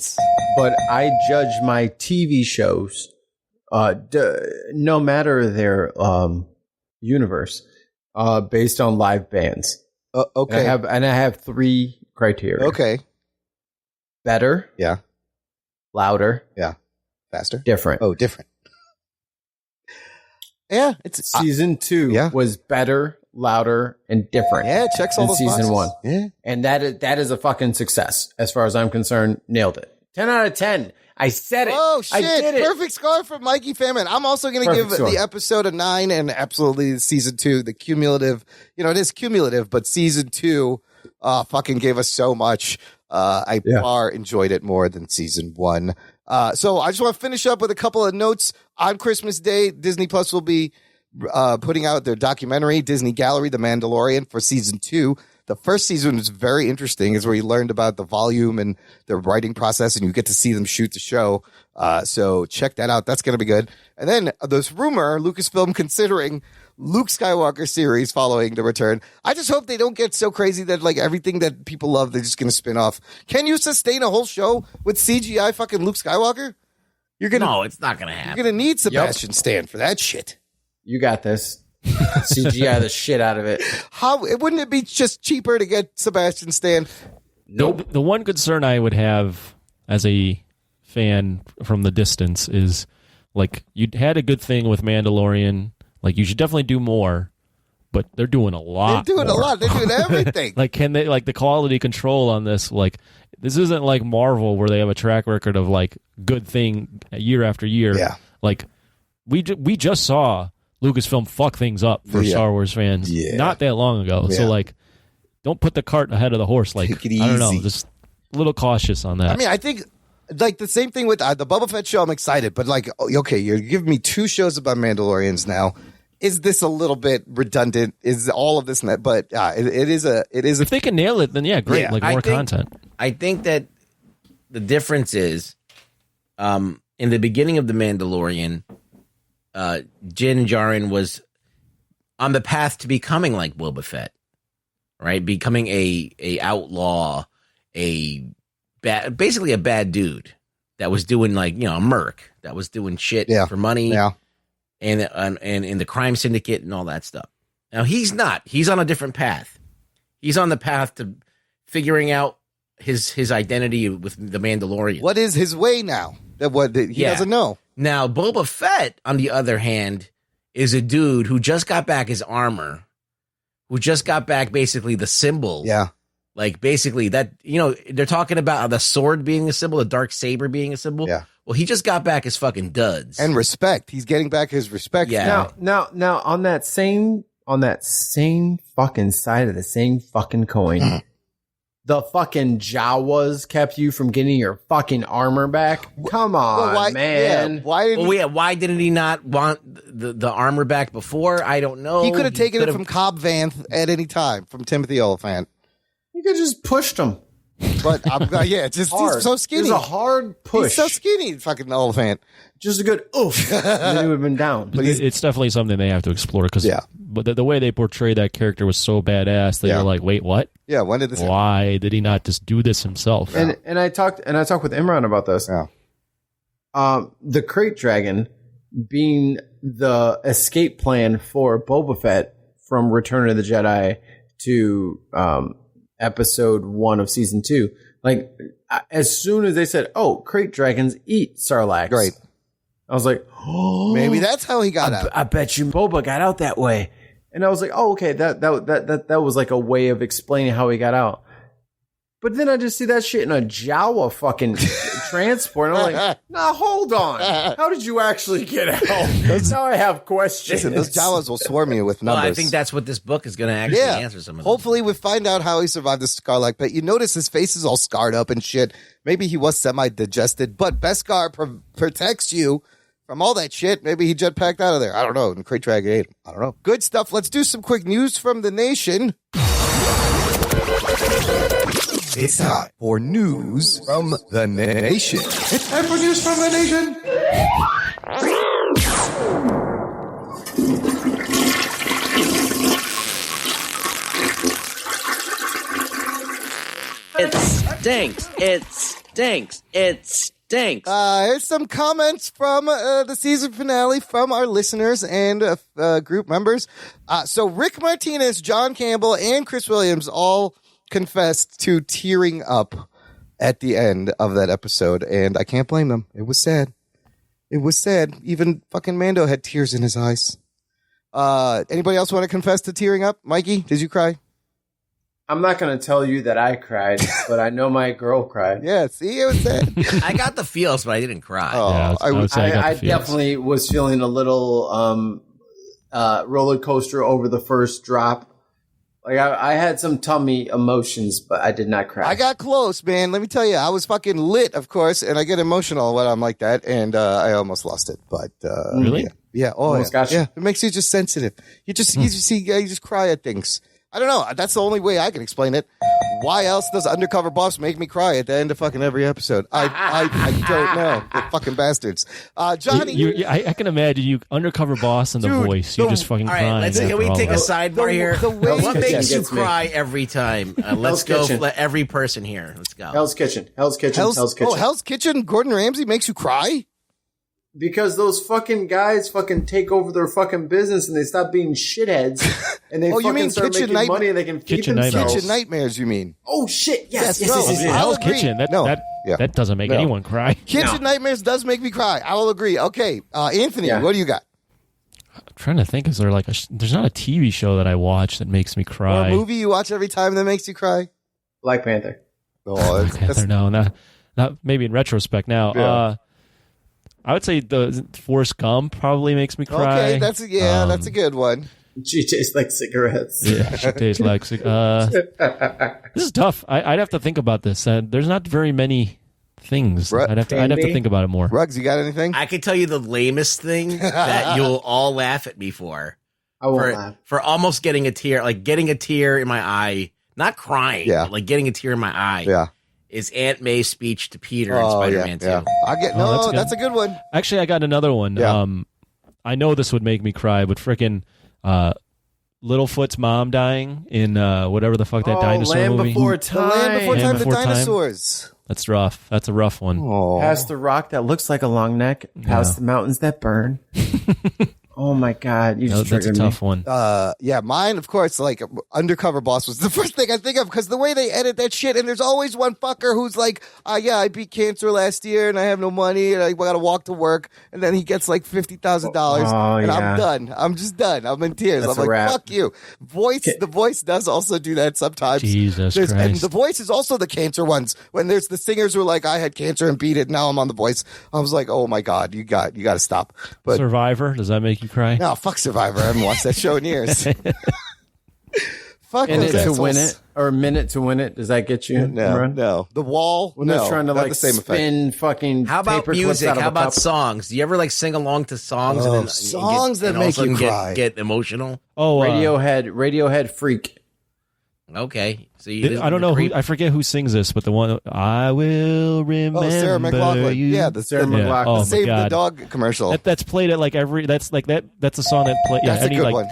[SPEAKER 2] But I judge my TV shows, no matter their universe, based on live bands.
[SPEAKER 1] Okay.
[SPEAKER 2] And I have 3 criteria.
[SPEAKER 1] Okay.
[SPEAKER 2] Better.
[SPEAKER 1] Yeah.
[SPEAKER 2] Louder.
[SPEAKER 1] Yeah. Faster.
[SPEAKER 2] Different.
[SPEAKER 1] Oh, different. Yeah. It's
[SPEAKER 2] season 2 was better, louder, and different.
[SPEAKER 1] Yeah, it checks all
[SPEAKER 2] than
[SPEAKER 1] those
[SPEAKER 2] season
[SPEAKER 1] boxes.
[SPEAKER 2] 1.
[SPEAKER 1] Yeah.
[SPEAKER 2] And that is a fucking success as far as I'm concerned. Nailed it. 10 out of 10. I said it.
[SPEAKER 1] Oh, shit.
[SPEAKER 2] I did it.
[SPEAKER 1] Perfect score from Mikey Famine. I'm also going to give the episode a 9, and absolutely season 2, the cumulative, it is cumulative, but season 2 fucking gave us so much. I far enjoyed it more than season 1. So I just want to finish up with a couple of notes. On Christmas Day, Disney Plus will be putting out their documentary, Disney Gallery, The Mandalorian, for season 2. The first season was very interesting. Is where you learned about the volume and the writing process, and you get to see them shoot the show. So check that out. That's going to be good. And then this rumor, Lucasfilm considering Luke Skywalker series following the return. I just hope they don't get so crazy that like everything that people love, they're just going to spin off. Can you sustain a whole show with CGI fucking Luke Skywalker?
[SPEAKER 3] No, it's not going to happen.
[SPEAKER 1] You're going to need Sebastian Stan for that shit.
[SPEAKER 2] You got this. CGI the shit out of it.
[SPEAKER 1] Wouldn't it be just cheaper to get Sebastian Stan?
[SPEAKER 7] Nope. The one concern I would have as a fan from the distance is like you had a good thing with Mandalorian. Like you should definitely do more, but they're doing a lot.
[SPEAKER 1] They're doing a lot. They're doing everything.
[SPEAKER 7] Like can they like the quality control on this? Like this isn't like Marvel where they have a track record of like good thing year after year.
[SPEAKER 1] Yeah.
[SPEAKER 7] Like we just saw Lucasfilm fuck things up for Star Wars fans not that long ago. So like, don't put the cart ahead of the horse. Like
[SPEAKER 1] Take it easy.
[SPEAKER 7] I don't know, just a little cautious on that.
[SPEAKER 1] I mean, I think like the same thing with the Boba Fett show. I'm excited, but like, okay, you're giving me 2 shows about Mandalorians now. Is this a little bit redundant? Is all of this? But it is a.
[SPEAKER 7] If they can nail it, then great.
[SPEAKER 1] Yeah.
[SPEAKER 7] Like more content.
[SPEAKER 3] I think that the difference is, in the beginning of the Mandalorian, Din Djarin was on the path to becoming like Boba Fett, right? Becoming a outlaw, basically a bad dude that was doing like a merc that was doing shit for money, and in the crime syndicate and all that stuff. Now he's not. He's on a different path. He's on the path to figuring out his identity with the Mandalorian.
[SPEAKER 1] What is his way now? He doesn't know.
[SPEAKER 3] Now, Boba Fett, on the other hand, is a dude who just got back his armor, who just got back basically the symbol.
[SPEAKER 1] Yeah.
[SPEAKER 3] Like basically that, they're talking about the sword being a symbol, the dark saber being a symbol.
[SPEAKER 1] Yeah.
[SPEAKER 3] Well, he just got back his fucking duds.
[SPEAKER 1] And respect. He's getting back his respect.
[SPEAKER 3] Yeah.
[SPEAKER 2] Now on that same fucking side of the same fucking coin, the fucking Jawas kept you from getting your fucking armor back. Come on, man.
[SPEAKER 1] Yeah,
[SPEAKER 3] why didn't he not want the armor back before? I don't know.
[SPEAKER 1] He could have taken it from Cobb Vanth at any time, from Timothy Oliphant.
[SPEAKER 2] You could just pushed him.
[SPEAKER 1] But he's so skinny.
[SPEAKER 2] It's a hard push.
[SPEAKER 1] He's so skinny, fucking Oliphant.
[SPEAKER 2] Just a good oof. And then he would have been down.
[SPEAKER 7] But it's definitely something they have to explore because but the way they portrayed that character was so badass that you're like, wait, what?
[SPEAKER 1] Yeah, when did this happen?
[SPEAKER 7] Why did he not just do this himself?
[SPEAKER 2] And I talked with Imran about this.
[SPEAKER 1] Yeah.
[SPEAKER 2] The Crate Dragon being the escape plan for Boba Fett from Return of the Jedi to episode 1 of season 2. Like as soon as they said, "Oh, Crate Dragons eat Sarlacc,"
[SPEAKER 1] great.
[SPEAKER 2] I was like, "Oh,
[SPEAKER 1] maybe that's how he got out."
[SPEAKER 2] I bet you Boba got out that way. And I was like, "Oh, okay, that was like a way of explaining how he got out." But then I just see that shit in a Jawa fucking transport. And I'm like, nah, hold on. How did you actually get out? Now I have questions.
[SPEAKER 1] Listen, those Jawas will swarm you with numbers.
[SPEAKER 3] Well, I think that's what this book is going to actually answer some of them.
[SPEAKER 1] Hopefully we find out how he survived the scar-like pit. You notice his face is all scarred up and shit. Maybe he was semi-digested, but Beskar protects you from all that shit. Maybe he jetpacked out of there. I don't know. And Crate Dragon ate him. I don't know. Good stuff. Let's do some quick news from the nation. It's time for news from the nation. It's time for news from the nation.
[SPEAKER 16] It stinks. It stinks. It stinks.
[SPEAKER 1] Here's some comments from the season finale from our listeners and group members. So Rick Martinez, John Campbell, and Chris Williams all confessed to tearing up at the end of that episode, and I can't blame them. It was sad. It was sad. Even fucking Mando had tears in his eyes. Anybody else want to confess to tearing up? Mikey, did you cry?
[SPEAKER 2] I'm not going to tell you that I cried, but I know my girl cried.
[SPEAKER 1] Yeah, see, it was sad.
[SPEAKER 3] I got the feels, but I didn't cry.
[SPEAKER 2] I definitely was feeling a little roller coaster over the first drop. Like I had some tummy emotions, but I did not cry.
[SPEAKER 1] I got close, man. Let me tell you, I was fucking lit, of course, and I get emotional when I'm like that, and I almost lost it. But
[SPEAKER 2] really,
[SPEAKER 1] yeah. Oh,
[SPEAKER 2] almost got you.
[SPEAKER 1] Yeah. It makes you just sensitive. You just cry at things. I don't know. That's the only way I can explain it. Why else does Undercover Boss make me cry at the end of fucking every episode? I don't know. The fucking bastards. Johnny.
[SPEAKER 7] I can imagine you Undercover Boss and The Voice. You're just fucking crying.
[SPEAKER 3] All right, can we take a sidebar here? What makes you cry every time? Let's go. Let every person here. Let's go.
[SPEAKER 2] Hell's Kitchen. Hell's Kitchen.
[SPEAKER 1] Oh, Hell's Kitchen. Gordon Ramsay makes you cry?
[SPEAKER 2] Because those fucking guys fucking take over their fucking business and they stop being shitheads and they fucking start making money and they can feed themselves.
[SPEAKER 1] Kitchen Nightmares, you mean?
[SPEAKER 2] Oh shit! Yes.
[SPEAKER 7] Hell's Kitchen. That doesn't make anyone cry.
[SPEAKER 1] Kitchen Nightmares does make me cry. I will agree. Okay, Anthony, what do you got?
[SPEAKER 7] I'm trying to think. Is there like there's not a TV show that I watch that makes me cry?
[SPEAKER 1] Or a movie you watch every time that makes you cry?
[SPEAKER 2] Black Panther.
[SPEAKER 7] Oh, Black Panther. No, not maybe in retrospect now.
[SPEAKER 1] Yeah.
[SPEAKER 7] I would say the Forrest Gump probably makes me cry.
[SPEAKER 1] Okay, that's a good one.
[SPEAKER 2] She tastes like cigarettes.
[SPEAKER 7] Yeah, she tastes like cigarettes. This is tough. I'd have to think about this. There's not very many things. I'd have to think about it more.
[SPEAKER 1] Ruggs, you got anything?
[SPEAKER 3] I could tell you the lamest thing that you'll all laugh at me for.
[SPEAKER 2] I won't laugh.
[SPEAKER 3] For almost getting a tear, like getting a tear in my eye, not crying, but like getting a tear in my eye.
[SPEAKER 1] Yeah.
[SPEAKER 3] Is Aunt May's speech to Peter in Spider-Man 2.
[SPEAKER 1] Yeah. That's a good one.
[SPEAKER 7] Actually, I got another one.
[SPEAKER 1] Yeah.
[SPEAKER 7] I know this would make me cry, but freaking Littlefoot's mom dying in whatever the fuck that dinosaur
[SPEAKER 2] Land
[SPEAKER 7] movie.
[SPEAKER 2] Before Time.
[SPEAKER 1] The Land Before Time, the
[SPEAKER 7] Before Time.
[SPEAKER 1] dinosaurs.
[SPEAKER 7] That's rough. That's a rough one.
[SPEAKER 2] Past the rock that looks like a long neck, past the mountains that burn. Oh my God, you just
[SPEAKER 7] that's a tough one.
[SPEAKER 1] Mine, of course, like Undercover Boss was the first thing I think of because the way they edit that shit, and there's always one fucker who's like, I beat cancer last year and I have no money and I got to walk to work, and then he gets like $50,000 and I'm done. I'm just done. I'm in tears. I'm like,
[SPEAKER 2] wrap.
[SPEAKER 1] fuck you. The Voice does also do that sometimes.
[SPEAKER 7] Jesus Christ.
[SPEAKER 1] And The Voice is also the cancer ones. When there's the singers who are like, I had cancer and beat it, now I'm on The Voice. I was like, oh my God, you got to stop. But
[SPEAKER 7] Survivor, does that make you cry?
[SPEAKER 1] No, fuck Survivor. I haven't watched that show in years. Fuck
[SPEAKER 2] Minute to win it or Minute to Win It. Does that get you?
[SPEAKER 1] No. The Wall.
[SPEAKER 2] When they're trying to like
[SPEAKER 1] the same
[SPEAKER 2] spin
[SPEAKER 1] effect.
[SPEAKER 2] fucking.
[SPEAKER 3] How about
[SPEAKER 2] paper clips
[SPEAKER 3] music?
[SPEAKER 2] out of
[SPEAKER 3] How
[SPEAKER 2] a
[SPEAKER 3] about
[SPEAKER 2] cup?
[SPEAKER 3] songs? Do you ever like sing along to songs and then
[SPEAKER 1] songs that make you cry?
[SPEAKER 3] Get emotional?
[SPEAKER 7] Oh,
[SPEAKER 2] Radiohead Freak.
[SPEAKER 3] Okay, so
[SPEAKER 7] I don't know I forget who sings this, but the one I will remember.
[SPEAKER 1] Sarah McLachlan.
[SPEAKER 7] You.
[SPEAKER 1] Yeah, the Sarah McLachlan.
[SPEAKER 7] Oh,
[SPEAKER 1] Save the Dog commercial.
[SPEAKER 7] That's played at like every. That's a song that play.
[SPEAKER 1] That's a good
[SPEAKER 7] like,
[SPEAKER 1] one.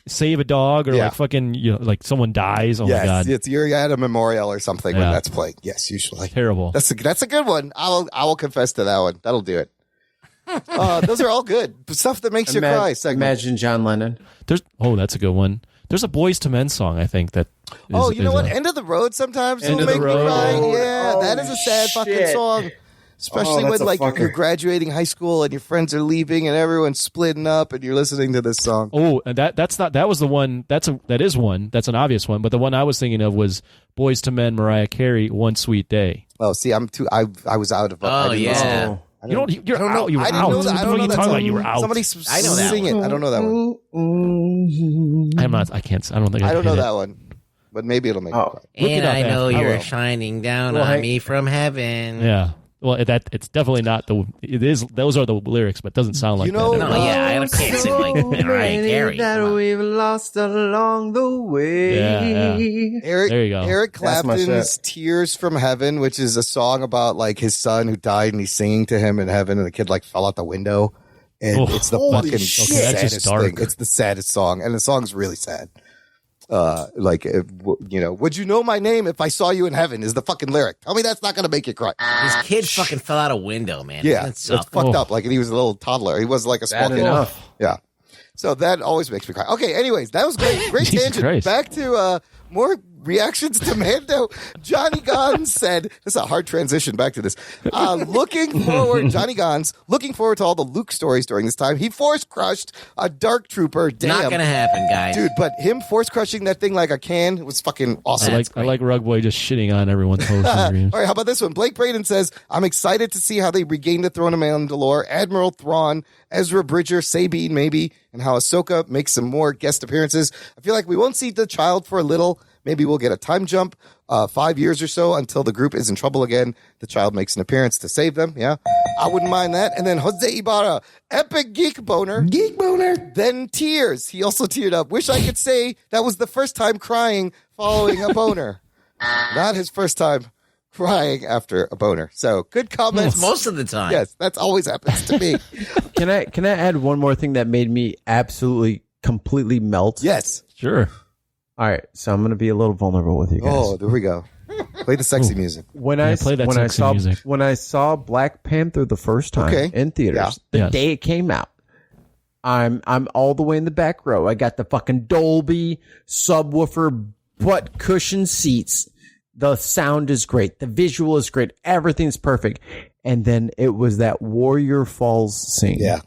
[SPEAKER 7] Save a dog or like fucking like someone dies. Oh my God!
[SPEAKER 1] You're at a memorial or something when that's played. Yes, usually.
[SPEAKER 7] Terrible.
[SPEAKER 1] That's a good one. I will confess to that one. That'll do it. Those are all good stuff that makes you cry.
[SPEAKER 2] Imagine John Lennon.
[SPEAKER 7] That's a good one. There's a Boys to Men song, I think, that
[SPEAKER 1] you know what? End of the Road sometimes will make me cry. Yeah, that is a sad fucking song. Especially when like you're graduating high school and your friends are leaving and everyone's splitting up and you're listening to this song.
[SPEAKER 17] Oh, and that was the one. That is one. That's an obvious one. But the one I was thinking of was Boyz II Men, Mariah Carey, One Sweet Day.
[SPEAKER 1] Oh, see, I was out of.
[SPEAKER 3] Oh yeah.
[SPEAKER 17] You don't know. You were out.
[SPEAKER 1] I don't know that
[SPEAKER 17] song. You were out.
[SPEAKER 1] Somebody
[SPEAKER 3] I know that
[SPEAKER 1] sing it. I don't know that one.
[SPEAKER 17] I'm not. I can't. I don't think.
[SPEAKER 1] I don't know
[SPEAKER 17] that
[SPEAKER 1] one. But maybe it'll make me cry.
[SPEAKER 3] And I know you're shining down on me from heaven.
[SPEAKER 17] Yeah. Well, it's definitely not the. It is. Those are the lyrics, but it doesn't sound like that.
[SPEAKER 3] No, yeah, I can't sing like Mariah Carey.
[SPEAKER 2] That we've lost along the way.
[SPEAKER 17] Yeah.
[SPEAKER 1] There
[SPEAKER 17] you go.
[SPEAKER 1] Eric Clapton's "Tears from Heaven," which is a song about like his son who died, and he's singing to him in heaven, and the kid like fell out the window, and it's the fucking saddest thing. It's the saddest song, and the song's really sad. Would you know my name if I saw you in heaven is the fucking lyric. Tell me that's not going to make you cry.
[SPEAKER 3] His kid fucking fell out a window, man.
[SPEAKER 1] Yeah, it's fucked up. Like, and he was a little toddler. He was like a small kid. Yeah. So that always makes me cry. Okay, anyways, that was great. Great tangent.
[SPEAKER 17] Christ.
[SPEAKER 1] Back to more reactions to Mando. Johnny Gons said, this is a hard transition back to this. Johnny Gons, looking forward to all the Luke stories during this time. He force crushed a Dark Trooper. Damn.
[SPEAKER 3] Not going to happen, guys.
[SPEAKER 1] Dude, but him force crushing that thing like a can was fucking awesome.
[SPEAKER 17] I like Rugboy just shitting on everyone's post.
[SPEAKER 1] All right, how about this one? Blake Braden says, I'm excited to see how they regain the throne of Mandalore, Admiral Thrawn, Ezra Bridger, Sabine maybe, and how Ahsoka makes some more guest appearances. I feel like we won't see the child for a little. Maybe we'll get a time jump, 5 years or so until the group is in trouble again. The child makes an appearance to save them. Yeah, I wouldn't mind that. And then Jose Ibarra, epic geek boner. Then tears. He also teared up. Wish I could say that was the first time crying following a boner. Not his first time crying after a boner. So good comments.
[SPEAKER 3] Most of the time.
[SPEAKER 1] Yes, that's always happens to me.
[SPEAKER 2] Can I add one more thing that made me absolutely completely melt?
[SPEAKER 1] Yes.
[SPEAKER 17] Sure.
[SPEAKER 2] All right, so I'm going to be a little vulnerable with you guys.
[SPEAKER 1] Oh, there we go. Play the sexy music.
[SPEAKER 2] When I saw Black Panther the first time in theaters, the day it came out, I'm all the way in the back row. I got the fucking Dolby subwoofer butt cushion seats. The sound is great. The visual is great. Everything's perfect. And then it was that Warrior Falls scene.
[SPEAKER 1] Yeah.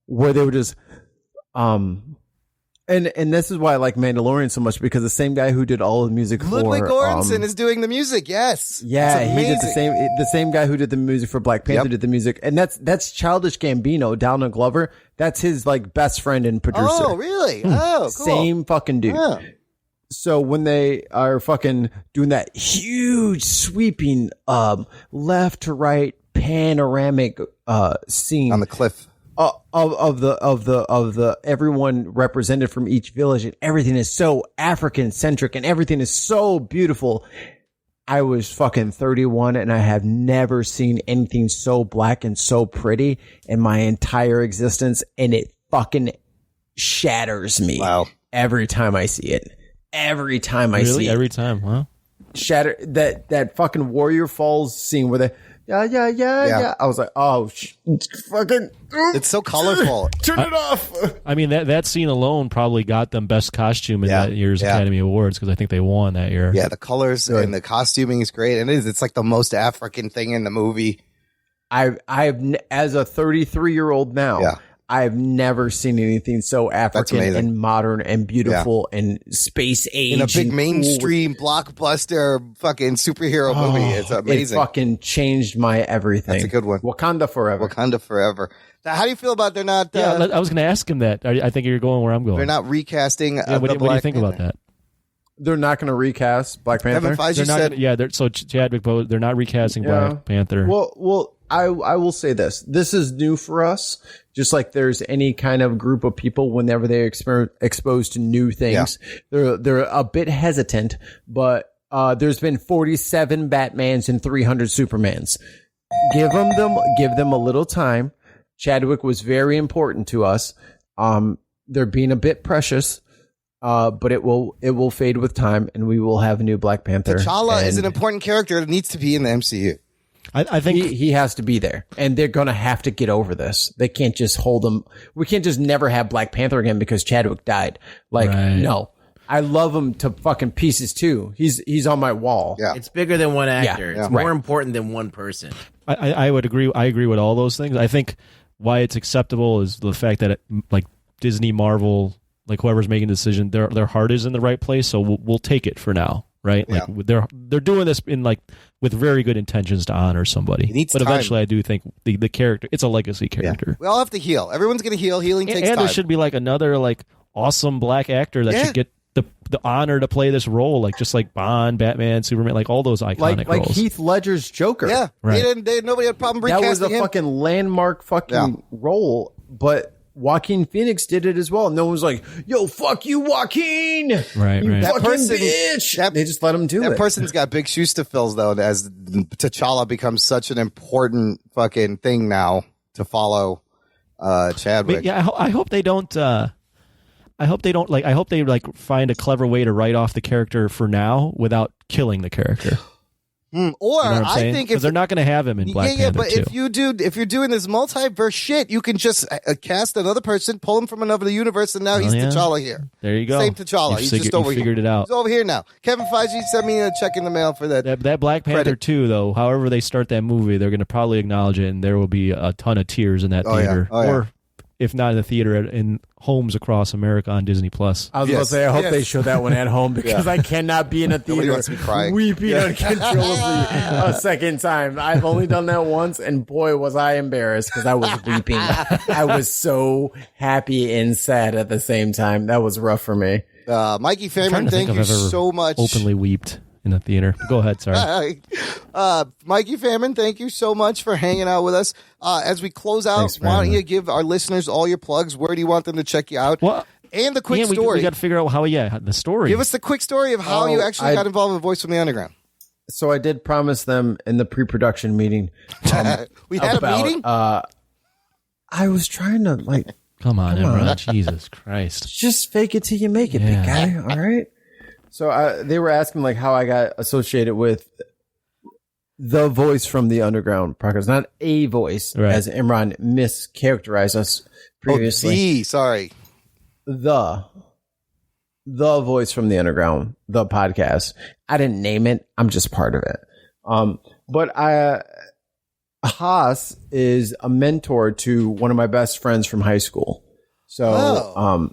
[SPEAKER 2] Where they were just And this is why I like Mandalorian so much, because the same guy who did all of the music
[SPEAKER 1] Ludwig Göransson is doing the music. Yes,
[SPEAKER 2] yeah, he did the same guy who did the music for Black Panther did the music, and that's Childish Gambino, Donald Glover. That's his like best friend and producer.
[SPEAKER 1] Oh, really? Oh, cool.
[SPEAKER 2] Same fucking dude.
[SPEAKER 1] Yeah.
[SPEAKER 2] So when they are fucking doing that huge sweeping left to right panoramic scene
[SPEAKER 1] on the cliff.
[SPEAKER 2] Of the everyone represented from each village, and everything is so African centric and everything is so beautiful. I was fucking 31 and I have never seen anything so black and so pretty in my entire existence, and it fucking shatters me.
[SPEAKER 1] Wow.
[SPEAKER 2] Every time I see it. Every time I see it.
[SPEAKER 17] Every time, wow.
[SPEAKER 2] Shatter that fucking Warrior Falls scene where they yeah. I was like, oh, fucking.
[SPEAKER 1] It's so colorful.
[SPEAKER 2] Turn it off.
[SPEAKER 17] I mean, that scene alone probably got them best costume in that year's Academy Awards, because I think they won that year.
[SPEAKER 1] Yeah, the colors and the costuming is great, and it's like the most African thing in the movie.
[SPEAKER 2] I've as a 33-year-old now. I've never seen anything so African and modern and beautiful and space age.
[SPEAKER 1] In a big mainstream blockbuster fucking superhero movie. It's amazing.
[SPEAKER 2] It fucking changed my everything.
[SPEAKER 1] That's a good one.
[SPEAKER 2] Wakanda forever.
[SPEAKER 1] Wakanda forever. Now, how do you feel about they're not...
[SPEAKER 17] I was going to ask him that. I think you're going where I'm going.
[SPEAKER 1] They're not recasting
[SPEAKER 17] what do you think about that?
[SPEAKER 2] They're not going to recast Black Panther?
[SPEAKER 1] Kevin Feige said...
[SPEAKER 17] So Chadwick Boseman, they're not recasting Black Panther.
[SPEAKER 2] Well, I will say this. This is new for us. Just like there's any kind of group of people, whenever they're exposed to new things, they're a bit hesitant, but there's been 47 Batmans and 300 Supermans. Give them a little time. Chadwick was very important to us. They're being a bit precious. But it will fade with time, and we will have a new Black Panther.
[SPEAKER 1] T'Challa is an important character that needs to be in the MCU.
[SPEAKER 17] I think
[SPEAKER 2] he has to be there, and they're going to have to get over this. They can't just hold him. We can't just never have Black Panther again because Chadwick died. No. I love him to fucking pieces too. He's on my wall.
[SPEAKER 3] Yeah. It's bigger than one actor. It's more important than one person.
[SPEAKER 17] I would agree. I agree with all those things. I think why it's acceptable is the fact that like Disney, Marvel, like whoever's making the decision, their heart is in the right place. So we'll take it for now, right? Like they're doing this in like with very good intentions to honor somebody. But eventually, I do think the character, it's a legacy character.
[SPEAKER 1] Yeah. We all have to heal. Everyone's going to heal. Healing takes time.
[SPEAKER 17] And there should be like another like awesome black actor that should get the honor to play this role, like just like Bond, Batman, Superman, like all those iconic roles.
[SPEAKER 2] Like Heath Ledger's Joker.
[SPEAKER 1] Yeah,
[SPEAKER 17] right.
[SPEAKER 1] Nobody had a problem recasting
[SPEAKER 2] That was a
[SPEAKER 1] him.
[SPEAKER 2] fucking landmark fucking role, but Joaquin Phoenix did it as well. No one was like, "Yo, fuck you, Joaquin!"
[SPEAKER 17] Right,
[SPEAKER 2] you
[SPEAKER 17] right.
[SPEAKER 2] fucking
[SPEAKER 1] person-
[SPEAKER 2] bitch. They just let him do it.
[SPEAKER 1] That person's got big shoes to fill, though, as T'Challa becomes such an important fucking thing now to follow Chadwick.
[SPEAKER 17] Yeah, I hope they don't. I hope they find a clever way to write off the character for now without killing the character.
[SPEAKER 1] Or
[SPEAKER 17] you know what I'm
[SPEAKER 1] I
[SPEAKER 17] saying?
[SPEAKER 1] think
[SPEAKER 17] because they're not going to have him in Black Panther
[SPEAKER 1] but
[SPEAKER 17] 2.
[SPEAKER 1] if you're doing this multiverse shit, you can just cast another person, pull him from another universe, and now he's T'Challa here.
[SPEAKER 17] There you go.
[SPEAKER 1] Same T'Challa. He's just over here.
[SPEAKER 17] Figured it out.
[SPEAKER 1] He's over here now. Kevin Feige sent me a check in the mail for that.
[SPEAKER 17] That Black Panther 2, though, however they start that movie, they're going to probably acknowledge it, and there will be a ton of tears in that theater. Or if not in the theater, in homes across America on Disney Plus.
[SPEAKER 2] I was about to say, I hope they show that one at home because I cannot be in a theater weeping uncontrollably a second time. I've only done that once, and boy, was I embarrassed because I was weeping. I was so happy and sad at the same time. That was rough for me.
[SPEAKER 1] Mikey Famine, thank you so much.
[SPEAKER 17] Openly weeped in the theater. Go ahead, sorry.
[SPEAKER 1] Mikey Famine, thank you so much for hanging out with us. As we close out, why don't you give our listeners all your plugs? Where do you want them to check you out?
[SPEAKER 17] Well,
[SPEAKER 1] and the quick story.
[SPEAKER 17] We got to figure out how, the story.
[SPEAKER 1] Give us the quick story of how you actually got involved with Voice from the Underground.
[SPEAKER 2] So I did promise them in the pre-production meeting.
[SPEAKER 1] We had a meeting?
[SPEAKER 2] I was trying to
[SPEAKER 17] Come on, Emma. Jesus Christ.
[SPEAKER 2] Just fake it till you make it, big guy. All right. So they were asking how I got associated with the Voice from the Underground podcast, not a voice, as Imran mischaracterized us previously. The Voice from the Underground, the podcast. I didn't name it. I'm just part of it. But Haas is a mentor to one of my best friends from high school. So,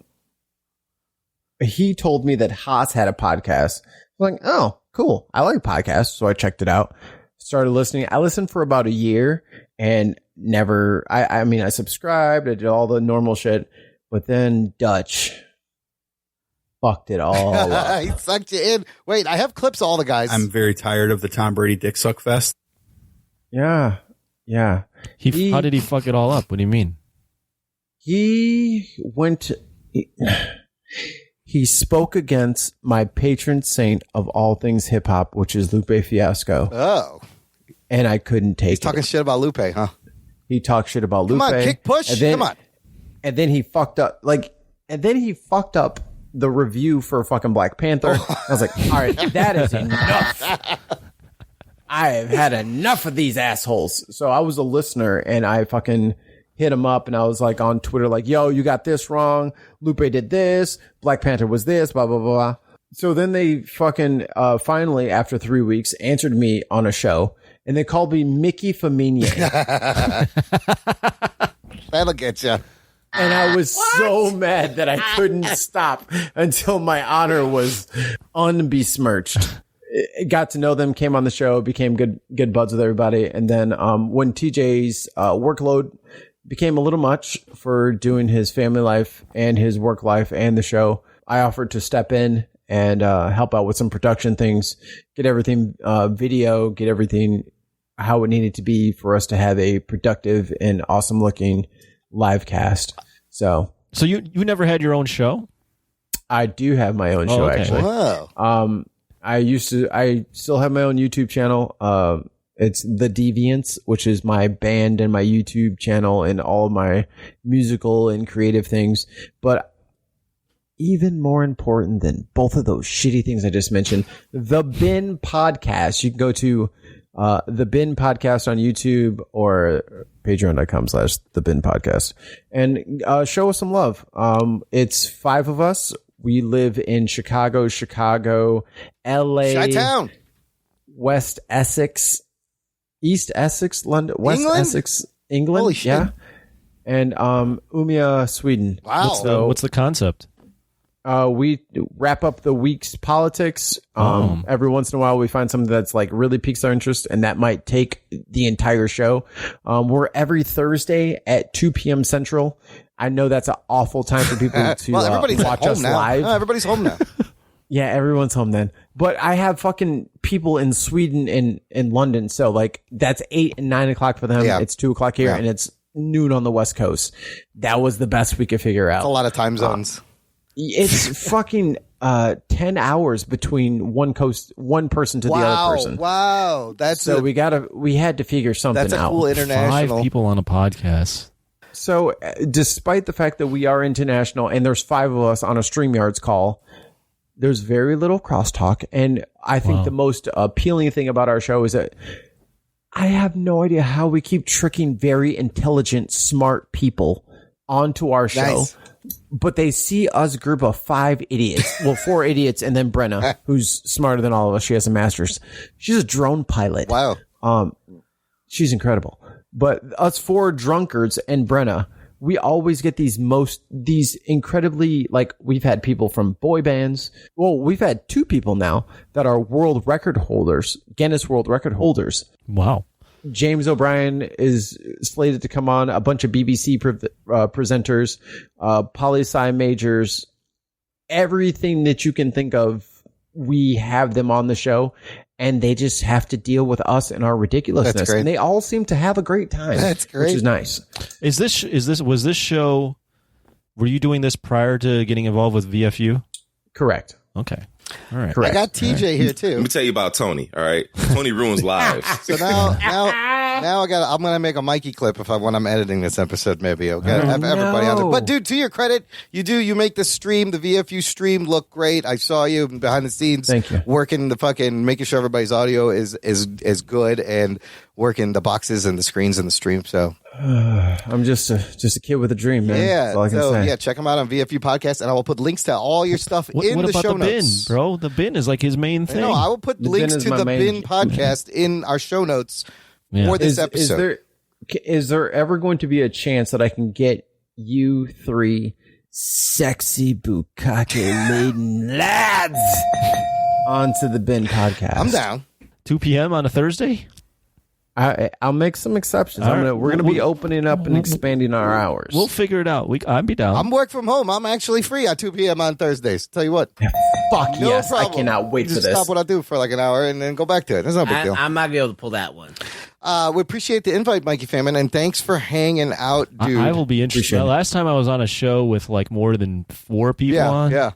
[SPEAKER 2] he told me that Haas had a podcast. I'm like, oh, cool. I like podcasts. So I checked it out. Started listening. I listened for about a year and never, I subscribed. I did all the normal shit. But then Dutch fucked it all up.
[SPEAKER 1] He sucked you in. Wait, I have clips of all the guys.
[SPEAKER 18] I'm very tired of the Tom Brady dick suck fest.
[SPEAKER 2] Yeah. Yeah.
[SPEAKER 17] How did he fuck it all up? What do you mean?
[SPEAKER 2] He spoke against my patron saint of all things hip hop, which is Lupe Fiasco.
[SPEAKER 1] Oh.
[SPEAKER 2] And I couldn't take it.
[SPEAKER 1] He's talking shit about Lupe, huh?
[SPEAKER 2] He talked shit about Lupe.
[SPEAKER 1] Come on, kick push. Come on.
[SPEAKER 2] And then he fucked up the review for fucking Black Panther. I was like, all right, that is enough. I have had enough of these assholes. So I was a listener and I fucking hit him up and I was like on Twitter, like, yo, you got this wrong. Lupe did this. Black Panther was this, blah, blah, blah. So then they fucking finally, after 3 weeks, answered me on a show and they called me Mikey Famine.
[SPEAKER 1] That'll get you.
[SPEAKER 2] And I was so mad that I couldn't stop until my honor was unbesmirched. It got to know them, came on the show, became good buds with everybody. And then when TJ's workload became a little much for doing his family life and his work life and the show, I offered to step in and help out with some production things, get everything video, get everything how it needed to be for us to have a productive and awesome looking live cast. So
[SPEAKER 17] you never had your own show?
[SPEAKER 2] I do have my own show, actually.
[SPEAKER 1] Wow.
[SPEAKER 2] I still have my own YouTube channel. It's The Deviants, which is my band and my YouTube channel and all of my musical and creative things. But even more important than both of those shitty things I just mentioned, The Bin Podcast. You can go to The Bin Podcast on YouTube or patreon.com/The Bin Podcast and show us some love. It's 5 of us. We live in Chicago, LA,
[SPEAKER 1] Chi-town,
[SPEAKER 2] West Essex, East Essex, London, West
[SPEAKER 1] England?
[SPEAKER 2] Essex, England.
[SPEAKER 1] Holy shit.
[SPEAKER 2] Yeah. And Umeå, Sweden.
[SPEAKER 1] Wow.
[SPEAKER 17] What's the concept?
[SPEAKER 2] We wrap up the week's politics. Every once in a while, we find something that's like really piques our interest, and that might take the entire show. We're every Thursday at 2 p.m. Central. I know that's an awful time for people to
[SPEAKER 1] well, everybody's
[SPEAKER 2] watch
[SPEAKER 1] home
[SPEAKER 2] us
[SPEAKER 1] now.
[SPEAKER 2] live.
[SPEAKER 1] No, everybody's home now.
[SPEAKER 2] Yeah, everyone's home then. But I have fucking people in Sweden and in London, so like that's 8 and 9 o'clock for them.
[SPEAKER 1] Yeah.
[SPEAKER 2] It's 2 o'clock here, and it's noon on the West Coast. That was the best we could figure out.
[SPEAKER 1] It's a lot of time zones.
[SPEAKER 2] It's fucking 10 hours between one person to the other person.
[SPEAKER 1] Wow.
[SPEAKER 2] We had to figure something out.
[SPEAKER 1] That's a cool international.
[SPEAKER 17] 5 people on a podcast.
[SPEAKER 2] So despite the fact that we are international and there's 5 of us on a StreamYards call, there's very little crosstalk. And I think the most appealing thing about our show is that I have no idea how we keep tricking very intelligent, smart people onto our show. Nice. But they see us group of 5 idiots. Well, 4 idiots and then Brenna, who's smarter than all of us. She has a master's. She's a drone pilot.
[SPEAKER 1] Wow.
[SPEAKER 2] She's incredible. But us 4 drunkards and Brenna, we always get these incredibly, like, we've had people from boy bands. Well, we've had 2 people now that are world record holders, Guinness World Record holders.
[SPEAKER 17] Wow.
[SPEAKER 2] James O'Brien is slated to come on, a bunch of BBC presenters, poli-sci majors, everything that you can think of. We have them on the show, and they just have to deal with us and our ridiculousness.
[SPEAKER 1] That's great.
[SPEAKER 2] And they all seem to have a great time.
[SPEAKER 1] That's great.
[SPEAKER 2] Which is nice.
[SPEAKER 17] Was this show, were you doing this prior to getting involved with VFU?
[SPEAKER 2] Correct.
[SPEAKER 17] Okay. All right.
[SPEAKER 2] Correct.
[SPEAKER 1] I got TJ here too.
[SPEAKER 11] Let me tell you about Tony. All right, Tony ruins lives.
[SPEAKER 1] So now I'm gonna make a Mikey clip when I'm editing this episode. Maybe I'll have everybody on there. But dude, to your credit, you make the stream, the VFU stream, look great. I saw you behind the scenes.
[SPEAKER 2] Thank you.
[SPEAKER 1] Working the fucking making sure everybody's audio is good and working the boxes and the screens and the stream. So
[SPEAKER 2] I'm just a kid with a dream, man.
[SPEAKER 1] yeah.
[SPEAKER 2] That's all I can say.
[SPEAKER 1] Yeah, check them out on VFU Podcast, and I will put links to all your stuff in
[SPEAKER 17] what
[SPEAKER 1] the
[SPEAKER 17] about
[SPEAKER 1] show
[SPEAKER 17] the bin,
[SPEAKER 1] notes.
[SPEAKER 17] bro? The bin is like his main thing.
[SPEAKER 1] No, I will put links to the bin podcast in our show notes for this episode.
[SPEAKER 2] Is there ever going to be a chance that I can get you 3 sexy bukkake laden lads onto the bin podcast?
[SPEAKER 1] I'm down.
[SPEAKER 17] 2 p.m. on a Thursday?
[SPEAKER 2] I'll make some exceptions. We're going to be opening up and expanding our hours.
[SPEAKER 17] We'll figure it out. I'd be down.
[SPEAKER 1] I'm work from home. I'm actually free at 2 p.m. on Thursdays. Tell you what.
[SPEAKER 2] Fuck
[SPEAKER 1] no
[SPEAKER 2] yes.
[SPEAKER 1] problem.
[SPEAKER 2] I cannot wait for
[SPEAKER 1] Just
[SPEAKER 2] this.
[SPEAKER 1] stop what I do for like an hour and then go back to it. That's no big deal.
[SPEAKER 3] I'm not going to be able to pull that one.
[SPEAKER 1] We appreciate the invite, Mikey Famine, and thanks for hanging out, dude.
[SPEAKER 17] I will be interested. Last time I was on a show with like more than 4 people on.
[SPEAKER 1] Yeah.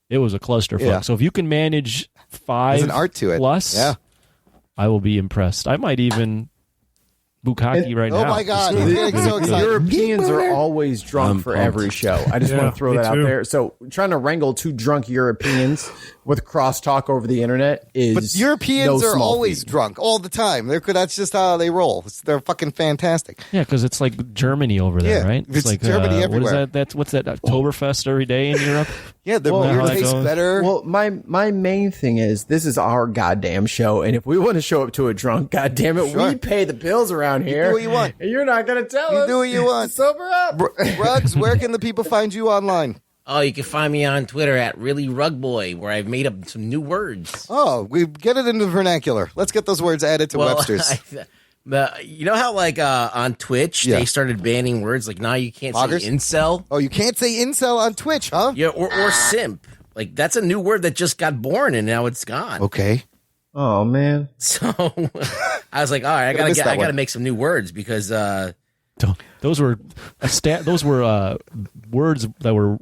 [SPEAKER 17] It was a clusterfuck.
[SPEAKER 1] Yeah.
[SPEAKER 17] So if you can manage 5
[SPEAKER 1] There's an art to it.
[SPEAKER 17] plus, I will be impressed. I might even bukkake right now.
[SPEAKER 1] Oh my God. He's getting so excited.
[SPEAKER 2] Europeans are always drunk for
[SPEAKER 17] pumped.
[SPEAKER 2] every show. I just want to throw that out there. So trying to wrangle 2 drunk Europeans with crosstalk over the internet is
[SPEAKER 1] But Europeans
[SPEAKER 2] no
[SPEAKER 1] are
[SPEAKER 2] small
[SPEAKER 1] always
[SPEAKER 2] feat.
[SPEAKER 1] drunk all the time. That's just how they roll. They're fucking fantastic.
[SPEAKER 17] Yeah, because it's like Germany over there,
[SPEAKER 1] Yeah,
[SPEAKER 17] right?
[SPEAKER 1] it's
[SPEAKER 17] like
[SPEAKER 1] Germany everywhere.
[SPEAKER 17] What is that? What's that? Oktoberfest every day in Europe?
[SPEAKER 1] Yeah, the
[SPEAKER 17] Well,
[SPEAKER 1] beer
[SPEAKER 17] how that
[SPEAKER 1] tastes
[SPEAKER 17] goes.
[SPEAKER 1] better.
[SPEAKER 2] Well, my main thing is this is our goddamn show, and if we want to show up to a drunk, goddamn it,
[SPEAKER 1] Sure.
[SPEAKER 2] we pay the bills around here.
[SPEAKER 1] do what you want.
[SPEAKER 2] And you're not gonna tell us.
[SPEAKER 1] You do what you want.
[SPEAKER 2] Sober up.
[SPEAKER 1] Rugs, where can the people find you online?
[SPEAKER 3] Oh, you can find me on Twitter at really Rugboy, where I've made up some new words.
[SPEAKER 1] Oh, we get it into the vernacular. Let's get those words added to Webster's.
[SPEAKER 3] You know how like on Twitch they started banning words like now you can't
[SPEAKER 1] Loggers?
[SPEAKER 3] say incel.
[SPEAKER 1] Oh, you can't say incel on Twitch, huh?
[SPEAKER 3] Yeah, or simp. Like that's a new word that just got born and now it's gone.
[SPEAKER 1] Okay.
[SPEAKER 2] Oh man.
[SPEAKER 3] So I was like, all right, I gotta make some new words because
[SPEAKER 17] those were words that were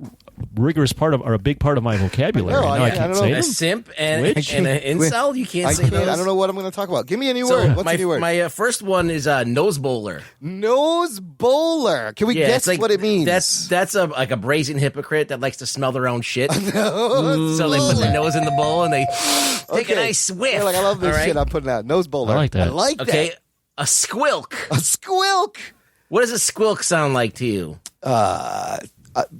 [SPEAKER 17] a big part of my vocabulary.
[SPEAKER 1] No,
[SPEAKER 17] I can't say
[SPEAKER 3] a
[SPEAKER 17] them.
[SPEAKER 3] simp and an incel. You can't say those.
[SPEAKER 1] I don't know what I'm going to talk about. Give me a new word. What's a new word?
[SPEAKER 3] My first one is nose bowler.
[SPEAKER 1] Nose bowler. Can we guess what it means?
[SPEAKER 3] That's a brazen hypocrite that likes to smell their own shit.
[SPEAKER 1] Nose
[SPEAKER 3] so they put their nose in the bowl and they take a
[SPEAKER 1] Okay.
[SPEAKER 3] nice whiff.
[SPEAKER 1] Yeah, like I love this
[SPEAKER 3] all right?
[SPEAKER 1] shit I'm putting out. Nose bowler.
[SPEAKER 17] I like that.
[SPEAKER 1] I like that.
[SPEAKER 3] Okay, a squilk.
[SPEAKER 1] A squilk.
[SPEAKER 3] What does a squilk sound like to you?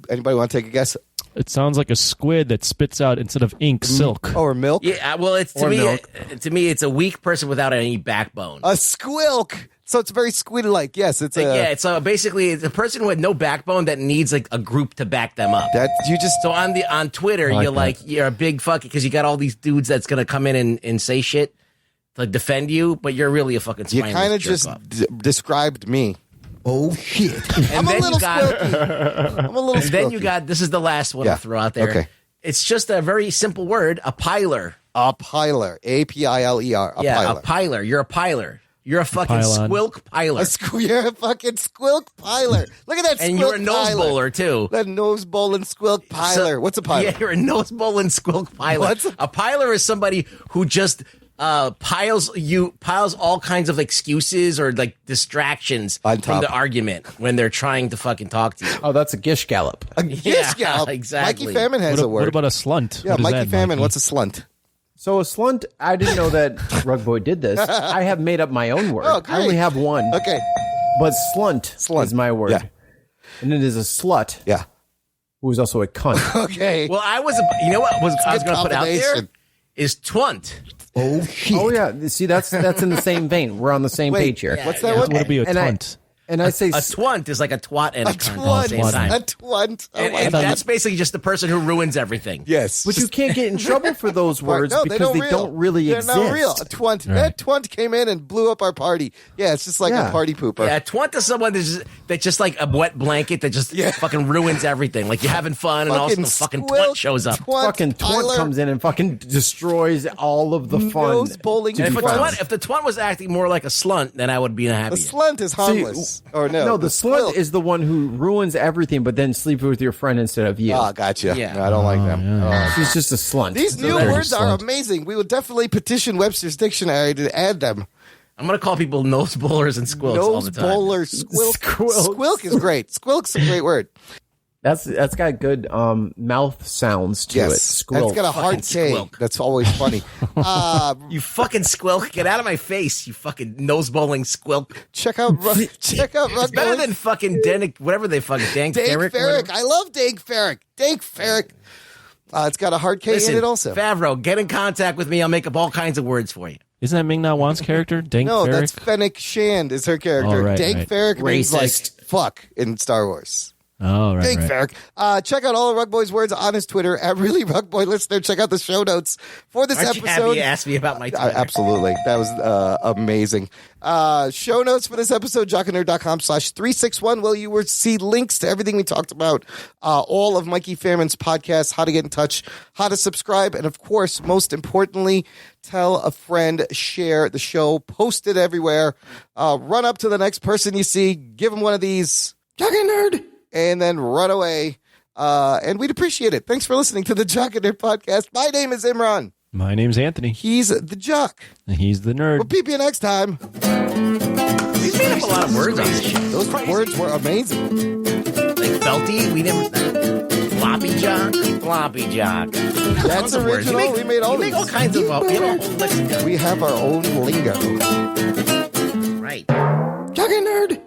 [SPEAKER 1] Anybody want to take a guess?
[SPEAKER 17] It sounds like a squid that spits out instead of ink, silk.
[SPEAKER 1] Or milk.
[SPEAKER 3] Yeah, well, it's to me, it's a weak person without any backbone.
[SPEAKER 1] A squilk. So it's very squid-like. Yes, it's
[SPEAKER 3] basically it's a person with no backbone that needs like a group to back them up.
[SPEAKER 1] So
[SPEAKER 3] on Twitter, you're a big fucking because you got all these dudes that's gonna come in and say shit to defend you, but you're really a fucking spineless.
[SPEAKER 1] You kind of just described me. Oh shit!
[SPEAKER 3] And then you got,
[SPEAKER 1] I'm a little.
[SPEAKER 3] And then you got. This is the last one I'll throw out there.
[SPEAKER 1] Okay.
[SPEAKER 3] It's just a very simple word: a piler.
[SPEAKER 1] A piler. A-P-I-L-E-R. A piler.
[SPEAKER 3] A piler. You're a piler. You're a fucking squilk piler.
[SPEAKER 1] You're a fucking squilk piler. Look at that.
[SPEAKER 3] And you're a nose bowler too.
[SPEAKER 1] That nose bowling squilk piler. What's a piler?
[SPEAKER 3] Yeah, you're a nose bowling squilk piler. A piler is somebody who just piles all kinds of excuses or like distractions from the argument when they're trying to fucking talk to you.
[SPEAKER 2] Oh, that's a gish gallop.
[SPEAKER 1] A gish gallop.
[SPEAKER 3] Exactly.
[SPEAKER 1] Mikey Famine has a word.
[SPEAKER 17] What about a slunt?
[SPEAKER 1] Yeah, Mikey Famine. What's a slunt?
[SPEAKER 2] So a slunt, I didn't know that Rugboy did this. I have made up my own word.
[SPEAKER 1] Oh, great.
[SPEAKER 2] I only have one.
[SPEAKER 1] Okay.
[SPEAKER 2] But slunt is my word.
[SPEAKER 1] Yeah.
[SPEAKER 2] And it is a slut.
[SPEAKER 1] Yeah.
[SPEAKER 2] Who is also a cunt.
[SPEAKER 1] Okay.
[SPEAKER 3] Well, I was going to put out there is twunt.
[SPEAKER 1] Oh, shit.
[SPEAKER 2] Oh, yeah. See, that's in the same vein. We're on the same page here.
[SPEAKER 1] What's that one?
[SPEAKER 17] What would be a tunt?
[SPEAKER 2] And I say
[SPEAKER 3] a twunt is like a twat and a cunt at the same time.
[SPEAKER 1] A twunt.
[SPEAKER 3] And that's basically just the person who ruins everything.
[SPEAKER 1] Yes.
[SPEAKER 2] But you can't get in trouble for those words because they don't really exist.
[SPEAKER 1] They're not real. A twunt. Right. That twunt came in and blew up our party. Yeah, it's just like a party pooper.
[SPEAKER 3] Yeah, a twunt is someone that's just like a wet blanket that just fucking ruins everything. Like you're having fun and all of a sudden the fucking twunt shows up.
[SPEAKER 2] Fucking twunt comes in and fucking destroys all of the fun.
[SPEAKER 1] Nose bowling.
[SPEAKER 3] If the twunt was acting more like a slunt, then I would be happy.
[SPEAKER 1] The slunt is harmless. Or no?
[SPEAKER 2] No, the slut is the one who ruins everything, but then sleeps with your friend instead of you.
[SPEAKER 1] Oh, gotcha.
[SPEAKER 3] Yeah.
[SPEAKER 1] No, I don't like them.
[SPEAKER 2] Yeah. She's just a slunt.
[SPEAKER 1] These new words are amazing. We will definitely petition Webster's Dictionary to add them.
[SPEAKER 3] I'm going to call people nose bowlers and squilks all the time.
[SPEAKER 1] Nose bowler, squilk. Squilk is great. Squilk's a great word.
[SPEAKER 2] That's got good mouth sounds to it. Squilk.
[SPEAKER 1] It's got a hard K.
[SPEAKER 3] Squilk.
[SPEAKER 1] That's always funny.
[SPEAKER 3] You fucking squilk. Get out of my face, you fucking nose bowling squilk.
[SPEAKER 1] Check out Rugboy.
[SPEAKER 3] It's better than fucking Dank, whatever they fucking Dank Ferrick.
[SPEAKER 1] I love Dank Ferrick. Dank Ferrick. It's got a hard K in it also.
[SPEAKER 3] Favreau, get in contact with me. I'll make up all kinds of words for you.
[SPEAKER 17] Isn't that Ming-Na Wan's character? Dank
[SPEAKER 1] No,
[SPEAKER 17] Ferrick?
[SPEAKER 1] that's Fennec Shand is her character.
[SPEAKER 17] Oh, right,
[SPEAKER 1] Dank Ferrick means like fuck in Star Wars.
[SPEAKER 17] Oh, right.
[SPEAKER 1] Dank Ferrick. Check out all of Rugboy's words on his Twitter at Really Rugboy Listener. Check out the show notes for this episode.
[SPEAKER 3] You happy you asked me about my Twitter?
[SPEAKER 1] Absolutely. That was amazing. Show notes for this episode, jockandnerd.com/361. Well, you will see links to everything we talked about, all of Mikey Famine's podcasts, how to get in touch, how to subscribe, and of course, most importantly, tell a friend, share the show, post it everywhere, run up to the next person you see, give them one of these, Jock and Nerd, and then run away. And we'd appreciate it. Thanks for listening to the Jock and Nerd podcast. My name is Imran.
[SPEAKER 17] My name's Anthony.
[SPEAKER 1] He's the Jock.
[SPEAKER 17] And he's the Nerd.
[SPEAKER 1] We'll peep you next time.
[SPEAKER 3] We made up a lot of words on this shit.
[SPEAKER 1] Those words were amazing.
[SPEAKER 3] Like felty, we never. Floppy jock.
[SPEAKER 1] That's original. We made all these.
[SPEAKER 3] We make all kinds of. We have a whole lexicon.
[SPEAKER 1] We have our own lingo.
[SPEAKER 3] Right.
[SPEAKER 1] Jock and Nerd.